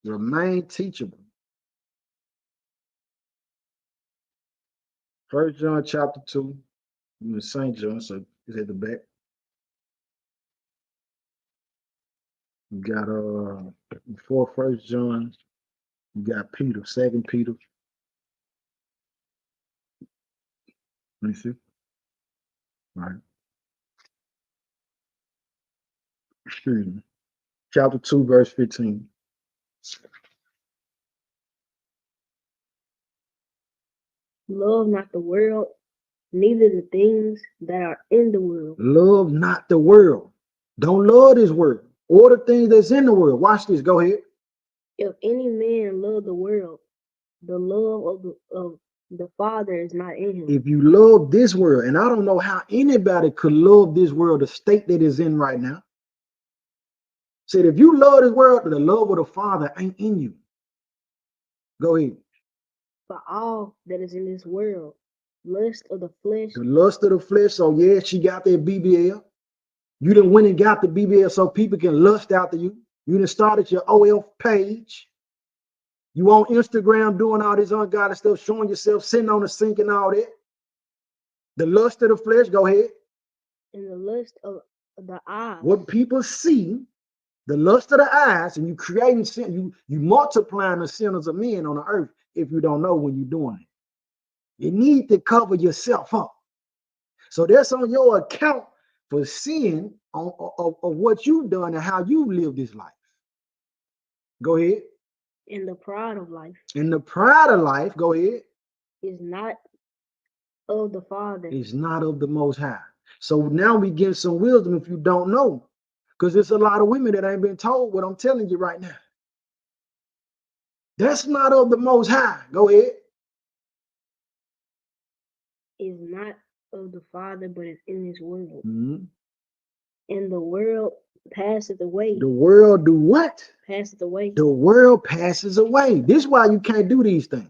Remain teachable. 1 John chapter 2. I'm in St. John, so it's at the back. You got before 1 John, you got Peter, 2 Peter. Let me see. All right. Excuse me. Chapter 2, verse 15. Love not the world, neither the things that are in the world. Love not the world. Don't love this world or the things that's in the world. Watch this. Go ahead. If any man love the world, the love of the Father is not in him. If you love this world, and I don't know how anybody could love this world, the state that it's in right now. Said, if you love this world, the love of the Father ain't in you. Go ahead. For all that is in this world, lust of the flesh. The lust of the flesh. So yeah, she got that BBL. You done went and got the BBL so people can lust after you. You done started your OL page. You on Instagram doing all this ungodly stuff, showing yourself, sitting on the sink and all that. The lust of the flesh, go ahead. And the lust of the eyes. What people see, the lust of the eyes, and you creating sin, you multiplying the sinners of men on the earth if you don't know when you're doing it. You need to cover yourself up. So that's on your account for sin of what you've done and how you live this life. Go ahead. In the pride of life. In the pride of life, go ahead. Is not of the Father. It's not of the Most High. So now we get some wisdom if you don't know. Because there's a lot of women that ain't been told what I'm telling you right now. That's not of the Most High. Go ahead. Is not of the Father, but is in this world. Mm-hmm. And the world passeth away. The world do what? Passeth away. The world passes away. This is why you can't do these things.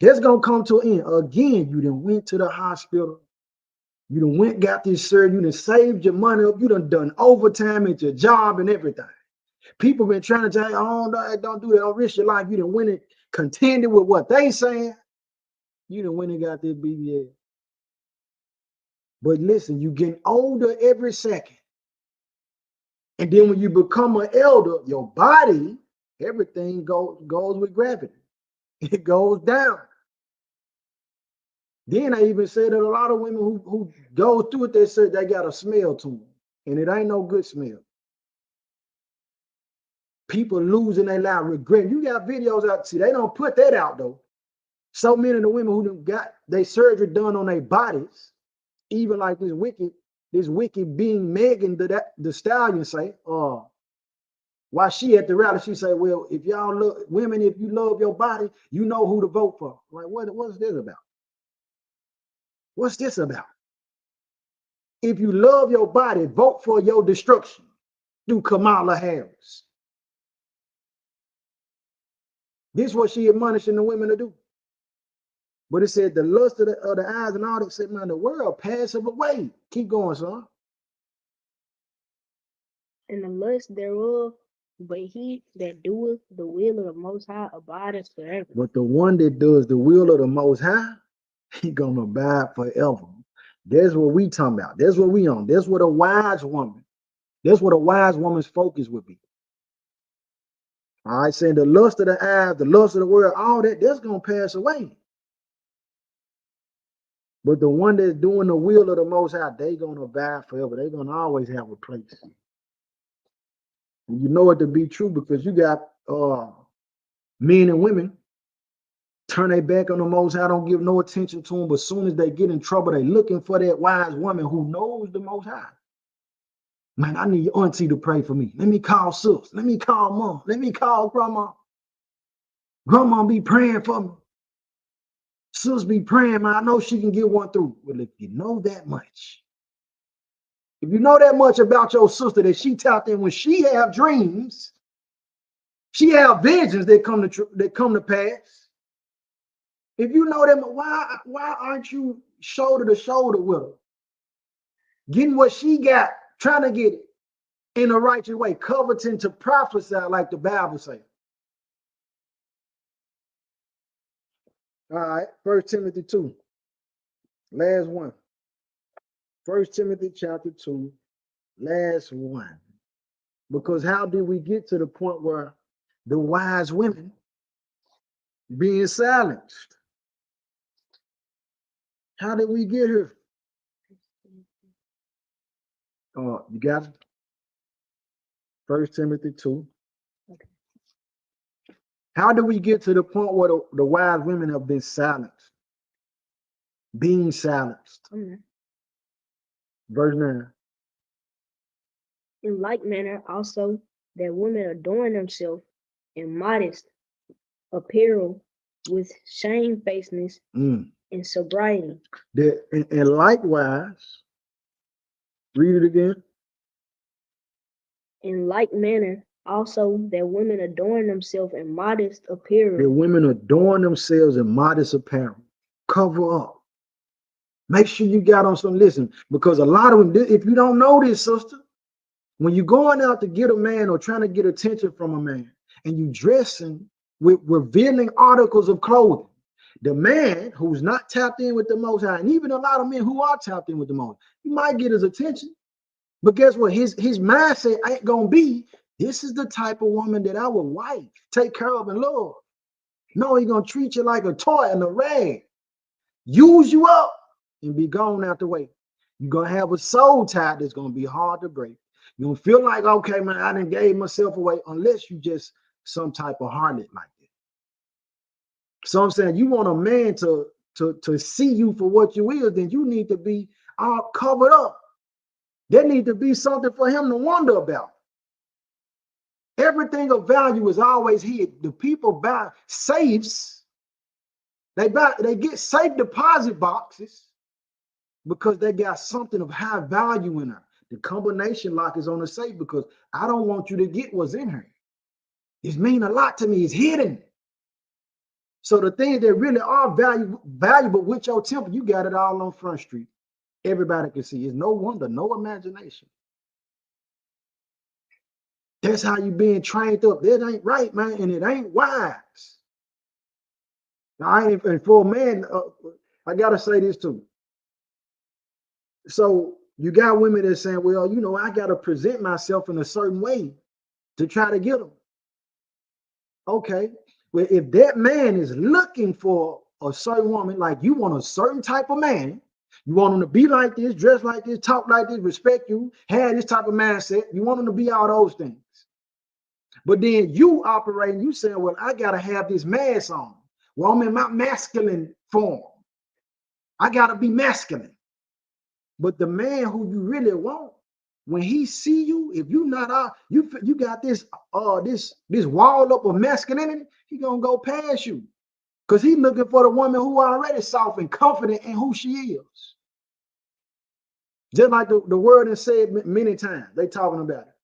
That's going to come to an end. Again, you done went to the hospital. You done went, got this surgery. You done saved your money up. You done overtime at your job and everything. People been trying to tell you, oh, no, don't do that. Don't risk your life. You done went and contended with what they saying. You done went and got this BBL. But listen, you getting older every second. And then when you become an elder, your body, everything goes with gravity. It goes down. Then I even said that a lot of women who go through it, they said they got a smell to them. And it ain't no good smell. People losing their life, regret. You got videos out. See, they don't put that out though. So many of the women who got their surgery done on their bodies, even like this wicked being Megan the Stallion say, while she at the rally, she say, well, if y'all look, women, if you love your body, you know who to vote for. Like, what's this about? What's this about? If you love your body, vote for your destruction. through Kamala Harris. This is what she admonishing the women to do. But it said the lust of the eyes and all that. Said, man, the world passeth away. Keep going, son. And the lust thereof, but he that doeth the will of the Most High abideth forever. But the one that does the will of the Most High, he gonna abide forever. That's what we talking about. That's what we on. That's what a wise woman. That's what a wise woman's focus would be. All right, saying the lust of the eyes, the lust of the world, all that, that's gonna pass away. But the one that's doing the will of the Most High, they gonna abide forever. They gonna always have a place. And you know it to be true because you got men and women turn their back on the Most High, don't give no attention to them. But as soon as they get in trouble, they looking for that wise woman who knows the Most High. Man, I need your auntie to pray for me. Let me call sis. Let me call mom. Let me call grandma. Grandma be praying for me. Sis be praying, man. I know she can get one through. Well, if you know that much, if you know that much about your sister that she tapped in when she have dreams, she have visions that come to pass. If you know them, why aren't you shoulder to shoulder with her? Getting what she got, trying to get it in a righteous way, coveting to prophesy like the Bible says. All right, 1 Timothy 2. Last one. 1 Timothy chapter 2, last one. Because how did we get to the point where the wise women being silenced? How did we get here? You got it? 1 Timothy 2. Okay. How did we get to the point where the wise women have been silenced? Being silenced. Verse 9. In like manner also that women adorn themselves in modest apparel with shamefacedness and sobriety. And likewise, read it again. In like manner also that women adorn themselves in modest apparel. The women adorn themselves in modest apparel. Cover up. Make sure you got on some, listen, because a lot of them, if you don't know this, sister, when you're going out to get a man or trying to get attention from a man and you dressing with revealing articles of clothing, the man who's not tapped in with the Most High, and even a lot of men who are tapped in with the Most High, you might get his attention. But guess what? His mindset ain't gonna be, this is the type of woman that I would wife, take care of and love. No, he's gonna treat you like a toy and a rag, use you up, and be gone out the way. You're gonna have a soul tie that's gonna be hard to break. You're gonna feel like, okay, man, I done gave myself away, unless you just some type of harlot like that. So I'm saying, you want a man to see you for what you is, then you need to be all covered up. There need to be something for him to wonder about. Everything of value is always hid. The people buy safes. They get safe deposit boxes because they got something of high value in her. The combination lock is on the safe because I don't want you to get what's in her. It means a lot to me. It's hidden. So the things that really are valuable with your temple, you got it all on Front Street. Everybody can see. It's no wonder, no imagination. That's how you being trained up. That ain't right, man, and it ain't wise. Now, and for a man, I gotta say this too. So you got women that saying, well, you know, I gotta present myself in a certain way to try to get them. Okay, well, if that man is looking for a certain woman, like you want a certain type of man, you want him to be like this, dress like this, talk like this, respect you, have this type of mindset. You want him to be all those things. But then you operating, you saying, well, I got to have this mask on. Well, I'm in my masculine form. I got to be masculine. But the man who you really want, when he see you, if you not out, you got this wall up of masculinity, he gonna go past you. Because he's looking for the woman who already soft and confident in who she is. Just like the word is said many times, they talking about it.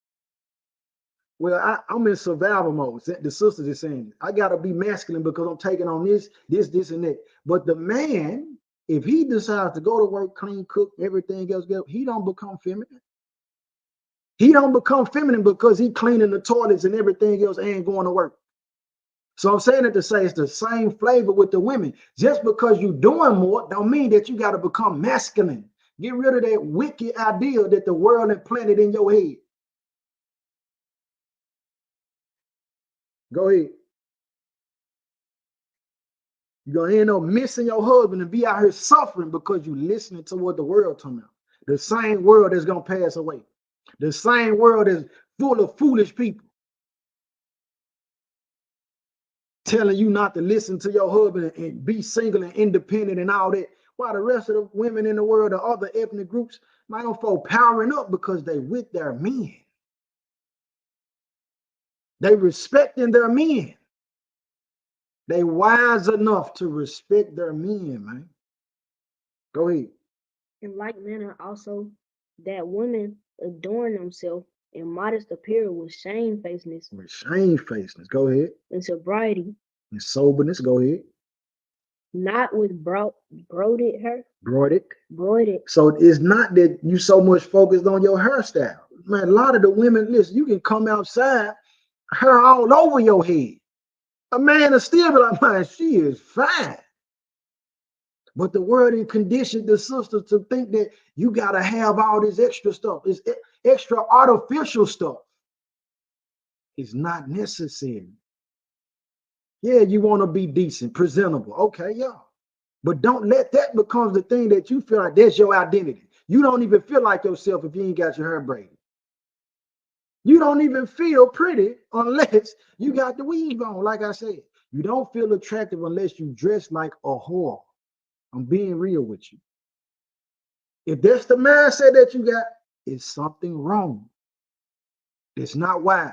Well, I'm in survival mode. The sisters is saying, I got to be masculine because I'm taking on this, and that. But the man, if he decides to go to work, clean, cook, everything else, he don't become feminine. He don't become feminine because he cleaning the toilets and everything else and going to work. So I'm saying it to say it's the same flavor with the women. Just because you're doing more don't mean that you got to become masculine. Get rid of that wicked idea that the world implanted in your head. Go ahead. You're gonna end up missing your husband and be out here suffering because you listening to what the world talking about. The same world that's gonna pass away. The same world is full of foolish people telling you not to listen to your husband and be single and independent and all that. While the rest of the women in the world, the other ethnic groups, my own folk powering up because they with their men. They respecting their men. They wise enough to respect their men, man. Go ahead. In like manner, also, that women adorn themselves in modest apparel with shamefacedness. With shamefacedness. Go ahead. And sobriety. And soberness. Go ahead. Not with broided hair. Broided. So it's not that you so much focused on your hairstyle. Man, a lot of the women, listen, you can come outside, hair all over your head. A man will still be like, man, she is fine. But the world has conditioned the sisters to think that you got to have all this extra stuff. It's extra artificial stuff. It's not necessary. Yeah, you want to be decent, presentable. Okay, yeah. But don't let that become the thing that you feel like that's your identity. You don't even feel like yourself if you ain't got your hair braided. You don't even feel pretty unless you got the weave on. Like I said, you don't feel attractive unless you dress like a whore. I'm being real with you. If that's the mindset that you got, it's something wrong. It's not wise.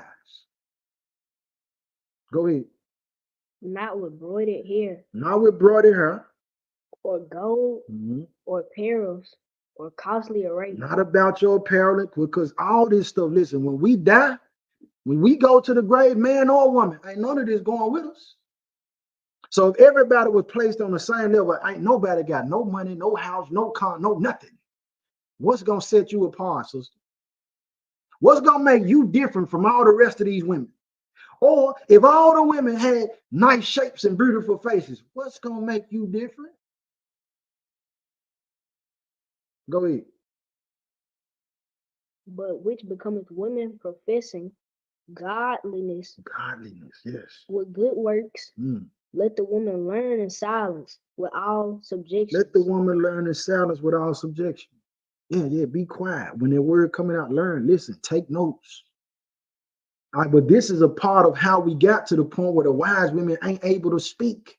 Go ahead. Not with broided hair. Not with broided hair. Or gold, or pearls, or costly array. Not about your apparel, because all this stuff, listen, when we die, when we go to the grave, man or woman, ain't none of this going with us. So if everybody was placed on the same level, ain't nobody got no money, no house, no car, no nothing. What's going to set you apart, sister? What's going to make you different from all the rest of these women? Or if all the women had nice shapes and beautiful faces, what's going to make you different? Go ahead. But which becometh women professing godliness. Godliness, yes. With good works. Let the woman learn in silence with all subjection. Let the woman learn in silence with all subjection. Yeah, be quiet. When that word coming out, learn, listen, take notes. All right, but this is a part of how we got to the point where the wise women ain't able to speak.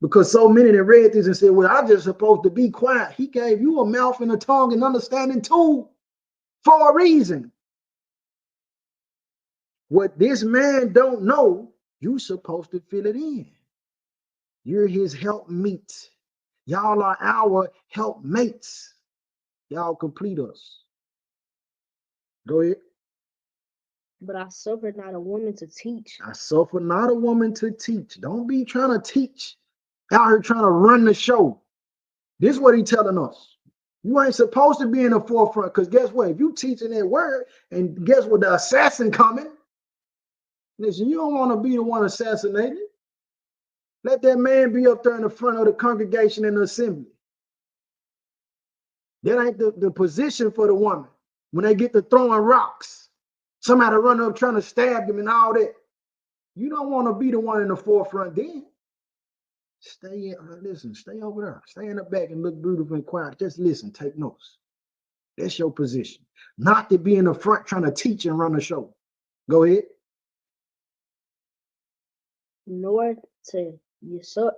Because so many that read this and said, well, I'm just supposed to be quiet. He gave you a mouth and a tongue and understanding too for a reason. What this man don't know, you supposed to fill it in. You're his helpmeet. Y'all are our helpmates. Y'all complete us. Go ahead. But I suffered not a woman to teach. I suffer not a woman to teach. Don't be trying to teach. Out here trying to run the show. This is what he's telling us. You ain't supposed to be in the forefront, because guess what? If you teaching that word, and guess what? The assassin coming. Listen, you don't want to be the one assassinated. Let that man be up there in the front of the congregation in the assembly. That ain't the position for the woman. When they get to throwing rocks, somebody run up trying to stab them and all that. You don't want to be the one in the forefront then. Stay over there. Stay in the back and look beautiful and quiet. Just listen, take notes. That's your position. Not to be in the front trying to teach and run the show. Go ahead. Nor to usurp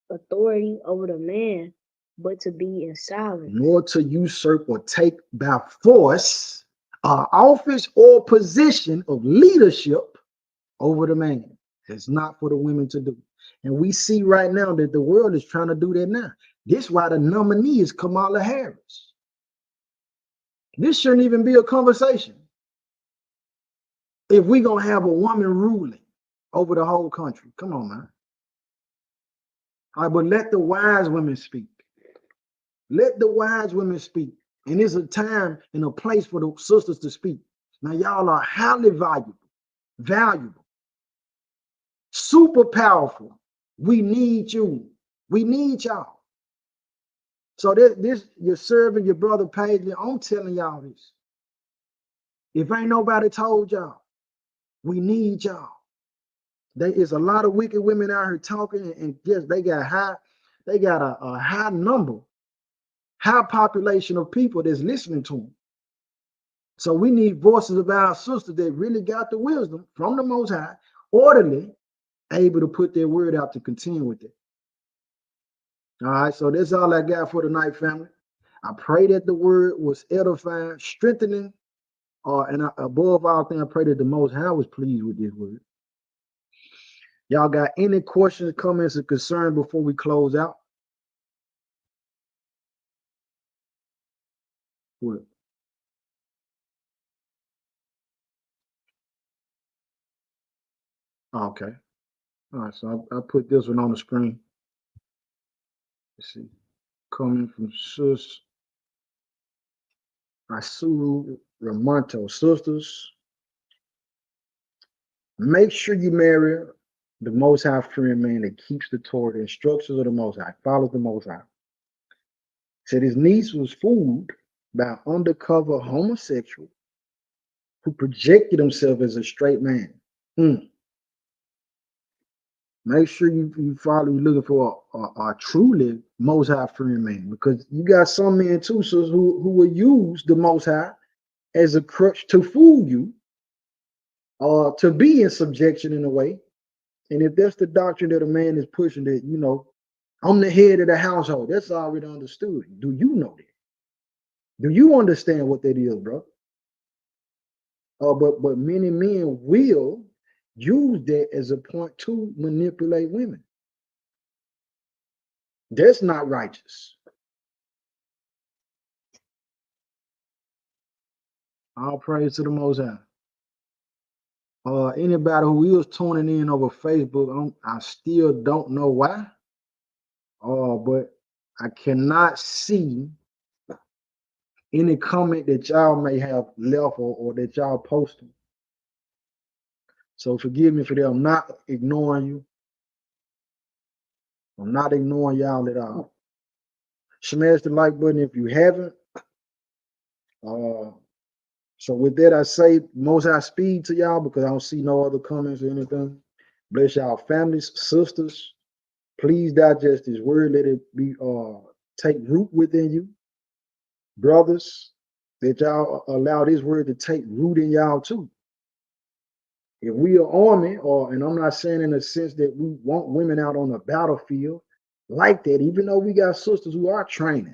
authority over the man, but to be in silence. Nor to usurp or take by force an office or position of leadership over the man. It's not for the women to do. And we see right now that the world is trying to do that now. This is why the nominee is Kamala Harris. This shouldn't even be a conversation. If we gonna have a woman ruling over the whole country, come on, man. All right, but let the wise women speak. Let the wise women speak. And it's a time and a place for the sisters to speak. Now, y'all are highly valuable, super powerful. We need you. We need y'all. So this you're serving your brother Paisley. I'm telling y'all this. If ain't nobody told y'all, we need y'all. There is a lot of wicked women out here talking, and yes, they got a high number, high population of people that's listening to them. So we need voices of our sisters that really got the wisdom from the Most High, orderly, able to put their word out to contend with it. All right, so that's all I got for tonight, family. I pray that the word was edifying, strengthening, and above all things, I pray that the Most High was pleased with this word. Y'all got any questions, comments, or concerns before we close out? What? Okay. All right, so I put this one on the screen. Let's see. Coming from Sis Asuru Ramonto. Sisters, make sure you marry the Most High fearing man that keeps the Torah, the instructions of the Most High, follows the Most High. Said his niece was fooled by an undercover homosexual who projected himself as a straight man. Make sure you follow, you're looking for a truly Most High fearing man, because you got some men too, so who will use the Most High as a crutch to fool you, to be in subjection in a way. And if that's the doctrine that a man is pushing, that, you know, I'm the head of the household, that's already understood. Do you know that? Do you understand what that is, bro? But many men will use that as a point to manipulate women. That's not righteous. All praise to the Most High. Anybody who is tuning in over Facebook, I still don't know why. But I cannot see any comment that y'all may have left or that y'all posted. So forgive me for that. I'm not ignoring you. I'm not ignoring y'all at all. Smash the like button if you haven't. So with that, I say Most High speed to y'all, because I don't see no other comments or anything. Bless y'all families, sisters. Please digest this word. Let it be take root within you. Brothers, that y'all allow this word to take root in y'all too. If we are army, and I'm not saying in a sense that we want women out on the battlefield like that, even though we got sisters who are training.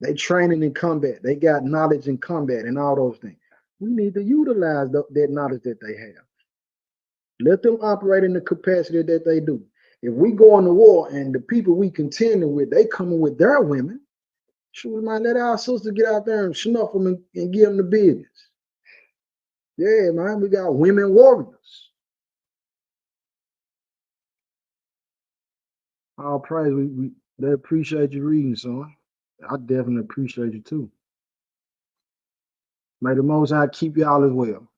They training in combat. They got knowledge in combat and all those things. We need to utilize that knowledge that they have. Let them operate in the capacity that they do. If we go on the war and the people we contending with, they coming with their women, sure, we might let our sisters get out there and snuff them and give them the business. Yeah, man, we got women warriors. All praise. They appreciate you reading, son. I definitely appreciate you too. May the Most High keep y'all as well.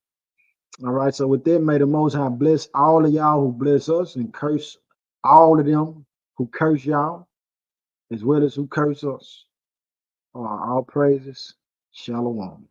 All right, so with that, may the Most High bless all of y'all who bless us, and curse all of them who curse y'all, as well as who curse us. All praises. Shalom.